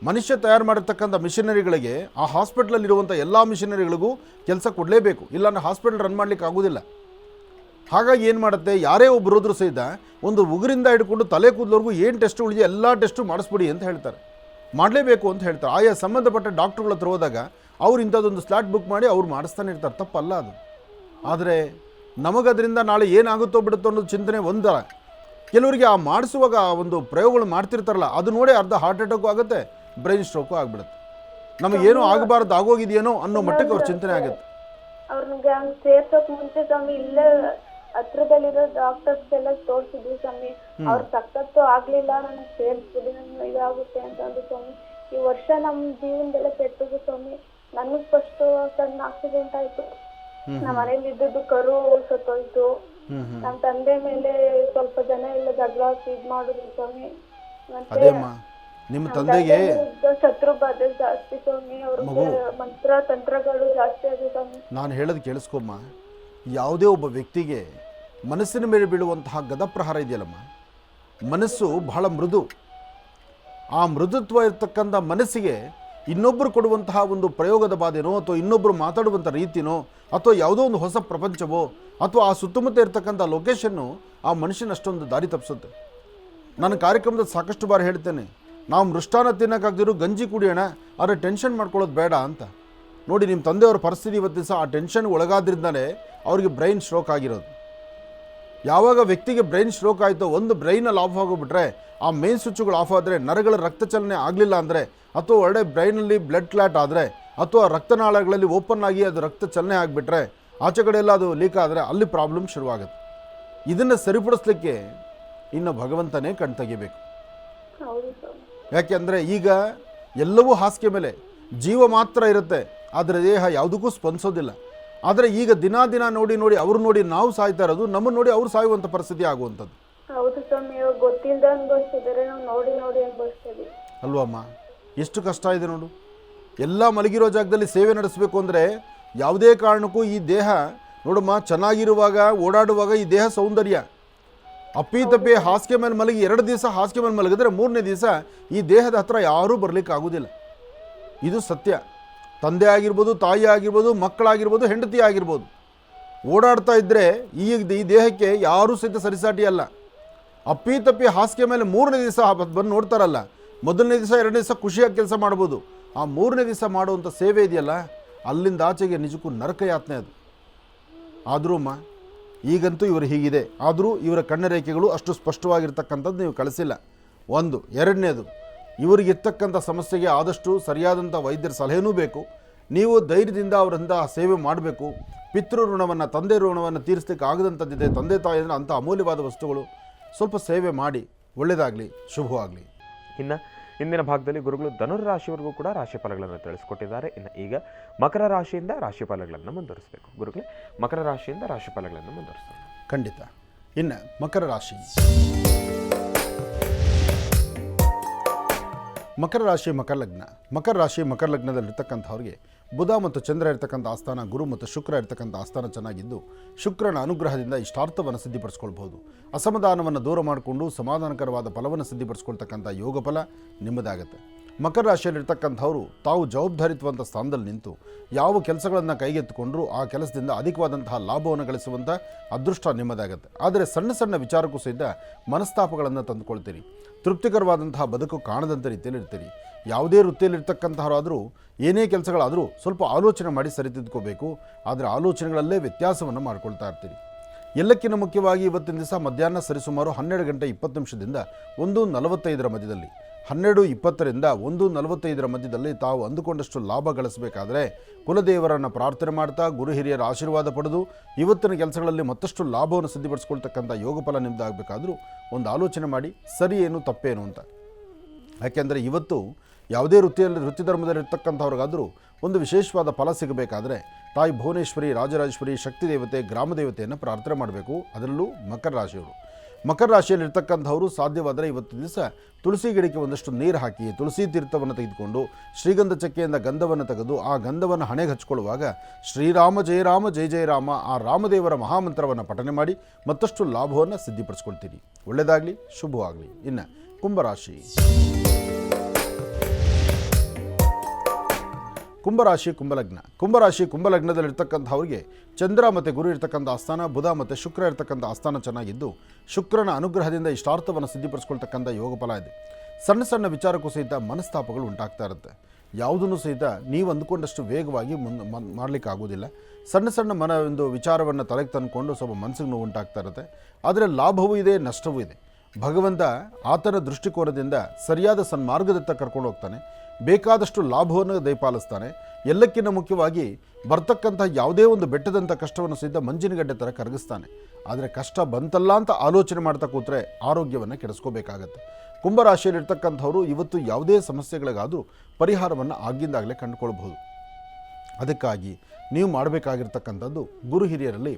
ಮನುಷ್ಯ ತಯಾರು ಮಾಡಿರ್ತಕ್ಕಂಥ ಮಿಷನರಿಗಳಿಗೆ ಆ ಹಾಸ್ಪಿಟ್ಲಲ್ಲಿರುವಂಥ ಎಲ್ಲ ಮಿಷನರಿಗಳಿಗೂ ಕೆಲಸ ಕೊಡಲೇಬೇಕು, ಇಲ್ಲಾಂದ್ರೆ ಹಾಸ್ಪಿಟಲ್ ರನ್ ಮಾಡಲಿಕ್ಕೆ ಆಗೋದಿಲ್ಲ. ಹಾಗಾಗಿ ಏನು ಮಾಡುತ್ತೆ, ಯಾರೇ ಒಬ್ಬರು ಹೋದ್ರೂ ಸಹಿತ ಒಂದು ಉಗುರಿಂದ ಹಿಡ್ಕೊಂಡು ತಲೆ ಕೂದಲವರೆಗೂ ಏನು ಟೆಸ್ಟ್ ಉಳಿದೆಯೋ ಎಲ್ಲ ಟೆಸ್ಟು ಮಾಡಿಸ್ಬಿಡಿ ಅಂತ ಹೇಳ್ತಾರೆ, ಮಾಡಲೇಬೇಕು ಅಂತ ಹೇಳ್ತಾರೆ. ಆಯಾ ಸಂಬಂಧಪಟ್ಟ ಡಾಕ್ಟ್ರುಗಳ ಹತ್ರ ಹೋದಾಗ ಅವ್ರು ಇಂಥದ್ದೊಂದು ಸ್ಲಾಟ್ ಬುಕ್ ಮಾಡಿ ಅವ್ರು ಮಾಡಿಸ್ತಾನೆ ಇರ್ತಾರೆ, ತಪ್ಪಲ್ಲ ಅದು. ಆದರೆ ನಮಗದರಿಂದ ನಾಳೆ ಏನಾಗುತ್ತೋ ಬಿಡುತ್ತೋ ಅನ್ನೋದು ಚಿಂತನೆ ಒಂದರ. ಕೆಲವರಿಗೆ ಆ ಮಾಡಿಸುವಾಗ ಒಂದು ಪ್ರಯೋಗಗಳು ಮಾಡ್ತಿರ್ತಾರಲ್ಲ, ಅದು ನೋಡಿ ಅರ್ಧ ಹಾರ್ಟ್ ಅಟ್ಯಾಕು ಆಗುತ್ತೆ, ಬ್ರೈನ್ ಸ್ಟ್ರೋಕು ಆಗಿಬಿಡುತ್ತೆ. ನಮಗೇನೋ ಆಗಬಾರ್ದು ಆಗೋಗಿದೆಯೇನೋ ಅನ್ನೋ ಮಟ್ಟಕ್ಕೆ ಅವ್ರ ಚಿಂತನೆ ಆಗುತ್ತೆ. ಅವ್ರಿಗೆ ಸೇರ್ಸೋಕ್ ಮುಂಚೆ ಸ್ವಾಮಿ ಇಲ್ಲೇ ಹತ್ರದಲ್ಲಿರೋ ಡಾಕ್ಟರ್ಸ್ ಎಲ್ಲ ತೋರಿಸಿದ್ವಿ ಸ್ವಾಮಿ. ಅವ್ರ ಸಖತ್ತು ಆಗ್ಲಿಲ್ಲ, ನನಗೆ ಸೇರಿಸ್ಬಿಡಿ, ನನ್ಗೆ ಇದಾಗುತ್ತೆ ಅಂತ ಅಂದ್ರು ಸ್ವಾಮಿ. ಈ ವರ್ಷ ನಮ್ಮ ಜೀವನದೆಲ್ಲ ಕೆಟ್ಟದು ಸ್ವಾಮಿ. ನನಗ್ ಫಸ್ಟ್ ಸಣ್ಣ ಆಕ್ಸಿಡೆಂಟ್ ಆಯ್ತು, ನಮ್ಮ ಮನೇಲಿ ಇದ್ದದ್ದು ಕರು ಸತ್ತೋಯ್ತು. ನಮ್ಮ ತಂದೆ ಮೇಲೆ ಸ್ವಲ್ಪ ಜನ ಎಲ್ಲ ಜಗಳ ಇದ್ ಮಾಡಿದ್ರು ಸ್ವಾಮಿ. ಮತ್ತೆ ನಿಮ್ಮ ತಂದೆಗೆ ಶತ್ರು ಬಾಧೆ ಜಾಸ್ತಿ ಸ್ವಾಮಿ. ಅವ್ರಿಗೆ ಮಂತ್ರ ತಂತ್ರಗಳು ಜಾಸ್ತಿ ಆಗಿದೆ ಸ್ವಾಮಿ. ನಾನು ಹೇಳೋದು ಕೇಳಿಸ್ಕೊಮ್ಮ, ಯಾವುದೇ ಒಬ್ಬ ವ್ಯಕ್ತಿಗೆ ಮನಸ್ಸಿನ ಮೇಲೆ ಬೀಳುವಂತಹ ಗದಪ್ರಹಾರ ಇದೆಯಲ್ಲಮ್ಮ, ಮನಸ್ಸು ಬಹಳ ಮೃದು. ಆ ಮೃದುತ್ವ ಇರ್ತಕ್ಕಂಥ ಮನಸ್ಸಿಗೆ ಇನ್ನೊಬ್ಬರು ಕೊಡುವಂತಹ ಒಂದು ಪ್ರಯೋಗದ ಬಾಧೆನೋ ಅಥವಾ ಇನ್ನೊಬ್ಬರು ಮಾತಾಡುವಂಥ ರೀತಿನೋ ಅಥವಾ ಯಾವುದೋ ಒಂದು ಹೊಸ ಪ್ರಪಂಚವೋ ಅಥವಾ ಆ ಸುತ್ತಮುತ್ತ ಇರ್ತಕ್ಕಂಥ ಲೊಕೇಶನ್ನು ಆ ಮನುಷ್ಯನ ಅಷ್ಟೊಂದು ದಾರಿ ತಪ್ಪಿಸುತ್ತೆ. ನನ್ನ ಕಾರ್ಯಕ್ರಮದ ಸಾಕಷ್ಟು ಬಾರಿ ಹೇಳ್ತೇನೆ, ನಾವು ಮೃಷ್ಟಾನ್ನ ತಿನ್ನೋಕ್ಕಾಗದಿರೋ ಗಂಜಿ ಕುಡಿಯೋಣ, ಆದರೆ ಟೆನ್ಷನ್ ಮಾಡ್ಕೊಳ್ಳೋದು ಬೇಡ ಅಂತ. ನೋಡಿ, ನಿಮ್ಮ ತಂದೆಯವರ ಪರಿಸ್ಥಿತಿ ಇವತ್ತು ಸಹ ಆ ಟೆನ್ಷನ್ಗೆ ಒಳಗಾದ್ರಿಂದಲೇ ಅವರಿಗೆ ಬ್ರೈನ್ ಸ್ಟ್ರೋಕ್ ಆಗಿರೋದು. ಯಾವಾಗ ವ್ಯಕ್ತಿಗೆ ಬ್ರೈನ್ ಸ್ಟ್ರೋಕ್ ಆಯಿತೋ, ಒಂದು ಬ್ರೈನಲ್ಲಿ ಆಫ್ ಆಗೋಗ್ಬಿಟ್ರೆ, ಆ ಮೇನ್ ಸ್ವಿಚ್ಗಳು ಆಫ್ ಆದರೆ, ನರಗಳ ರಕ್ತ ಚಲನೆ ಆಗಲಿಲ್ಲ ಅಂದರೆ, ಅಥವಾ ಒಳ್ಳೆ ಬ್ರೈನಲ್ಲಿ ಬ್ಲಡ್ ಕ್ಲಾಟ್ ಆದರೆ, ಅಥವಾ ರಕ್ತನಾಳಗಳಲ್ಲಿ ಓಪನ್ ಆಗಿ ಅದು ರಕ್ತ ಚಲನೆ ಆಗಿಬಿಟ್ರೆ, ಆಚೆ ಕಡೆ ಎಲ್ಲ ಅದು ಲೀಕ್ ಆದರೆ ಅಲ್ಲಿ ಪ್ರಾಬ್ಲಮ್ ಶುರುವಾಗುತ್ತೆ. ಇದನ್ನು ಸರಿಪಡಿಸ್ಲಿಕ್ಕೆ ಇನ್ನು ಭಗವಂತನೇ ಕಣ್ ತೆಗಿಬೇಕು. ಹೌದು ಸ್ವಾಮಿ. ಯಾಕೆಂದರೆ ಈಗ ಎಲ್ಲವೂ ಹಾಸಿಗೆ ಮೇಲೆ, ಜೀವ ಮಾತ್ರ ಇರುತ್ತೆ, ಆದರೆ ದೇಹ ಯಾವುದಕ್ಕೂ ಸ್ಪಂದಿಸೋದಿಲ್ಲ. ಆದರೆ ಈಗ ದಿನ ದಿನ ನೋಡಿ ನೋಡಿ ಅವ್ರು ನೋಡಿ ನಾವು ಸಾಯ್ತಾ ಇರೋದು, ನಮ್ಮನ್ನು ನೋಡಿ ಅವ್ರು ಸಾಯುವಂಥ ಪರಿಸ್ಥಿತಿ ಆಗುವಂಥದ್ದು. ಹೌದು ಸ್ವಾಮಿ, ಇವಾಗ ಗೊತ್ತಿಲ್ಲದೆ ಅನುಭವಿಸ್ತಿದ್ದಾರೆ, ನಾವು ನೋಡಿ ನೋಡಿ ಅನುಭವಿಸ್ತೀವಿ ಅಲ್ವಮ್ಮ? ಎಷ್ಟು ಕಷ್ಟ ಇದೆ ನೋಡು. ಎಲ್ಲ ಮಲಗಿರೋ ಜಾಗದಲ್ಲಿ ಸೇವೆ ನಡೆಸಬೇಕು ಅಂದರೆ ಯಾವುದೇ ಕಾರಣಕ್ಕೂ ಈ ದೇಹ ನೋಡಮ್ಮ, ಚೆನ್ನಾಗಿರುವಾಗ ಓಡಾಡುವಾಗ ಈ ದೇಹ ಸೌಂದರ್ಯ. ಅಪ್ಪಿತಪ್ಪಿ ಹಾಸಿಗೆ ಮೇಲೆ ಮಲಗಿ 2 ದಿವಸ ಹಾಸಿಗೆ ಮೇಲೆ ಮಲಗಿದ್ರೆ 3ನೇ ದಿವಸ ಈ ದೇಹದ ಹತ್ರ ಯಾರೂ ಬರಲಿಕ್ಕೆ ಆಗೋದಿಲ್ಲ. ಇದು ಸತ್ಯ. ತಂದೆ ಆಗಿರ್ಬೋದು, ತಾಯಿ ಆಗಿರ್ಬೋದು, ಮಕ್ಕಳಾಗಿರ್ಬೋದು, ಹೆಂಡತಿ ಆಗಿರ್ಬೋದು, ಓಡಾಡ್ತಾ ಇದ್ದರೆ ಈ ದೇಹಕ್ಕೆ ಯಾರೂ ಸಹಿತ ಸರಿಸಾಟಿ ಅಲ್ಲ. ಅಪ್ಪಿತಪ್ಪಿ ಹಾಸಿಗೆ ಮೇಲೆ 3ನೇ ದಿವಸ ಬಂದು ನೋಡ್ತಾರಲ್ಲ, ಮೊದಲನೇ ದಿವಸ 2ನೇ ದಿವಸ ಖುಷಿಯಾಗಿ ಕೆಲಸ ಮಾಡ್ಬೋದು. ಆ 3ನೇ ದಿವಸ ಮಾಡುವಂಥ ಸೇವೆ ಇದೆಯಲ್ಲ, ಅಲ್ಲಿಂದ ಆಚೆಗೆ ನಿಜಕ್ಕೂ ನರಕಯಾತನೆ ಅದು. ಆದರೂ ಅಮ್ಮ, ಈಗಂತೂ ಇವರು ಹೀಗಿದೆ. ಆದರೂ ಇವರ ಕಣ್ಣರೇಖೆಗಳು ಅಷ್ಟು ಸ್ಪಷ್ಟವಾಗಿರ್ತಕ್ಕಂಥದ್ದು ನೀವು ಕಳಿಸಿಲ್ಲ. 1. 2ನೇದು, ಇವರಿಗಿರ್ತಕ್ಕಂಥ ಸಮಸ್ಯೆಗೆ ಆದಷ್ಟು ಸರಿಯಾದಂಥ ವೈದ್ಯರ ಸಲಹೆನೂ ಬೇಕು. ನೀವು ಧೈರ್ಯದಿಂದ ಅವರಿಂದ ಸೇವೆ ಮಾಡಬೇಕು. ಪಿತೃ ಋಣವನ್ನು, ತಂದೆ ಋಣವನ್ನು ತೀರಿಸಲಿಕ್ಕೆ ಆಗದಂಥದ್ದಿದೆ. ತಂದೆ ತಾಯಿ ಅಂದರೆ ಅಂಥ ಅಮೂಲ್ಯವಾದ ವಸ್ತುಗಳು. ಸ್ವಲ್ಪ ಸೇವೆ ಮಾಡಿ. ಒಳ್ಳೆಯದಾಗಲಿ, ಶುಭವಾಗಲಿ. ಇನ್ನು ಇಂದಿನ ಭಾಗದಲ್ಲಿ ಗುರುಗಳು ಧನುರಾಶಿಯವರೆಗೂ ಕೂಡ ರಾಶಿ ಫಲಗಳನ್ನು ತಿಳಿಸ್ಕೊಟ್ಟಿದ್ದಾರೆ. ಇನ್ನು ಈಗ ಮಕರ ರಾಶಿಯಿಂದ ರಾಶಿ ಫಲಗಳನ್ನು ಮುಂದುವರಿಸಬೇಕು. ಗುರುಗಳೇ, ಮಕರ ರಾಶಿಯಿಂದ ರಾಶಿ ಫಲಗಳನ್ನು ಮುಂದುವರಿಸೋಣ. ಖಂಡಿತ. ಇನ್ನು ಮಕರ ರಾಶಿ, ಮಕರ ರಾಶಿ ಮಕರ ಲಗ್ನ. ಮಕರ ರಾಶಿ ಮಕರ ಲಗ್ನದಲ್ಲಿರ್ತಕ್ಕಂಥವ್ರಿಗೆ ಬುಧ ಮತ್ತು ಚಂದ್ರ ಇರ್ತಕ್ಕಂಥ ಆಸ್ಥಾನ, ಗುರು ಮತ್ತು ಶುಕ್ರ ಇರ್ತಕ್ಕಂಥ ಆಸ್ಥಾನ ಚೆನ್ನಾಗಿದ್ದು, ಶುಕ್ರನ ಅನುಗ್ರಹದಿಂದ ಇಷ್ಟಾರ್ಥವನ್ನು ಸಿದ್ಧಿಪಡಿಸ್ಕೊಳ್ಬಹುದು. ಅಸಮಾಧಾನವನ್ನು ದೂರ ಮಾಡಿಕೊಂಡು ಸಮಾಧಾನಕರವಾದ ಫಲವನ್ನು ಸಿದ್ಧಿಪಡಿಸ್ಕೊಳ್ತಕ್ಕಂಥ ಯೋಗ ಫಲ ನಿಮ್ಮದಾಗುತ್ತೆ. ಮಕರ ರಾಶಿಯಲ್ಲಿರ್ತಕ್ಕಂಥವರು ತಾವು ಜವಾಬ್ದಾರಿತ್ವಂಥ ಸ್ಥಾನದಲ್ಲಿ ನಿಂತು ಯಾವ ಕೆಲಸಗಳನ್ನು ಕೈಗೆತ್ತಿಕೊಂಡ್ರೂ ಆ ಕೆಲಸದಿಂದ ಅಧಿಕವಾದಂತಹ ಲಾಭವನ್ನು ಗಳಿಸುವಂಥ ಅದೃಷ್ಟ ನಿಮ್ಮದಾಗುತ್ತೆ. ಆದರೆ ಸಣ್ಣ ಸಣ್ಣ ವಿಚಾರಕ್ಕೂ ಸಹಿತ ಮನಸ್ತಾಪಗಳನ್ನು ತಂದುಕೊಳ್ತೀರಿ. ತೃಪ್ತಿಕರವಾದಂತಹ ಬದುಕು ಕಾಣದಂಥ ರೀತಿಯಲ್ಲಿ ಇರ್ತೀರಿ. ಯಾವುದೇ ವೃತ್ತಿಯಲ್ಲಿರ್ತಕ್ಕಂಥವರಾದರೂ, ಏನೇ ಕೆಲಸಗಳಾದರೂ ಸ್ವಲ್ಪ ಆಲೋಚನೆ ಮಾಡಿ ಸರಿತಿದ್ಕೋಬೇಕು. ಆದರೆ ಆಲೋಚನೆಗಳಲ್ಲೇ ವ್ಯತ್ಯಾಸವನ್ನು ಮಾಡ್ಕೊಳ್ತಾ ಇರ್ತೀರಿ. ಎಲ್ಲಕ್ಕಿಂತ ಮುಖ್ಯವಾಗಿ ಇವತ್ತಿನ ದಿವಸ ಮಧ್ಯಾಹ್ನ ಸರಿಸುಮಾರು 12 ಗಂಟೆ 20 ನಿಮಿಷದಿಂದ 1:45 ಮಧ್ಯದಲ್ಲಿ, 12:20ರಿಂದ 1:45 ಮಧ್ಯದಲ್ಲಿ ತಾವು ಅಂದುಕೊಂಡಷ್ಟು ಲಾಭ ಗಳಿಸಬೇಕಾದ್ರೆ ಕುಲದೇವರನ್ನು ಪ್ರಾರ್ಥನೆ ಮಾಡ್ತಾ ಗುರು ಹಿರಿಯರ ಆಶೀರ್ವಾದ ಪಡೆದು ಇವತ್ತಿನ ಕೆಲಸಗಳಲ್ಲಿ ಮತ್ತಷ್ಟು ಲಾಭವನ್ನು ಸಿದ್ಧಿಪಡಿಸ್ಕೊಳ್ತಕ್ಕಂಥ ಯೋಗ ಫಲ ನಿಮ್ಮದಾಗಬೇಕಾದ್ರೂ ಒಂದು ಆಲೋಚನೆ ಮಾಡಿ, ಸರಿ ಏನು ತಪ್ಪೇನು ಅಂತ. ಯಾಕೆಂದರೆ ಇವತ್ತು ಯಾವುದೇ ವೃತ್ತಿ ಧರ್ಮದಲ್ಲಿರ್ತಕ್ಕಂಥವ್ರಿಗಾದರೂ ಒಂದು ವಿಶೇಷವಾದ ಫಲ ಸಿಗಬೇಕಾದ್ರೆ ತಾಯಿ ಭುವನೇಶ್ವರಿ, ರಾಜರಾಜೇಶ್ವರಿ, ಶಕ್ತಿ ದೇವತೆ, ಗ್ರಾಮ ದೇವತೆಯನ್ನು ಪ್ರಾರ್ಥನೆ ಮಾಡಬೇಕು. ಅದರಲ್ಲೂ ಮಕರ ರಾಶಿಯವರು. ಮಕರ ರಾಶಿಯಲ್ಲಿರ್ತಕ್ಕಂಥವರು ಸಾಧ್ಯವಾದರೆ ಇವತ್ತು ದಿವಸ ತುಳಸಿ ಗಿಡಕ್ಕೆ ಒಂದಷ್ಟು ನೀರು ಹಾಕಿ, ತುಳಸಿ ತೀರ್ಥವನ್ನು ತೆಗೆದುಕೊಂಡು ಶ್ರೀಗಂಧ ಚಕ್ಕೆಯಿಂದ ಗಂಧವನ್ನು ತೆಗೆದು ಆ ಗಂಧವನ್ನು ಹಣೆಗೆ ಹಚ್ಕೊಳ್ಳುವಾಗ ಶ್ರೀರಾಮ ಜಯ ರಾಮ ಜಯ ಜಯ ರಾಮ ಆ ರಾಮದೇವರ ಮಹಾಮಂತ್ರವನ್ನು ಪಠನೆ ಮಾಡಿ ಮತ್ತಷ್ಟು ಲಾಭವನ್ನು ಸಿದ್ಧಿಪಡಿಸ್ಕೊಳ್ತೀರಿ. ಒಳ್ಳೆಯದಾಗಲಿ, ಶುಭವಾಗಲಿ. ಇನ್ನು ಕುಂಭರಾಶಿ, ಕುಂಭರಾಶಿ ಕುಂಭಲಗ್ನ. ಕುಂಭರಾಶಿ ಕುಂಭಲಗ್ನದಲ್ಲಿರ್ತಕ್ಕಂಥವ್ರಿಗೆ ಚಂದ್ರ ಮತ್ತು ಗುರು ಇರ್ತಕ್ಕಂಥ ಆಸ್ಥಾನ, ಬುಧ ಮತ್ತು ಶುಕ್ರ ಇರ್ತಕ್ಕಂಥ ಆಸ್ಥಾನ ಚೆನ್ನಾಗಿದ್ದು, ಶುಕ್ರನ ಅನುಗ್ರಹದಿಂದ ಇಷ್ಟಾರ್ಥವನ್ನು ಸಿದ್ಧಿಪಡಿಸ್ಕೊಳ್ತಕ್ಕಂಥ ಯೋಗ ಫಲ ಇದೆ. ಸಣ್ಣ ಸಣ್ಣ ವಿಚಾರಕ್ಕೂ ಸಹಿತ ಮನಸ್ತಾಪಗಳು ಉಂಟಾಗ್ತಾ ಇರುತ್ತೆ. ಯಾವುದನ್ನು ಸಹಿತ ನೀವು ಅಂದುಕೊಂಡಷ್ಟು ವೇಗವಾಗಿ ಮಾಡಲಿಕ್ಕೆ ಆಗೋದಿಲ್ಲ. ಸಣ್ಣ ಸಣ್ಣ ಒಂದು ವಿಚಾರವನ್ನು ತಲೆಗೆ ತಂದುಕೊಂಡು ಸ್ವಲ್ಪ ಮನಸ್ಸಿಗೆ ನೋವು ಉಂಟಾಗ್ತಾ ಇರುತ್ತೆ. ಆದರೆ ಲಾಭವೂ ಇದೆ, ನಷ್ಟವೂ ಇದೆ. ಭಗವಂತ ಆತನ ದೃಷ್ಟಿಕೋನದಿಂದ ಸರಿಯಾದ ಸನ್ಮಾರ್ಗದತ್ತ ಕರ್ಕೊಂಡು ಹೋಗ್ತಾನೆ. ಬೇಕಾದಷ್ಟು ಲಾಭವನ್ನು ದಯಪಾಲಿಸ್ತಾನೆ. ಎಲ್ಲಕ್ಕಿಂತ ಮುಖ್ಯವಾಗಿ ಬರ್ತಕ್ಕಂಥ ಯಾವುದೇ ಒಂದು ಬೆಟ್ಟದಂಥ ಕಷ್ಟವನ್ನು ಸಹಿತ ಮಂಜಿನಗಡ್ಡೆ ಥರ ಕರಗಿಸ್ತಾನೆ. ಆದರೆ ಕಷ್ಟ ಬಂತಲ್ಲ ಅಂತ ಆಲೋಚನೆ ಮಾಡ್ತಾ ಕೂತ್ರೆ ಆರೋಗ್ಯವನ್ನು ಕೆಡಿಸ್ಕೋಬೇಕಾಗತ್ತೆ. ಕುಂಭರಾಶಿಯಲ್ಲಿರ್ತಕ್ಕಂಥವ್ರು ಇವತ್ತು ಯಾವುದೇ ಸಮಸ್ಯೆಗಳಿಗಾದರೂ ಪರಿಹಾರವನ್ನು ಆಗಿಂದಾಗಲೇ ಕಂಡುಕೊಳ್ಬಹುದು. ಅದಕ್ಕಾಗಿ ನೀವು ಮಾಡಬೇಕಾಗಿರ್ತಕ್ಕಂಥದ್ದು ಗುರು ಹಿರಿಯರಲ್ಲಿ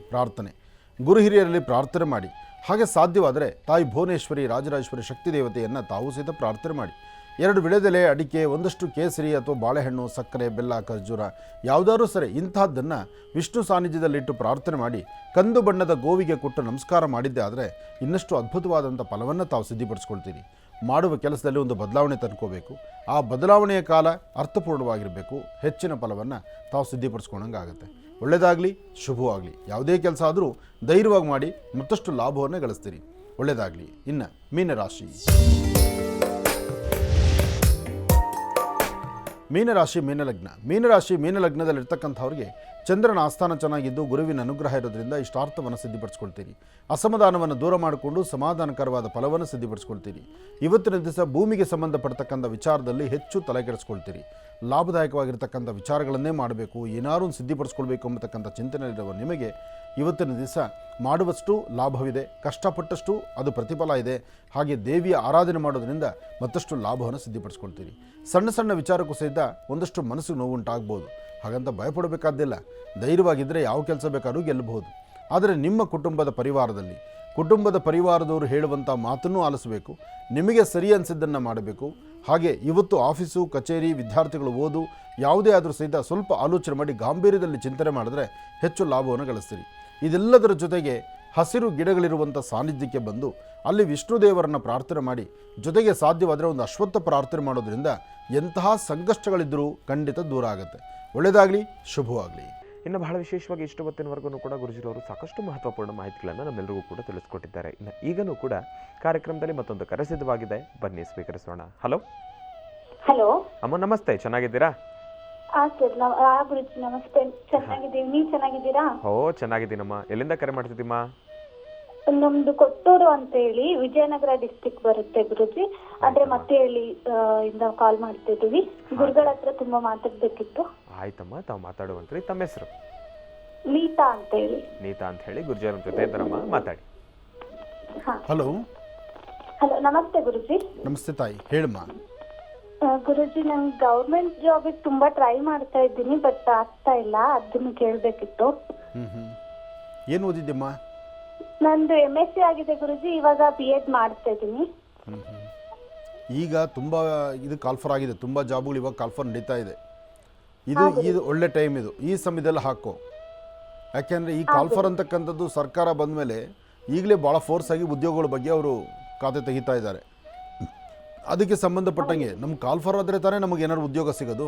ಪ್ರಾರ್ಥನೆ ಮಾಡಿ. ಹಾಗೆ ಸಾಧ್ಯವಾದರೆ ತಾಯಿ ಭುವನೇಶ್ವರಿ, ರಾಜರಾಜೇಶ್ವರಿ, ಶಕ್ತಿ ದೇವತೆಯನ್ನು ತಾವು ಸಹಿತ ಪ್ರಾರ್ಥನೆ ಮಾಡಿ. 2 ವಿಳೆದೆಲೆ, ಅಡಿಕೆ, ಒಂದಷ್ಟು ಕೇಸರಿ ಅಥವಾ ಬಾಳೆಹಣ್ಣು, ಸಕ್ಕರೆ, ಬೆಲ್ಲ, ಖರ್ಜೂರ ಯಾವುದಾದ್ರೂ ಸರಿ ಇಂತಹದ್ದನ್ನು ವಿಷ್ಣು ಸಾನ್ನಿಧ್ಯದಲ್ಲಿಟ್ಟು ಪ್ರಾರ್ಥನೆ ಮಾಡಿ ಕಂದು ಬಣ್ಣದ ಗೋವಿಗೆ ಕೊಟ್ಟು ನಮಸ್ಕಾರ ಮಾಡಿದ್ದೆ ಆದರೆ ಇನ್ನಷ್ಟು ಅದ್ಭುತವಾದಂಥ ಫಲವನ್ನು ತಾವು ಸಿದ್ಧಿಪಡಿಸ್ಕೊಳ್ತೀರಿ. ಮಾಡುವ ಕೆಲಸದಲ್ಲಿ ಒಂದು ಬದಲಾವಣೆ ತಂದ್ಕೋಬೇಕು. ಆ ಬದಲಾವಣೆಯ ಕಾಲ ಅರ್ಥಪೂರ್ಣವಾಗಿರಬೇಕು. ಹೆಚ್ಚಿನ ಫಲವನ್ನು ತಾವು ಸಿದ್ಧಿಪಡಿಸ್ಕೊಂಡಂಗಾಗುತ್ತೆ. ಒಳ್ಳೆಯದಾಗಲಿ, ಶುಭವಾಗಲಿ. ಯಾವುದೇ ಕೆಲಸ ಆದರೂ ಧೈರ್ಯವಾಗಿ ಮಾಡಿ ಮತ್ತಷ್ಟು ಲಾಭವನ್ನು ಗಳಿಸ್ತೀರಿ. ಒಳ್ಳೆಯದಾಗಲಿ. ಇನ್ನು ಮೀನರಾಶಿ, ಮೀನರಾಶಿ ಮೀನಲಗ್ನ. ಮೀನಲಗ್ನದಲ್ಲಿರ್ತಕ್ಕಂಥವ್ರಿಗೆ ಚಂದ್ರನ ಆಸ್ಥಾನ ಚೆನ್ನಾಗಿದ್ದು ಗುರುವಿನ ಅನುಗ್ರಹ ಇರೋದ್ರಿಂದ ಇಷ್ಟಾರ್ಥವನ್ನು ಸಿದ್ಧಿಪಡಿಸ್ಕೊಳ್ತೀರಿ. ಅಸಮಾಧಾನವನ್ನು ದೂರ ಮಾಡಿಕೊಂಡು ಸಮಾಧಾನಕರವಾದ ಫಲವನ್ನು ಸಿದ್ಧಿಪಡಿಸ್ಕೊಳ್ತೀರಿ. ಇವತ್ತಿನ ದಿವಸ ಭೂಮಿಗೆ ಸಂಬಂಧಪಡ್ತಕ್ಕಂಥ ವಿಚಾರದಲ್ಲಿ ಹೆಚ್ಚು ತಲೆ ಕೆಡಿಸ್ಕೊಳ್ತೀರಿ. ಲಾಭದಾಯಕವಾಗಿರ್ತಕ್ಕಂಥ ವಿಚಾರಗಳನ್ನೇ ಮಾಡಬೇಕು, ಏನಾದ್ರು ಒಂದು ಸಿದ್ಧಿಪಡಿಸ್ಕೊಳ್ಬೇಕು ಎಂಬತಕ್ಕಂಥ ಚಿಂತನೆಯಲ್ಲಿರುವ ನಿಮಗೆ ಇವತ್ತಿನ ದಿವಸ ಮಾಡುವಷ್ಟು ಲಾಭವಿದೆ, ಕಷ್ಟಪಟ್ಟಷ್ಟು ಅದು ಪ್ರತಿಫಲ ಇದೆ. ಹಾಗೆ ದೇವಿಯ ಆರಾಧನೆ ಮಾಡೋದ್ರಿಂದ ಮತ್ತಷ್ಟು ಲಾಭವನ್ನು ಸಿದ್ಧಿಪಡಿಸ್ಕೊಳ್ತೀರಿ. ಸಣ್ಣ ಸಣ್ಣ ವಿಚಾರಕ್ಕೂ ಸಹಿತ ಒಂದಷ್ಟು ಮನಸ್ಸಿಗೆ ನೋವುಂಟಾಗ್ಬೋದು. ಹಾಗಂತ ಭಯಪಡಬೇಕಾದ್ದಿಲ್ಲ. ಧೈರ್ಯವಾಗಿದ್ದರೆ ಯಾವ ಕೆಲಸ ಬೇಕಾದ್ರೂ ಗೆಲ್ಲಬಹುದು. ಆದರೆ ನಿಮ್ಮ ಕುಟುಂಬದ ಪರಿವಾರದವರು ಹೇಳುವಂಥ ಮಾತನ್ನು ಆಲಿಸಬೇಕು. ನಿಮಗೆ ಸರಿ ಅನಿಸಿದ್ದನ್ನು ಮಾಡಬೇಕು. ಹಾಗೆ ಇವತ್ತು ಆಫೀಸು, ಕಚೇರಿ, ವಿದ್ಯಾರ್ಥಿಗಳು ಓದು ಯಾವುದೇ ಆದರೂ ಸಹಿತ ಸ್ವಲ್ಪ ಆಲೋಚನೆ ಮಾಡಿ ಗಾಂಭೀರ್ಯದಲ್ಲಿ ಚಿಂತನೆ ಮಾಡಿದ್ರೆ ಹೆಚ್ಚು ಲಾಭವನ್ನು ಗಳಿಸ್ತೀರಿ. ಇದೆಲ್ಲದರ ಜೊತೆಗೆ ಹಸಿರು ಗಿಡಗಳಿರುವಂಥ ಸಾನ್ನಿಧ್ಯಕ್ಕೆ ಬಂದು ಅಲ್ಲಿ ವಿಷ್ಣು ದೇವರನ್ನು ಪ್ರಾರ್ಥನೆ ಮಾಡಿ, ಜೊತೆಗೆ ಸಾಧ್ಯವಾದರೆ ಒಂದು ಅಶ್ವತ್ಥ ಪ್ರಾರ್ಥನೆ ಮಾಡೋದ್ರಿಂದ ಎಂತಹ ಸಂಕಷ್ಟಗಳಿದ್ದರೂ ಖಂಡಿತ ದೂರ ಆಗುತ್ತೆ. ಒಳ್ಳೆಯದಾಗಲಿ, ಶುಭವಾಗಲಿ. ಇನ್ನು ಬಹಳ ವಿಶೇಷವಾಗಿ ಇಷ್ಟು ಹೊತ್ತಿನವರೆಗೂ ಕೂಡ ಗುರುಜಿರವರು ಸಾಕಷ್ಟು ಮಹತ್ವಪೂರ್ಣ ಮಾಹಿತಿಗಳನ್ನು ನಮ್ಮೆಲ್ಲರಿಗೂ ಕೂಡ ತಿಳಿಸ್ಕೊಟ್ಟಿದ್ದಾರೆ. ಇನ್ನು ಈಗಲೂ ಕೂಡ ಕಾರ್ಯಕ್ರಮದಲ್ಲಿ ಮತ್ತೊಂದು ಕರೆ ಸಿದ್ಧವಾಗಿದೆ, ಬನ್ನಿ ಸ್ವೀಕರಿಸೋಣ. ಹಲೋ ಹಲೋ ಅಮ್ಮ, ನಮಸ್ತೆ. ಚೆನ್ನಾಗಿದ್ದೀರಾ? ಸರ್ ಗುರುಜಿ ನಮಸ್ತೆ. ಚೆನ್ನಾಗಿದ್ದೀವಿ, ನೀವು ಚೆನ್ನಾಗಿದ್ದೀರಾ? ಓ, ಚೆನ್ನಾಗಿದ್ದೀನಮ್ಮ. ಎಲ್ಲಿಂದ ಕರೆ ಮಾಡ್ತಿದ್ದೀಮ್ಮ? ನಮ್ದು ಕೊಟ್ಟೂರು ಅಂತ ಹೇಳಿ ವಿಜಯನಗರ ಡಿಸ್ಟಿಕ್ ಬರುತ್ತೆ ಗುರುಜಿ. ಆದ್ರೆ ಮತ್ತೆ ಹೇಳಿ ಇಂದ ಕಾಲ್ ಮಾಡ್ತಿದ್ದೀವಿ. ಗುರುಗಳ ಹತ್ರ ತುಂಬಾ ಮಾತಾಡ್ಬೇಕಿತ್ತು. ಆಯ್ತಮ್ಮ, ತಾವು ಮಾತಾಡುವಂತ್ರಿ. ತಮ್ಮ ಹೆಸರು? ನೀತಾ ಅಂತ ಹೇಳಿ. ನೀತಾ ಅಂತ ಹೇಳಿ. ಗುರುಜಿಯವರ ಜೊತೆ ಇದ್ದಾರಮ್ಮ, ಮಾತಾಡಿ. ಹಲೋ ಹಲೋ, ನಮಸ್ತೆ ಗುರುಜಿ. ನಮಸ್ತೆ ತಾಯಿ, ಹೇಳಮ್ಮ. ಗುರುಜಿ, ನಂಗೆ ಗೌರ್ಮೆಂಟ್ ಜಾಬಿಗೆ ತುಂಬಾ ಟ್ರೈ ಮಾಡ್ತಾ ಇದ್ದೀನಿ, ಬಟ್ ಆಗ್ತಾ ಇಲ್ಲ. ಅದನ್ನು ಕೇಳಬೇಕಿತ್ತು. ಏನು ಓದಿದ್ದೆಮ್ಮ? ನಂದು MSc ಆಗಿದೆ ಗುರುಜಿ. ಇವಾಗ B.Ed ಮಾಡ್ತಾ ಇದ್ದೀನಿ. ಈಗ ತುಂಬ ಇದು ಕಾಲ್ಫರ್ ಆಗಿದೆ. ತುಂಬ ಜಾಬ್ಗಳು ಇವಾಗ ಕಾಲ್ಫರ್ ನಡೀತಾ ಇದೆ. ಇದು ಒಳ್ಳೆ ಟೈಮ್. ಈ ಸಮಯದಲ್ಲಿ ಹಾಕೋ. ಯಾಕೆಂದರೆ ಈ ಕಾಲ್ಫರ್ ಅಂತಕ್ಕಂಥದ್ದು ಸರ್ಕಾರ ಬಂದ ಮೇಲೆ ಈಗಲೇ ಭಾಳ ಫೋರ್ಸ್ ಆಗಿ ಉದ್ಯೋಗಗಳ ಬಗ್ಗೆ ಅವರು ಖಾತೆ ತೆಗಿತಾ ಇದ್ದಾರೆ. ಅದಕ್ಕೆ ಸಂಬಂಧಪಟ್ಟಂಗೆ ನಮ್ಮ ಕಾಲ್ಫರ್ ಆದರೆ ತಾನೇ ನಮಗೆ ಏನಾದ್ರು ಉದ್ಯೋಗ ಸಿಗೋದು.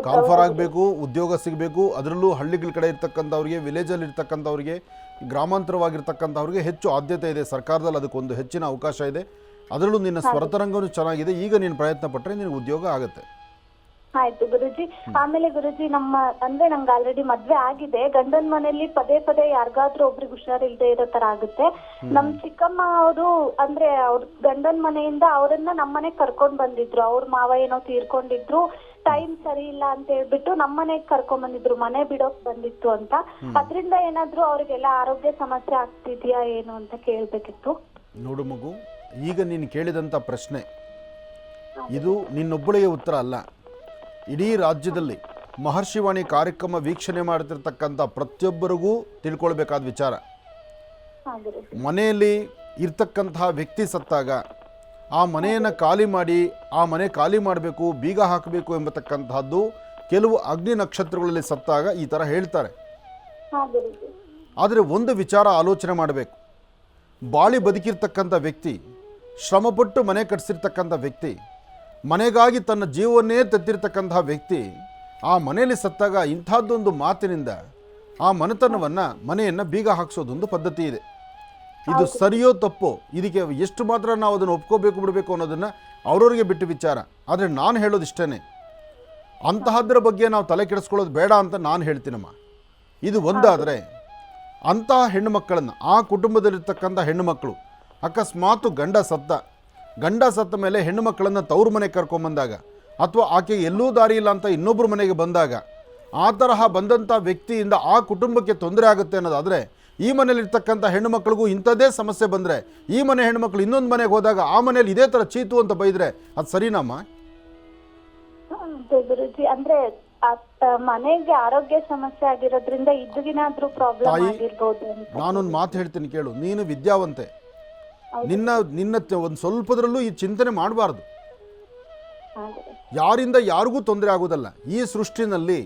ಕಾಲ್ಫರ್ ಆಗಬೇಕು, ಉದ್ಯೋಗ ಸಿಗಬೇಕು. ಅದರಲ್ಲೂ ಹಳ್ಳಿಗಳ ಕಡೆ ಇರ್ತಕ್ಕಂಥವ್ರಿಗೆ, ವಿಲೇಜಲ್ಲಿ ಇರ್ತಕ್ಕಂಥವ್ರಿಗೆ, ಗ್ರಾಮಾಂತರವಾಗಿರ್ತಕ್ಕಂಥವ್ರಿಗೆ ಹೆಚ್ಚು ಆದ್ಯತೆ ಇದೆ. ಸರ್ಕಾರದಲ್ಲಿ ಅದಕ್ಕೊಂದು ಹೆಚ್ಚಿನ ಅವಕಾಶ ಇದೆ. ಅದರಲ್ಲೂ ನಿನ್ನ ಸ್ವರತರಂಗನೂ ಚೆನ್ನಾಗಿದೆ. ಈಗ ನೀನು ಪ್ರಯತ್ನ ಪಟ್ಟರೆ ನಿನಗೆ ಉದ್ಯೋಗ ಆಗುತ್ತೆ. ಆಯ್ತು ಗುರುಜಿ. ಆಮೇಲೆ ಗುರುಜಿ, ನಂಗೆ ಆಲ್ರೆಡಿ ಮದ್ವೆ ಆಗಿದೆ. ಗಂಡನ ಮನೆಯಲ್ಲಿ ಪದೇ ಪದೇ ಯಾರಿಗಾದ್ರೂ ಒಬ್ರಿಗೆ ಹುಷಾರಿಲ್ದೆ ಇರೋ ತರ ಆಗುತ್ತೆ. ನಮ್ ಚಿಕ್ಕಮ್ಮ ಅವರು ಅಂದ್ರೆ ಅವ್ರ ಗಂಡನ ಮನೆಯಿಂದ ಅವರನ್ನ ನಮ್ಮನೆಗ್ ಕರ್ಕೊಂಡ್ ಬಂದಿದ್ರು. ಅವ್ರ ಮಾವ ಏನೋ ತೀರ್ಕೊಂಡಿದ್ರು, ಟೈಮ್ ಸರಿ ಇಲ್ಲ ಅಂತ ಹೇಳ್ಬಿಟ್ಟು ನಮ್ಮನೆಗ್ ಕರ್ಕೊಂಡ್ ಬಂದಿದ್ರು. ಮನೆ ಬಿಡೋಕ್ ಬಂದಿತ್ತು ಅಂತ. ಅದ್ರಿಂದ ಏನಾದ್ರು ಅವ್ರಿಗೆಲ್ಲ ಆರೋಗ್ಯ ಸಮಸ್ಯೆ ಆಗ್ತಿದ್ಯಾ ಏನು ಅಂತ ಕೇಳ್ಬೇಕಿತ್ತು. ನೋಡು ಮಗು, ಈಗ ನೀನು ಕೇಳಿದಂಥ ಪ್ರಶ್ನೆ ಇದು ನಿನ್ನೊಬ್ಬಳಿಗೆ ಉತ್ತರ ಅಲ್ಲ. ಇಡೀ ರಾಜ್ಯದಲ್ಲಿ ಮಹರ್ಷಿವಾಣಿ ಕಾರ್ಯಕ್ರಮ ವೀಕ್ಷಣೆ ಮಾಡ್ತಿರ್ತಕ್ಕಂಥ ಪ್ರತಿಯೊಬ್ಬರಿಗೂ ತಿಳ್ಕೊಳ್ಬೇಕಾದ ವಿಚಾರ. ಮನೆಯಲ್ಲಿ ಇರ್ತಕ್ಕಂತಹ ವ್ಯಕ್ತಿ ಸತ್ತಾಗ ಆ ಮನೆಯನ್ನು ಖಾಲಿ ಮಾಡಿ, ಆ ಮನೆ ಖಾಲಿ ಮಾಡಬೇಕು, ಬೀಗ ಹಾಕಬೇಕು ಎಂಬತಕ್ಕಂತಹದ್ದು ಕೆಲವು ಅಗ್ನಿ ನಕ್ಷತ್ರಗಳಲ್ಲಿ ಸತ್ತಾಗ ಈ ಥರ ಹೇಳ್ತಾರೆ. ಆದರೆ ಒಂದು ವಿಚಾರ ಆಲೋಚನೆ ಮಾಡಬೇಕು. ಬಾಳಿ ಬದುಕಿರ್ತಕ್ಕಂಥ ವ್ಯಕ್ತಿ, ಶ್ರಮಪಟ್ಟು ಮನೆ ಕಟ್ಟಿಸಿರ್ತಕ್ಕಂಥ ವ್ಯಕ್ತಿ, ಮನೆಗಾಗಿ ತನ್ನ ಜೀವವನ್ನೇ ತೆತ್ತಿರ್ತಕ್ಕಂತಹ ವ್ಯಕ್ತಿ ಆ ಮನೆಯಲ್ಲಿ ಸತ್ತಾಗ ಇಂಥದ್ದೊಂದು ಮಾತಿನಿಂದ ಆ ಮನೆಯನ್ನು ಬೀಗ ಹಾಕಿಸೋದೊಂದು ಪದ್ಧತಿ ಇದೆ. ಇದು ಸರಿಯೋ ತಪ್ಪೋ, ಇದಕ್ಕೆ ಎಷ್ಟು ಮಾತ್ರ ನಾವು ಅದನ್ನು ಒಪ್ಕೋಬೇಕು ಬಿಡಬೇಕು ಅನ್ನೋದನ್ನು ಅವ್ರವ್ರಿಗೆ ಬಿಟ್ಟು ವಿಚಾರ. ಆದರೆ ನಾನು ಹೇಳೋದಿಷ್ಟೇ, ಅಂತಹದ್ರ ಬಗ್ಗೆ ನಾವು ತಲೆ ಕೆಡಿಸ್ಕೊಳ್ಳೋದು ಬೇಡ ಅಂತ ನಾನು ಹೇಳ್ತೀನಮ್ಮ. ಇದು ಒಂದಾದರೆ ಅಂತಹ ಹೆಣ್ಣುಮಕ್ಕಳನ್ನು, ಆ ಕುಟುಂಬದಲ್ಲಿರ್ತಕ್ಕಂಥ ಹೆಣ್ಣುಮಕ್ಕಳು ಅಕಸ್ಮಾತು ಗಂಡ ಸತ್ತ ಮೇಲೆ ಹೆಣ್ಣು ಮಕ್ಕಳನ್ನು ತವ್ರ ಮನೆಗೆ ಕರ್ಕೊಂಬಂದಾಗ, ಅಥವಾ ಆಕೆಗೆ ಎಲ್ಲೂ ದಾರಿ ಇಲ್ಲ ಅಂತ ಇನ್ನೊಬ್ಬರ ಮನೆಗೆ ಬಂದಾಗ, ಆ ತರಹ ಬಂದಂಥ ವ್ಯಕ್ತಿಯಿಂದ ಆ ಕುಟುಂಬಕ್ಕೆ ತೊಂದರೆ ಆಗುತ್ತೆ ಅನ್ನೋದಾದರೆ, ಈ ಮನೇಲಿರ್ತಕ್ಕಂಥ ಹೆಣ್ಣು ಮಕ್ಕಳಿಗೂ ಇಂಥದ್ದೇ ಸಮಸ್ಯೆ ಬಂದರೆ, ಈ ಮನೆ ಹೆಣ್ಣುಮಕ್ಳು ಇನ್ನೊಂದು ಮನೆಗೆ ಹೋದಾಗ ಆ ಮನೇಲಿ ಇದೇ ಥರ ಚೀತು ಅಂತ ಬೈದರೆ ಅದು ಸರಿನಮ್ಮ? ಗುರುಜಿ, ಅಂದ್ರೆ ಮನೆಗೆ ಆರೋಗ್ಯ ಸಮಸ್ಯೆ ಆಗಿರೋದ್ರಿಂದ ಇದಕ್ಕಿನಾದ್ರೂ ಪ್ರಾಬ್ಲಮ್ ಆಗಿರ್ಬೋದು. ನಾನೊಂದು ಮಾತು ಹೇಳ್ತೀನಿ ಕೇಳು. ನೀನು ವಿದ್ಯಾವಂತೆ, ನಿನ್ನ ಒಂದು ಸ್ವಲ್ಪದ್ರಲ್ಲೂ ಈ ಚಿಂತನೆ ಮಾಡಬಾರ್ದು. ಯಾರಿಂದ ಯಾರಿಗೂ ತೊಂದರೆ ಆಗೋದಲ್ಲ ಈ ಸೃಷ್ಟಿನಲ್ಲಿ,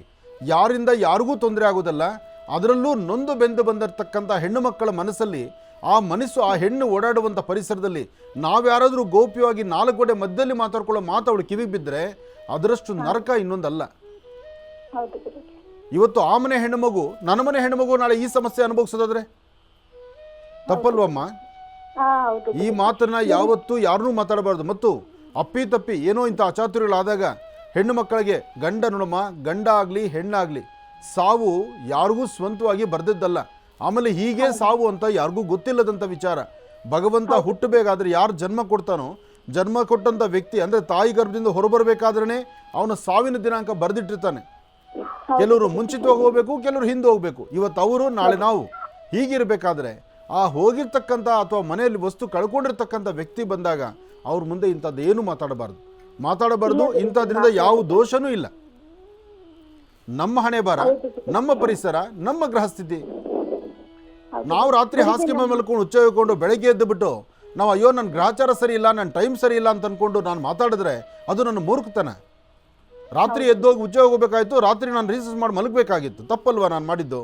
ಯಾರಿಂದ ಯಾರಿಗೂ ತೊಂದರೆ ಆಗೋದಲ್ಲ. ಅದರಲ್ಲೂ ನೊಂದು ಬೆಂದು ಬಂದಿರತಕ್ಕಂಥ ಹೆಣ್ಣು ಮಕ್ಕಳ ಮನಸ್ಸಲ್ಲಿ ಆ ಹೆಣ್ಣು ಓಡಾಡುವಂಥ ಪರಿಸರದಲ್ಲಿ ನಾವ್ಯಾರಾದರೂ ಗೌಪ್ಯವಾಗಿ 4 ಗೋಡೆ ಮಧ್ಯದಲ್ಲಿ ಮಾತಾಡ್ಕೊಳ್ಳೋ ಮಾತು ಅವಳು ಕಿವಿಗೆ ಬಿದ್ದರೆ ಅದರಷ್ಟು ನರಕ ಇನ್ನೊಂದಲ್ಲ. ಇವತ್ತು ಆ ಮನೆ ಹೆಣ್ಣುಮಗು, ನನ್ನ ಮನೆ ಹೆಣ್ಣುಮಗು ನಾಳೆ ಈ ಸಮಸ್ಯೆ ಅನುಭವಿಸೋದಾದ್ರೆ ತಪ್ಪಲ್ವಮ್ಮ? ಈ ಮಾತನ್ನ ಯಾವತ್ತೂ ಯಾರನ್ನೂ ಮಾತಾಡಬಾರ್ದು. ಮತ್ತು ಅಪ್ಪಿತಪ್ಪಿ ಏನೋ ಇಂಥ ಅಚಾತುರ್ಯಗಳಾದಾಗ ಹೆಣ್ಣು ಮಕ್ಕಳಿಗೆ ಗಂಡ ಆಗಲಿ ಹೆಣ್ಣಾಗಲಿ ಸಾವು ಯಾರಿಗೂ ಸ್ವಂತವಾಗಿ ಬರ್ದಿದ್ದಲ್ಲ. ಆಮೇಲೆ ಹೀಗೆ ಸಾವು ಅಂತ ಯಾರಿಗೂ ಗೊತ್ತಿಲ್ಲದಂಥ ವಿಚಾರ. ಭಗವಂತ ಹುಟ್ಟಬೇಕಾದ್ರೆ ಯಾರು ಜನ್ಮ ಕೊಡ್ತಾನೋ ಜನ್ಮ ಕೊಟ್ಟಂಥ ವ್ಯಕ್ತಿ ಅಂದರೆ ತಾಯಿ ಗರ್ಭದಿಂದ ಹೊರಬರಬೇಕಾದ್ರೇ ಅವನ ಸಾವಿನ ದಿನಾಂಕ ಬರೆದಿಟ್ಟಿರ್ತಾನೆ. ಕೆಲವರು ಮುಂಚಿತವಾಗಿ ಹೋಗಬೇಕು, ಕೆಲವರು ಹಿಂದೆ ಹೋಗಬೇಕು. ಇವತ್ತು ಅವರು, ನಾಳೆ ನಾವು. ಹೀಗಿರಬೇಕಾದ್ರೆ ಆ ಹೋಗಿರ್ತಕ್ಕಂಥ ಅಥವಾ ಮನೆಯಲ್ಲಿ ವಸ್ತು ಕಳ್ಕೊಂಡಿರ್ತಕ್ಕಂಥ ವ್ಯಕ್ತಿ ಬಂದಾಗ ಅವ್ರ ಮುಂದೆ ಇಂಥದ್ದೇನು ಮಾತಾಡಬಾರ್ದು. ಇಂಥದ್ರಿಂದ ಯಾವ ದೋಷನೂ ಇಲ್ಲ. ನಮ್ಮ ಹಣೆ ಬಾರ, ನಮ್ಮ ಪರಿಸರ, ನಮ್ಮ ಗೃಹಸ್ಥಿತಿ. ನಾವು ರಾತ್ರಿ ಹಾಸಿಗೆ ಮೇಲೆ ಮಲ್ಕೊಂಡು ಹುಚ್ಚ ಹೋಗ್ಕೊಂಡು ಬೆಳಗ್ಗೆ ಎದ್ದು ಬಿಟ್ಟು ನಾವು ಅಯ್ಯೋ ನನ್ನ ಗ್ರಹಚಾರ ಸರಿ ಇಲ್ಲ, ನನ್ನ ಟೈಮ್ ಸರಿ ಇಲ್ಲ ಅಂತ ಅಂದ್ಕೊಂಡು ನಾನು ಮಾತಾಡಿದ್ರೆ ಅದು ನನ್ನ ಮೂರ್ಖತನ. ರಾತ್ರಿ ಎದ್ದೋಗಿ ಉಜ್ಜೆ ಹೋಗಬೇಕಾಯ್ತು, ರಾತ್ರಿ ನಾನು ರಿಸರ್ಚ್ ಮಾಡಿ ಮಲಗಬೇಕಾಗಿತ್ತು. ತಪ್ಪಲ್ವಾ ನಾನು ಮಾಡಿದ್ದು?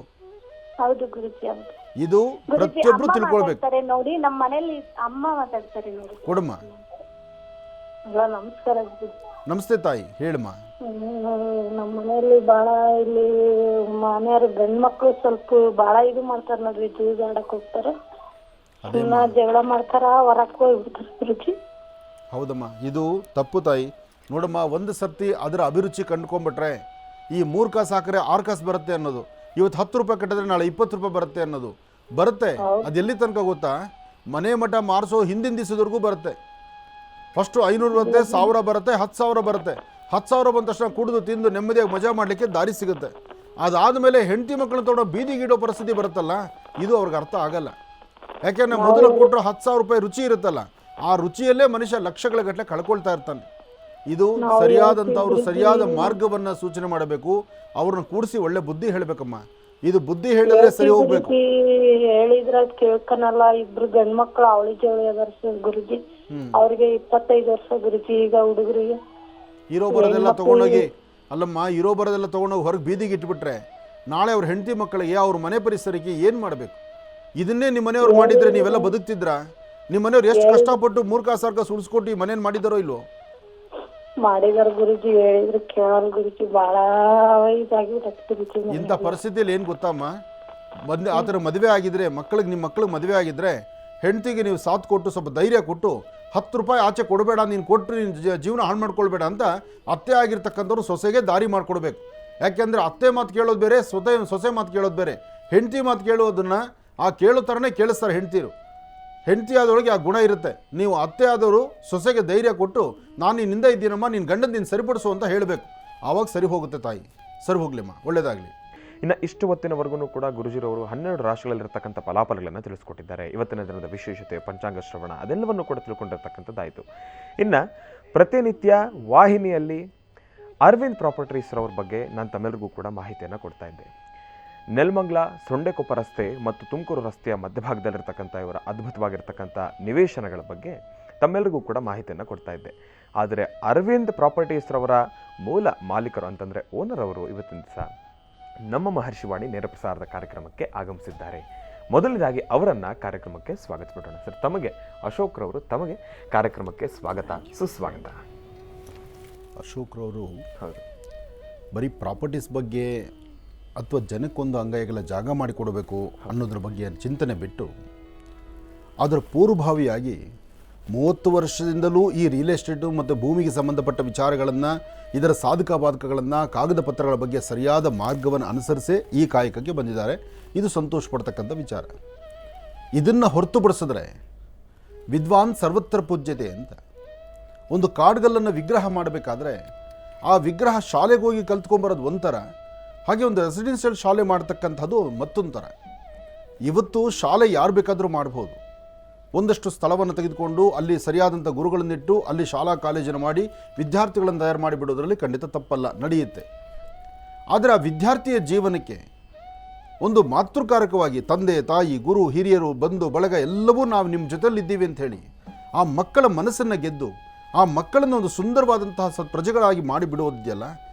ಹೌದು ಗುರುಜಿ, ಹೌದು. ಇದು ಪ್ರತಿಯೊಬ್ರು ತಿಳ್ಕೊಳ್ಬೇಕು. ನೋಡಿ, ನಮ್ಮ ಮನೇಲಿ ಅಮ್ಮ ಮಾತಾಡ್ತಾರೆ ನೋಡಿ. ಕೊಡಮ್ಮ. ನಮಸ್ಕಾರ ಗುರುಜಿ. ನಮಸ್ತೆ ತಾಯಿ, ಹೇಳಮ್ಮ. ನಮ್ಮ ಮನೆಯಲ್ಲಿ ಬಾಳ ಇಲ್ಲಿ ಮನೆಯವ್ರ ಗಂಡ್ ಮಕ್ಳು ಸ್ವಲ್ಪ ಬಾಳ ಇದು ಮಾಡ್ತಾರ ನೋಡ್ರಿ, ಜೂಜ್ ಆಡಕ್ ಹೋಗ್ತಾರ, ಜಗಳ ಮಾಡ್ತಾರ, ಹೊರಕ್ ಹೋಗ್ಬಿಡ್ತಾರ ಗುರುಜಿ. ಹೌದಮ್ಮ, ಇದು ತಪ್ಪು ತಾಯಿ. ನೋಡಮ್ಮ, ಒಂದು ಸರ್ತಿ ಅದರ ಅಭಿರುಚಿ ಕಂಡುಕೊಂಡ್ಬಿಟ್ರೆ ಈ 3 ಕಾಸು ಹಾಕಿದ್ರೆ 6 ಕಾಸು ಬರುತ್ತೆ ಅನ್ನೋದು, ಇವತ್ತು 10 ರೂಪಾಯಿ ಕಟ್ಟಿದ್ರೆ ನಾಳೆ 20 ರೂಪಾಯಿ ಬರುತ್ತೆ ಅನ್ನೋದು ಬರುತ್ತೆ. ಅದೆಲ್ಲಿ ತನಕ ಗೊತ್ತಾ? ಮನೆ ಮಠ ಮಾರಿಸೋ ಹಿಂದಿನ ದಿವಸದವರೆಗೂ ಬರುತ್ತೆ. ಫಸ್ಟು 500 ಬರುತ್ತೆ, 1000 ಬರುತ್ತೆ, 10,000 ಬರುತ್ತೆ. 10,000 ಬಂದ ತಕ್ಷಣ ಕುಡಿದು ತಿಂದು ನೆಮ್ಮದಿಯಾಗಿ ಮಜಾ ಮಾಡಲಿಕ್ಕೆ ದಾರಿ ಸಿಗುತ್ತೆ. ಅದಾದಮೇಲೆ ಹೆಂಡತಿ ಮಕ್ಕಳನ್ನ ತೊಗೊಂಡು ಬೀದಿಗಿಡೋ ಪರಿಸ್ಥಿತಿ ಬರುತ್ತಲ್ಲ, ಇದು ಅವ್ರಿಗೆ ಅರ್ಥ ಆಗಲ್ಲ. ಯಾಕೆಂದರೆ ಮೊದಲು ಕೊಟ್ಟರೆ 10,000 ರೂಪಾಯಿ ರುಚಿ ಇರುತ್ತಲ್ಲ, ಆ ರುಚಿಯಲ್ಲೇ ಮನುಷ್ಯ ಲಕ್ಷಗಳ ಗಟ್ಟಲೆ ಕಳ್ಕೊಳ್ತಾ ಇರ್ತಾನೆ. ಇದು ಸರಿಯಾದಂಥವ್ರು ಸರಿಯಾದ ಮಾರ್ಗವನ್ನು ಸೂಚನೆ ಮಾಡಬೇಕು. ಅವ್ರನ್ನ ಕೂಡಿಸಿ ಒಳ್ಳೆ ಬುದ್ಧಿ ಹೇಳಬೇಕಮ್ಮ. ಇದು ಬುದ್ಧಿ ಹೇಳಿದ್ರೆ ಸರಿ ಹೋಗ್ಬೇಕು. ಹೇಳಿದ್ರ ಕೇಳ್ಕನಲ್ಲ. ಇಬ್ರು ಗಂಡ್ ಮಕ್ಳು ಅವಳಿ ಜವಳಿ ಅದಾರ ಗುರುಜಿ, ಅವ್ರಿಗೆ 25 ವರ್ಷ ಗುರುಜಿ. ಈಗ ಹುಡುಗರಿಗೆ ಇರೋ ಬರೋದೆಲ್ಲ ತಗೊಂಡೋಗಿ, ಅಲ್ಲಮ್ಮ, ಇರೋ ಬರೋದೆಲ್ಲ ತಗೊಂಡೋಗಿ ಹೊರಗೆ ಬೀದಿಗೆ ಇಟ್ಬಿಟ್ರೆ ನಾಳೆ ಅವ್ರ ಹೆಂಡತಿ ಮಕ್ಕಳಿಗೆ, ಅವ್ರ ಮನೆ ಪರಿಸರಕ್ಕೆ ಏನು ಮಾಡಬೇಕು? ಇದನ್ನೇ ನಿಮ್ಮ ಮನೆಯವ್ರು ಮಾಡಿದ್ರೆ ನೀವೆಲ್ಲ ಬದುಕ್ತಿದ್ರಾ? ನಿಮ್ಮ ಮನೆಯವ್ರು ಎಷ್ಟು ಕಷ್ಟಪಟ್ಟು 3 ಕಾಸು ಸುಡಿಸ್ಕೊಟ್ಟು ಈ ಮನೇನು ಮಾಡಿದಾರೋ ಇಲ್ವೋ? ಮಾಡಿದಾರ ಗುರುಜಿ, ಹೇಳಿದ್ರೆ ಕೇಳಲ್ಲ ಗುರುಜಿ. ಬಹಳ ಇದಾಗಿ ಇಂಥ ಪರಿಸ್ಥಿತಿಯಲ್ಲಿ ಏನು ಗೊತ್ತಮ್ಮ, ಆ ಥರ ಮದುವೆ ಆಗಿದ್ರೆ ಮಕ್ಕಳಿಗೆ, ನಿಮ್ಮ ಮಕ್ಕಳಿಗೆ ಮದುವೆ ಆಗಿದ್ರೆ ಹೆಂಡತಿಗೆ ನೀವು ಸಾಥ್ ಕೊಟ್ಟು ಸ್ವಲ್ಪ ಧೈರ್ಯ ಕೊಟ್ಟು 10 ರೂಪಾಯಿ ಆಚೆ ಕೊಡಬೇಡ, ನೀನು ಕೊಟ್ಟರೆ ನೀನು ಜೀವನ ಹಾಳು ಮಾಡ್ಕೊಳ್ಬೇಡ ಅಂತ ಅತ್ತೆ ಆಗಿರ್ತಕ್ಕಂಥವ್ರು ಸೊಸೆಗೆ ದಾರಿ ಮಾಡಿಕೊಡ್ಬೇಕು. ಯಾಕೆಂದರೆ ಅತ್ತೆ ಮಾತು ಕೇಳೋದು ಬೇರೆ, ಸೊಸೆ ಮಾತು ಕೇಳೋದು ಬೇರೆ. ಹೆಂಡತಿ ಮಾತು ಕೇಳೋದನ್ನು ಆ ಕೇಳೋ ಥರನೇ ಕೇಳಿಸ್ತಾರೆ ಹೆಂಡತಿರು. ಹೆಂಡತಿ ಆದವಳಿಗೆ ಆ ಗುಣ ಇರುತ್ತೆ. ನೀವು ಅತ್ತೆ ಆದವರು ಸೊಸೆಗೆ ಧೈರ್ಯ ಕೊಟ್ಟು ನಾನು ನಿನ್ನಿಂದ ಇದ್ದೀನಮ್ಮ, ನಿನ್ನ ಗಂಡನ ನೀನು ಸರಿಪಡಿಸು ಅಂತ ಹೇಳಬೇಕು. ಆವಾಗ ಸರಿ ಹೋಗುತ್ತೆ ತಾಯಿ. ಸರಿ ಹೋಗ್ಲಿಮ್ಮ, ಒಳ್ಳೇದಾಗಲಿ. ಇನ್ನು ಇಷ್ಟು ಹೊತ್ತಿನವರೆಗೂ ಕೂಡ ಗುರುಜಿರವರು 12 ರಾಶಿಗಳಲ್ಲಿರ್ತಕ್ಕಂಥ ಫಲಾಫಲಗಳನ್ನು ತಿಳಿಸ್ಕೊಟ್ಟಿದ್ದಾರೆ. ಇವತ್ತಿನ ದಿನದ ವಿಶೇಷತೆ, ಪಂಚಾಂಗ ಶ್ರವಣ, ಅದೆಲ್ಲವನ್ನು ಕೂಡ ತಿಳ್ಕೊಂಡಿರ್ತಕ್ಕಂಥದ್ದಾಯಿತು. ಇನ್ನು ಪ್ರತಿನಿತ್ಯ ವಾಹಿನಿಯಲ್ಲಿ ಅರವಿಂದ್ ಪ್ರಾಪರ್ಟೀಸ್ರವ್ರ ಬಗ್ಗೆ ನಾನು ತಮ್ಮೆಲ್ಲರಿಗೂ ಕೂಡ ಮಾಹಿತಿಯನ್ನು ಕೊಡ್ತಾ ಇದ್ದೆ. ನೆಲಮಂಗಲ ಸೊಂಡೆಕೊಪ್ಪ ರಸ್ತೆ ಮತ್ತು ತುಮಕೂರು ರಸ್ತೆಯ ಮಧ್ಯಭಾಗದಲ್ಲಿರ್ತಕ್ಕಂಥ ಇವರ ಅದ್ಭುತವಾಗಿರ್ತಕ್ಕಂಥ ನಿವೇಶನಗಳ ಬಗ್ಗೆ ತಮ್ಮೆಲ್ಲರಿಗೂ ಕೂಡ ಮಾಹಿತಿಯನ್ನು ಕೊಡ್ತಾ ಇದ್ದೆ. ಆದರೆ ಅರವಿಂದ್ ಪ್ರಾಪರ್ಟೀಸ್ರವರ ಮೂಲ ಮಾಲೀಕರು ಅಂತಂದರೆ ಓನರ್ ಅವರು ಇವತ್ತಿನ ದಿವಸ ನಮ್ಮ ಮಹರ್ಷಿವಾಣಿ ನೇರ ಪ್ರಸಾರದ ಕಾರ್ಯಕ್ರಮಕ್ಕೆ ಆಗಮಿಸಿದ್ದಾರೆ. ಮೊದಲನೇದಾಗಿ ಅವರನ್ನು ಕಾರ್ಯಕ್ರಮಕ್ಕೆ ಸ್ವಾಗತಿಸೋಣ. ಸರ್, ತಮಗೆ ಅಶೋಕ್ರವರು, ತಮಗೆ ಕಾರ್ಯಕ್ರಮಕ್ಕೆ ಸ್ವಾಗತ, ಸುಸ್ವಾಗತ. ಅಶೋಕ್ರವರು ಹೌದು, ಬರೀ ಪ್ರಾಪರ್ಟೀಸ್ ಬಗ್ಗೆ ಅಥವಾ ಜನಕ್ಕೊಂದು ಅಂಗೈಗೆಲ್ಲ ಜಾಗ ಮಾಡಿಕೊಡಬೇಕು ಅನ್ನೋದ್ರ ಬಗ್ಗೆ ಚಿಂತನೆ ಬಿಟ್ಟು ಅದರ ಪೂರ್ವಭಾವಿಯಾಗಿ 30 ವರ್ಷದಿಂದಲೂ ಈ ರಿಯಲ್ ಎಸ್ಟೇಟು ಮತ್ತು ಭೂಮಿಗೆ ಸಂಬಂಧಪಟ್ಟ ವಿಚಾರಗಳನ್ನು, ಇದರ ಸಾಧಕ ಬಾಧಕಗಳನ್ನು, ಕಾಗದ ಪತ್ರಗಳ ಬಗ್ಗೆ ಸರಿಯಾದ ಮಾರ್ಗವನ್ನು ಅನುಸರಿಸೇ ಈ ಕಾಯಕಕ್ಕೆ ಬಂದಿದ್ದಾರೆ. ಇದು ಸಂತೋಷ ಪಡ್ತಕ್ಕಂಥ ವಿಚಾರ. ಇದನ್ನು ಹೊರತುಪಡಿಸಿದ್ರೆ ವಿದ್ವಾನ್ ಸರ್ವತ್ರ ಪೂಜ್ಯತೆ ಅಂತ ಒಂದು ಕಾಡ್ಗಲ್ಲನ್ನು ವಿಗ್ರಹ ಮಾಡಬೇಕಾದ್ರೆ ಆ ವಿಗ್ರಹ ಶಾಲೆಗೆ ಹೋಗಿ ಕಲ್ತ್ಕೊಂಬರೋದು ಒಂಥರ, ಹಾಗೆ ಒಂದು ರೆಸಿಡೆನ್ಷಿಯಲ್ ಶಾಲೆ ಮಾಡ್ತಕ್ಕಂಥದ್ದು ಮತ್ತೊಂದು ಥರ. ಇವತ್ತು ಶಾಲೆ ಯಾರು ಬೇಕಾದರೂ ಮಾಡ್ಬೋದು. ಒಂದಷ್ಟು ಸ್ಥಳವನ್ನು ತೆಗೆದುಕೊಂಡು ಅಲ್ಲಿ ಸರಿಯಾದಂಥ ಗುರುಗಳನ್ನಿಟ್ಟು ಅಲ್ಲಿ ಶಾಲಾ ಕಾಲೇಜನ್ನು ಮಾಡಿ ವಿದ್ಯಾರ್ಥಿಗಳನ್ನು ತಯಾರು ಮಾಡಿಬಿಡೋದ್ರಲ್ಲಿ ಖಂಡಿತ ತಪ್ಪಲ್ಲ, ನಡೆಯುತ್ತೆ. ಆದರೆ ಆ ವಿದ್ಯಾರ್ಥಿಯ ಜೀವನಕ್ಕೆ ಒಂದು ಮಾತೃಕಾರಕವಾಗಿ ತಂದೆ, ತಾಯಿ, ಗುರು, ಹಿರಿಯರು, ಬಂಧು ಬಳಗ ಎಲ್ಲವೂ ನಾವು ನಿಮ್ಮ ಜೊತೆಯಲ್ಲಿದ್ದೀವಿ ಅಂತ ಹೇಳಿ ಆ ಮಕ್ಕಳ ಮನಸ್ಸನ್ನು ಗೆದ್ದು ಆ ಮಕ್ಕಳನ್ನು ಒಂದು ಸುಂದರವಾದಂತಹ ಪ್ರಜೆಗಳಾಗಿ ಮಾಡಿಬಿಡೋದಿದೆಯಲ್ಲ,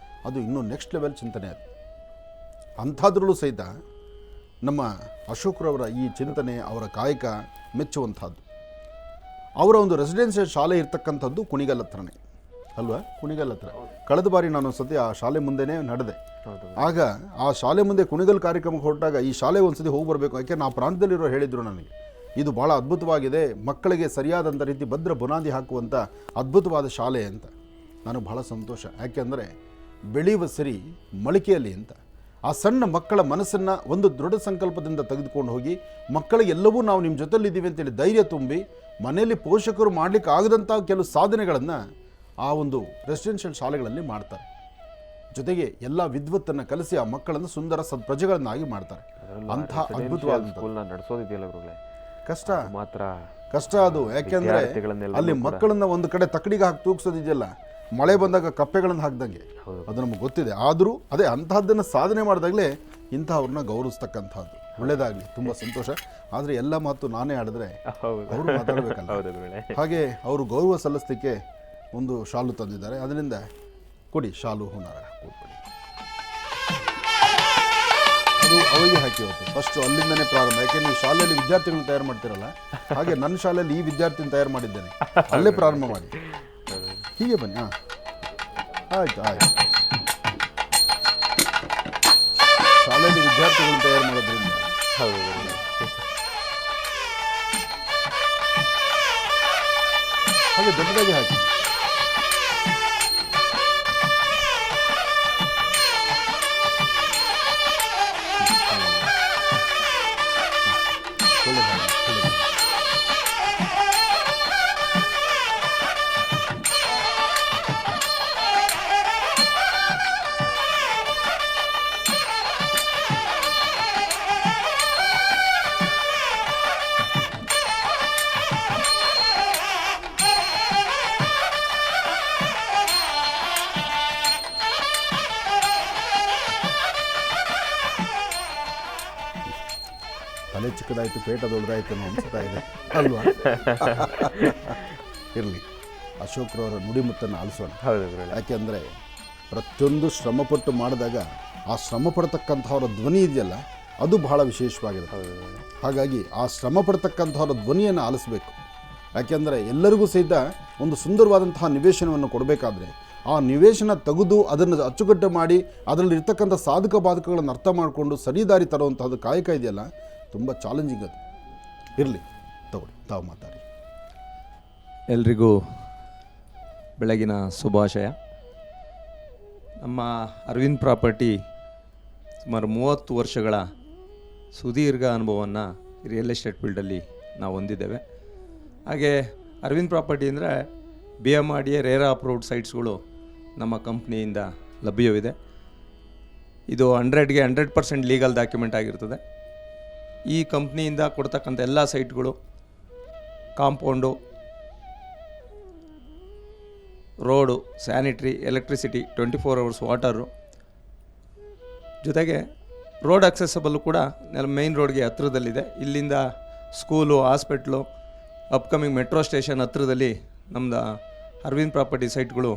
ಅದು ಇನ್ನೂ ನೆಕ್ಸ್ಟ್ ಲೆವೆಲ್ ಚಿಂತನೆ. ಅದು ಅಂಥದ್ರಲ್ಲೂ ಸಹಿತ ನಮ್ಮ ಅಶೋಕ್ರವರ ಈ ಚಿಂತನೆ, ಅವರ ಕಾಯಕ ಮೆಚ್ಚುವಂಥದ್ದು. ಅವರ ಒಂದು ರೆಸಿಡೆನ್ಷಿಯಲ್ ಶಾಲೆ ಇರ್ತಕ್ಕಂಥದ್ದು ಕುಣಿಗಲ್ ಹತ್ರನೇ ಅಲ್ವಾ? ಕುಣಿಗಲ್ ಹತ್ರ ಕಳೆದ ಬಾರಿ ನಾನು ಸತಿ ಆ ಶಾಲೆ ಮುಂದೆನೇ ನಡೆದೆ. ಆಗ ಆ ಶಾಲೆ ಮುಂದೆ ಕುಣಿಗಲ್ ಕಾರ್ಯಕ್ರಮಕ್ಕೆ ಹೊರಟಾಗ ಈ ಶಾಲೆ ಒಂದ್ಸತಿ ಹೋಗಿ ಬರಬೇಕು, ಯಾಕೆಂದ್ರೆ ಆ ಪ್ರಾಂತದಲ್ಲಿರೋ ಹೇಳಿದರು ನನಗೆ ಇದು ಭಾಳ ಅದ್ಭುತವಾಗಿದೆ, ಮಕ್ಕಳಿಗೆ ಸರಿಯಾದಂಥ ರೀತಿ ಭದ್ರ ಬುನಾದಿ ಹಾಕುವಂಥ ಅದ್ಭುತವಾದ ಶಾಲೆ ಅಂತ. ನಾನು ಭಾಳ ಸಂತೋಷ. ಯಾಕೆಂದರೆ ಬೆಳೆಯುವ ಸಿರಿ ಮೊಳಕೆಯಲ್ಲಿ ಅಂತ. ಆ ಸಣ್ಣ ಮಕ್ಕಳ ಮನಸ್ಸನ್ನು ಒಂದು ದೃಢ ಸಂಕಲ್ಪದಿಂದ ತೆಗೆದುಕೊಂಡು ಹೋಗಿ ಮಕ್ಕಳಿಗೆಲ್ಲವೂ ನಾವು ನಿಮ್ಮ ಜೊತೆಲಿದ್ದೀವಿ ಅಂತೇಳಿ ಧೈರ್ಯ ತುಂಬಿ ಮನೆಯಲ್ಲಿ ಪೋಷಕರು ಮಾಡಲಿಕ್ಕೆ ಆಗದಂಥ ಕೆಲವು ಸಾಧನೆಗಳನ್ನು ಆ ಒಂದು ರೆಸಿಡೆನ್ಷಿಯಲ್ ಶಾಲೆಗಳಲ್ಲಿ ಮಾಡ್ತಾರೆ. ಜೊತೆಗೆ ಎಲ್ಲ ವಿದ್ವತ್ತನ್ನು ಕಲಿಸಿ ಆ ಮಕ್ಕಳನ್ನು ಸುಂದರ ಸತ್ಪ್ರಜೆಗಳನ್ನಾಗಿ ಮಾಡ್ತಾರೆ. ಅಂಥ ಅದ್ಭುತವಾದಂಥ ಸ್ಕೂಲ್ನ ನಡೆಸೋದಿದೆಯಲ್ಲ ಗುರುಗಳೇ, ಕಷ್ಟ ಮಾತ್ರ ಕಷ್ಟ ಅದು. ಯಾಕೆಂದರೆ ಅಲ್ಲಿ ಮಕ್ಕಳನ್ನ ಒಂದು ಕಡೆ ತಕ್ಕಡಿಗೆ ಹಾಕಿ ತೂಗಿಸೋದಿದೆಯಲ್ಲ, ಮಳೆ ಬಂದಾಗ ಕಪ್ಪೆಗಳನ್ನು ಹಾಕ್ದಂಗೆ, ಅದು ನಮಗೆ ಗೊತ್ತಿದೆ. ಆದರೂ ಅದೇ ಅಂತಹದ್ದನ್ನು ಸಾಧನೆ ಮಾಡಿದಾಗಲೇ ಇಂಥವ್ರನ್ನ ಗೌರವಿಸ್ತಕ್ಕಂಥದ್ದು. ಒಳ್ಳೆಯದಾಗಲಿ, ತುಂಬ ಸಂತೋಷ. ಆದರೆ ಎಲ್ಲ ಮಾತು ನಾನೇ ಆಡಿದ್ರೆ ಅವರು ಮಾತಾಡಬೇಕಲ್ಲ. ಹಾಗೆ ಅವರು ಗೌರವ ಸಲ್ಲಿಸಲಿಕ್ಕೆ ಒಂದು ಶಾಲು ತಂದಿದ್ದಾರೆ. ಅದರಿಂದ ಕೊಡಿ ಶಾಲು ಹೂನಾರ ಕೊಡಿ. ಅದು ಅವರಿಗೆ ಹಾಕಿ ಹೋಯ್ತು ಫಸ್ಟು, ಅಲ್ಲಿಂದನೇ ಪ್ರಾರಂಭ. ಯಾಕೆ ನೀವು ಶಾಲೆಯಲ್ಲಿ ವಿದ್ಯಾರ್ಥಿಗಳನ್ನ ತಯಾರು ಮಾಡ್ತಿರಲ್ಲ, ಹಾಗೆ ನನ್ನ ಶಾಲೆಯಲ್ಲಿ ಈ ವಿದ್ಯಾರ್ಥಿನ ತಯಾರು ಮಾಡಿದ್ದೇನೆ, ಅಲ್ಲೇ ಪ್ರಾರಂಭ ಮಾಡಿ. ಹೀಗೆ ಬನ್ನಿ. ಹಾಂ, ಆಯ್ತು ಆಯ್ತು. ಶಾಲೆಯಲ್ಲಿ ವಿದ್ಯಾರ್ಥಿಗಳನ್ನ ತಯಾರು ಮಾಡೋದ್ರಿಂದ ಹಾಗೆ ದೊಡ್ಡದಾಗಿ ಹಾಕಿ. ತಲೆ ಚಿಕ್ಕದಾಯಿತು, ಪೇಟ ದೊಡ್ಡದಾಯಿತು ಅನ್ನೋ ಅನಿಸ್ತಾ ಇದೆ ಅಲ್ವಾ? ಇರಲಿ, ಅಶೋಕ್ರವರ ನುಡಿಮುತ್ತನ್ನು ಆಲಿಸೋಣ. ಯಾಕೆಂದರೆ ಪ್ರತಿಯೊಂದು ಶ್ರಮಪಟ್ಟು ಮಾಡಿದಾಗ ಆ ಶ್ರಮ ಪಡ್ತಕ್ಕಂಥವ್ರ ಧ್ವನಿ ಇದೆಯಲ್ಲ, ಅದು ಬಹಳ ವಿಶೇಷವಾಗಿರುತ್ತೆ. ಹಾಗಾಗಿ ಆ ಶ್ರಮ ಪಡ್ತಕ್ಕಂಥವ್ರ ಧ್ವನಿಯನ್ನು ಆಲಿಸಬೇಕು. ಯಾಕೆಂದರೆ ಎಲ್ಲರಿಗೂ ಸಹಿತ ಒಂದು ಸುಂದರವಾದಂತಹ ನಿವೇಶನವನ್ನು ಕೊಡಬೇಕಾದ್ರೆ ಆ ನಿವೇಶನ ತೆಗೆದು ಅದನ್ನು ಅಚ್ಚುಕಟ್ಟು ಮಾಡಿ ಅದರಲ್ಲಿ ಇರ್ತಕ್ಕಂಥ ಸಾಧಕ ಬಾಧಕಗಳನ್ನು ಅರ್ಥ ಮಾಡಿಕೊಂಡು ಸರಿದಾರಿ ತರುವಂಥದ್ದು ಕಾಯಕ ಇದೆಯಲ್ಲ, ತುಂಬ ಚಾಲೆಂಜಿಂಗ್ ಅದು. ಇರಲಿ, ತಗೊಳ್ಳಿ, ತಾವು ಮಾತಾಡಿ. ಎಲ್ರಿಗೂ ಬೆಳಗಿನ ಶುಭಾಶಯ. ನಮ್ಮ ಅರವಿಂದ್ ಪ್ರಾಪರ್ಟಿ ಸುಮಾರು 30 ವರ್ಷಗಳ ಸುದೀರ್ಘ ಅನುಭವವನ್ನು ರಿಯಲ್ ಎಸ್ಟೇಟ್ ಫೀಲ್ಡಲ್ಲಿ ನಾವು ಹೊಂದಿದ್ದೇವೆ. ಹಾಗೆ ಅರವಿಂದ್ ಪ್ರಾಪರ್ಟಿ ಅಂದರೆ BMRDA ರೇರಾ ಅಪ್ರೂವ್ಡ್ ಸೈಟ್ಸ್ಗಳು ನಮ್ಮ ಕಂಪ್ನಿಯಿಂದ ಲಭ್ಯವಿದೆ. ಇದು 100ಗೆ 100% ಲೀಗಲ್ ಡಾಕ್ಯುಮೆಂಟ್ ಆಗಿರ್ತದೆ. ಈ ಕಂಪ್ನಿಯಿಂದ ಕೊಡ್ತಕ್ಕಂಥ ಎಲ್ಲ ಸೈಟ್ಗಳು compound, road, sanitary, electricity, 24 hours water, ಜೊತೆಗೆ ರೋಡ್ ಅಕ್ಸೆಸಬಲ್ ಕೂಡ ಮೇನ್ ರೋಡ್ಗೆ ಹತ್ತಿರದಲ್ಲಿದೆ. ಇಲ್ಲಿಂದ school, hospital, upcoming metro station ಹತ್ತಿರದಲ್ಲಿ ನಮ್ಮದು ಅರವಿಂದ್ ಪ್ರಾಪರ್ಟಿ ಸೈಟ್ಗಳು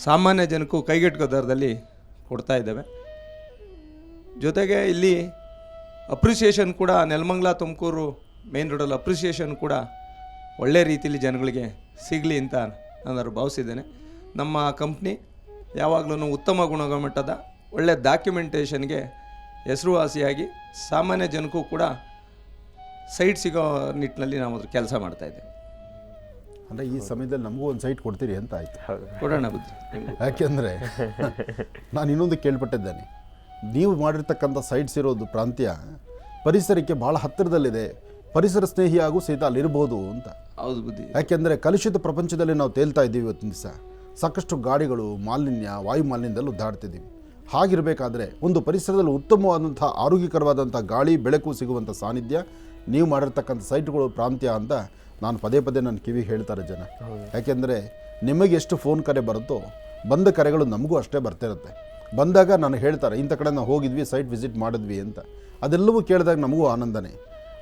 ಸಾಮಾನ್ಯ ಜನಕ್ಕೂ ಕೈಗೆಟುಕೋ ದರದಲ್ಲಿ ಕೊಡ್ತಾ ಇದ್ದೇವೆ. ಜೊತೆಗೆ ಇಲ್ಲಿ ಅಪ್ರಿಸಿಯೇಷನ್ ಕೂಡ ನೆಲಮಂಗಲ ತುಮಕೂರು ಮೇನ್ ರೋಡಲ್ಲಿ ಅಪ್ರಿಸಿಯೇಷನ್ ಕೂಡ ಒಳ್ಳೆ ರೀತಿಯಲ್ಲಿ ಜನಗಳಿಗೆ ಸಿಗಲಿ ಅಂತ ನಾನು ಭಾವಿಸಿದ್ದೇನೆ. ನಮ್ಮ ಕಂಪ್ನಿ ಯಾವಾಗಲೂ ಉತ್ತಮ ಗುಣಮಟ್ಟದ ಒಳ್ಳೆಯ ಡಾಕ್ಯುಮೆಂಟೇಷನ್ಗೆ ಹೆಸರುವಾಸಿಯಾಗಿ ಸಾಮಾನ್ಯ ಜನಕ್ಕೂ ಕೂಡ ಸೈಟ್ ಸಿಗೋ ನಿಟ್ಟಿನಲ್ಲಿ ನಾವು ಅದ್ರ ಕೆಲಸ ಮಾಡ್ತಾಯಿದ್ದೇವೆ. ಅಂದರೆ ಈ ಸಮಯದಲ್ಲಿ ನಮಗೂ ಒಂದು ಸೈಟ್ ಕೊಡ್ತೀರಿ ಅಂತ ಆಯಿತು. ಕೊಡೋಣ ಬುದ್ಧಿ. ಯಾಕೆಂದರೆ ನಾನು ಇನ್ನೊಂದು ಕೇಳ್ಪಟ್ಟಿದ್ದೇನೆ, ನೀವು ಮಾಡಿರ್ತಕ್ಕಂಥ ಸೈಟ್ಸ್ ಇರೋದು ಪ್ರಾಂತ್ಯ ಪರಿಸರಕ್ಕೆ ಭಾಳ ಹತ್ತಿರದಲ್ಲಿದೆ, ಪರಿಸರ ಸ್ನೇಹಿಯಾಗೂ ಸಹಿತ ಅಲ್ಲಿರ್ಬೋದು ಅಂತ. ಹೌದು ಬುದ್ಧಿ. ಯಾಕೆಂದರೆ ಕಲುಷಿತ ಪ್ರಪಂಚದಲ್ಲಿ ನಾವು ತೇಲ್ತಾ ಇದ್ದೀವಿ ಇವತ್ತಿನ ದಿವಸ. ಸಾಕಷ್ಟು ಗಾಡಿಗಳು, ಮಾಲಿನ್ಯ, ವಾಯು ಮಾಲಿನ್ಯದಲ್ಲಿ ಒದ್ದಾಡ್ತಿದ್ದೀವಿ. ಹಾಗಿರಬೇಕಾದ್ರೆ ಒಂದು ಪರಿಸರದಲ್ಲಿ ಉತ್ತಮವಾದಂಥ ಆರೋಗ್ಯಕರವಾದಂಥ ಗಾಳಿ, ಬೆಳಕು ಸಿಗುವಂಥ ಸಾನ್ನಿಧ್ಯ ನೀವು ಮಾಡಿರ್ತಕ್ಕಂಥ ಸೈಟ್ಗಳು ಪ್ರಾಂತ್ಯ ಅಂತ ನಾನು ಪದೇ ಪದೇ ನನ್ನ ಕಿವಿಗೆ ಹೇಳ್ತಾರೆ ಜನ. ಯಾಕೆಂದರೆ ನಿಮಗೆ ಎಷ್ಟು ಫೋನ್ ಕರೆ ಬರುತ್ತೋ ಬಂದ ಕರೆಗಳು ನಮಗೂ ಅಷ್ಟೇ ಬರ್ತಿರುತ್ತೆ. ಬಂದಾಗ ನಾನು ಹೇಳ್ತಾರೆ, ಇಂಥ ಕಡೆ ನಾವು ಹೋಗಿದ್ವಿ, ಸೈಟ್ ವಿಸಿಟ್ ಮಾಡಿದ್ವಿ ಅಂತ. ಅದೆಲ್ಲವೂ ಕೇಳಿದಾಗ ನಮಗೂ ಆನಂದನೇ.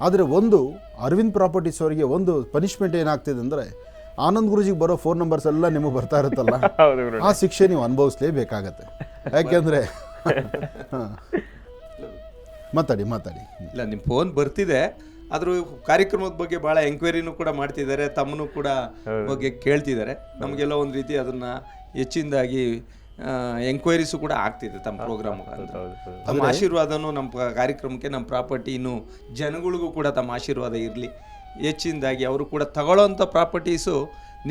ಆದರೆ ಒಂದು ಅರವಿಂದ್ ಪ್ರಾಪರ್ಟೀಸ್ ಅವರಿಗೆ ಒಂದು ಪನಿಷ್ಮೆಂಟ್ ಏನಾಗ್ತಿದೆ ಅಂದರೆ, ಆನಂದ್ ಗುರುಜಿಗೆ ಬರೋ ಫೋನ್ ನಂಬರ್ಸ್ ಎಲ್ಲ ನಿಮಗೆ ಬರ್ತಾ ಇರುತ್ತಲ್ಲ, ಆ ಶಿಕ್ಷೆ ನೀವು ಅನುಭವಿಸಲೇಬೇಕಾಗತ್ತೆ. ಯಾಕೆಂದರೆ ಮಾತಾಡಿ. ಇಲ್ಲ, ನಿಮ್ಮ ಫೋನ್ ಬರ್ತಿದೆ, ಆದರೂ ಕಾರ್ಯಕ್ರಮದ ಬಗ್ಗೆ ಭಾಳ ಎಂಕ್ವೈರಿನೂ ಕೂಡ ಮಾಡ್ತಿದ್ದಾರೆ, ತಮ್ಮನೂ ಕೂಡ ಬಗ್ಗೆ ಕೇಳ್ತಿದ್ದಾರೆ. ನಮಗೆಲ್ಲ ಒಂದು ರೀತಿ ಅದನ್ನು ಹೆಚ್ಚಿನದಾಗಿ ಎಂಕ್ವೈರೀಸು ಕೂಡ ಆಗ್ತಿದೆ ತಮ್ಮ ಪ್ರೋಗ್ರಾಮ್. ತಮ್ಮ ಆಶೀರ್ವಾದನೂ ನಮ್ಮ ಕಾರ್ಯಕ್ರಮಕ್ಕೆ, ನಮ್ಮ ಪ್ರಾಪರ್ಟಿ ಇನ್ನೂ ಜನಗಳಿಗೂ ಕೂಡ ತಮ್ಮ ಆಶೀರ್ವಾದ ಇರಲಿ. ಹೆಚ್ಚಿನದಾಗಿ ಅವರು ಕೂಡ ತಗೊಳ್ಳೋವಂಥ ಪ್ರಾಪರ್ಟೀಸು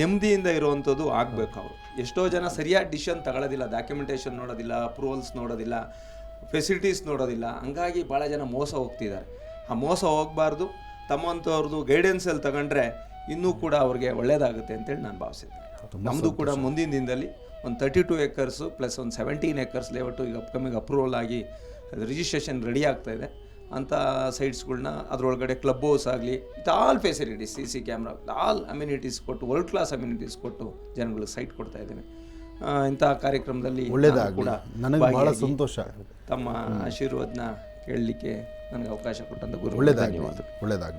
ನೆಮ್ಮದಿಯಿಂದ ಇರುವಂಥದ್ದು ಆಗಬೇಕು. ಅವರು ಎಷ್ಟೋ ಜನ ಸರಿಯಾದ ಡಿಸಿಷನ್ ತಗೊಳ್ಳೋದಿಲ್ಲ, ಡಾಕ್ಯುಮೆಂಟೇಷನ್ ನೋಡೋದಿಲ್ಲ, ಅಪ್ರೂವಲ್ಸ್ ನೋಡೋದಿಲ್ಲ, ಫೆಸಿಲಿಟೀಸ್ ನೋಡೋದಿಲ್ಲ. ಹಂಗಾಗಿ ಭಾಳ ಜನ ಮೋಸ ಹೋಗ್ತಿದ್ದಾರೆ. ಆ ಮೋಸ ಹೋಗಬಾರ್ದು. ತಮ್ಮಂಥವ್ರದ್ದು ಗೈಡೆನ್ಸಲ್ಲಿ ತಗೊಂಡ್ರೆ ಇನ್ನೂ ಕೂಡ ಅವ್ರಿಗೆ ಒಳ್ಳೆಯದಾಗುತ್ತೆ ಅಂತೇಳಿ ನಾನು ಭಾವಿಸಿದ್ದೆ. ನಮ್ಮದು ಕೂಡ ಮುಂದಿನ ದಿನದಲ್ಲಿ ಒಂದು 32 acres ಪ್ಲಸ್ ಒಂದು 17 acres ಲೇಔಟು ಈಗ ಅಪ್ಕಮಿಂಗ್ ಅಪ್ರೂವಲ್ ಆಗಿ ರಿಜಿಸ್ಟ್ರೇಷನ್ ರೆಡಿ ಆಗ್ತಾಯಿದೆ. ಅಂಥ ಸೈಟ್ಸ್ಗಳ್ನ ಅದರೊಳಗಡೆ ಕ್ಲಬ್ ಹೌಸ್ ಆಗಲಿ, with all facilities, CC camera, all amenities ಕೊಟ್ಟು, ವರ್ಲ್ಡ್ ಕ್ಲಾಸ್ ಅಮ್ಯುನಿಟೀಸ್ ಕೊಟ್ಟು ಜನಗಳಿಗೆ ಸೈಟ್ ಕೊಡ್ತಾ ಇದ್ದೇನೆ. ಇಂಥ ಕಾರ್ಯಕ್ರಮದಲ್ಲಿ ಒಳ್ಳೆಯದಾಗಲಿ. ಕೂಡ ನನಗೆ ಭಾಳ ಭಾಗಿಯಾಗಿ ಸಂತೋಷ. ತಮ್ಮ ಆಶೀರ್ವಾದನ ಕೇಳಲಿಕ್ಕೆ ನನಗೆ ಅವಕಾಶ ಕೊಟ್ಟಂತ ಗುರು ಒಳ್ಳೆಯದಾಗಲಿ. ಒಳ್ಳೆಯದಾಗಲಿ.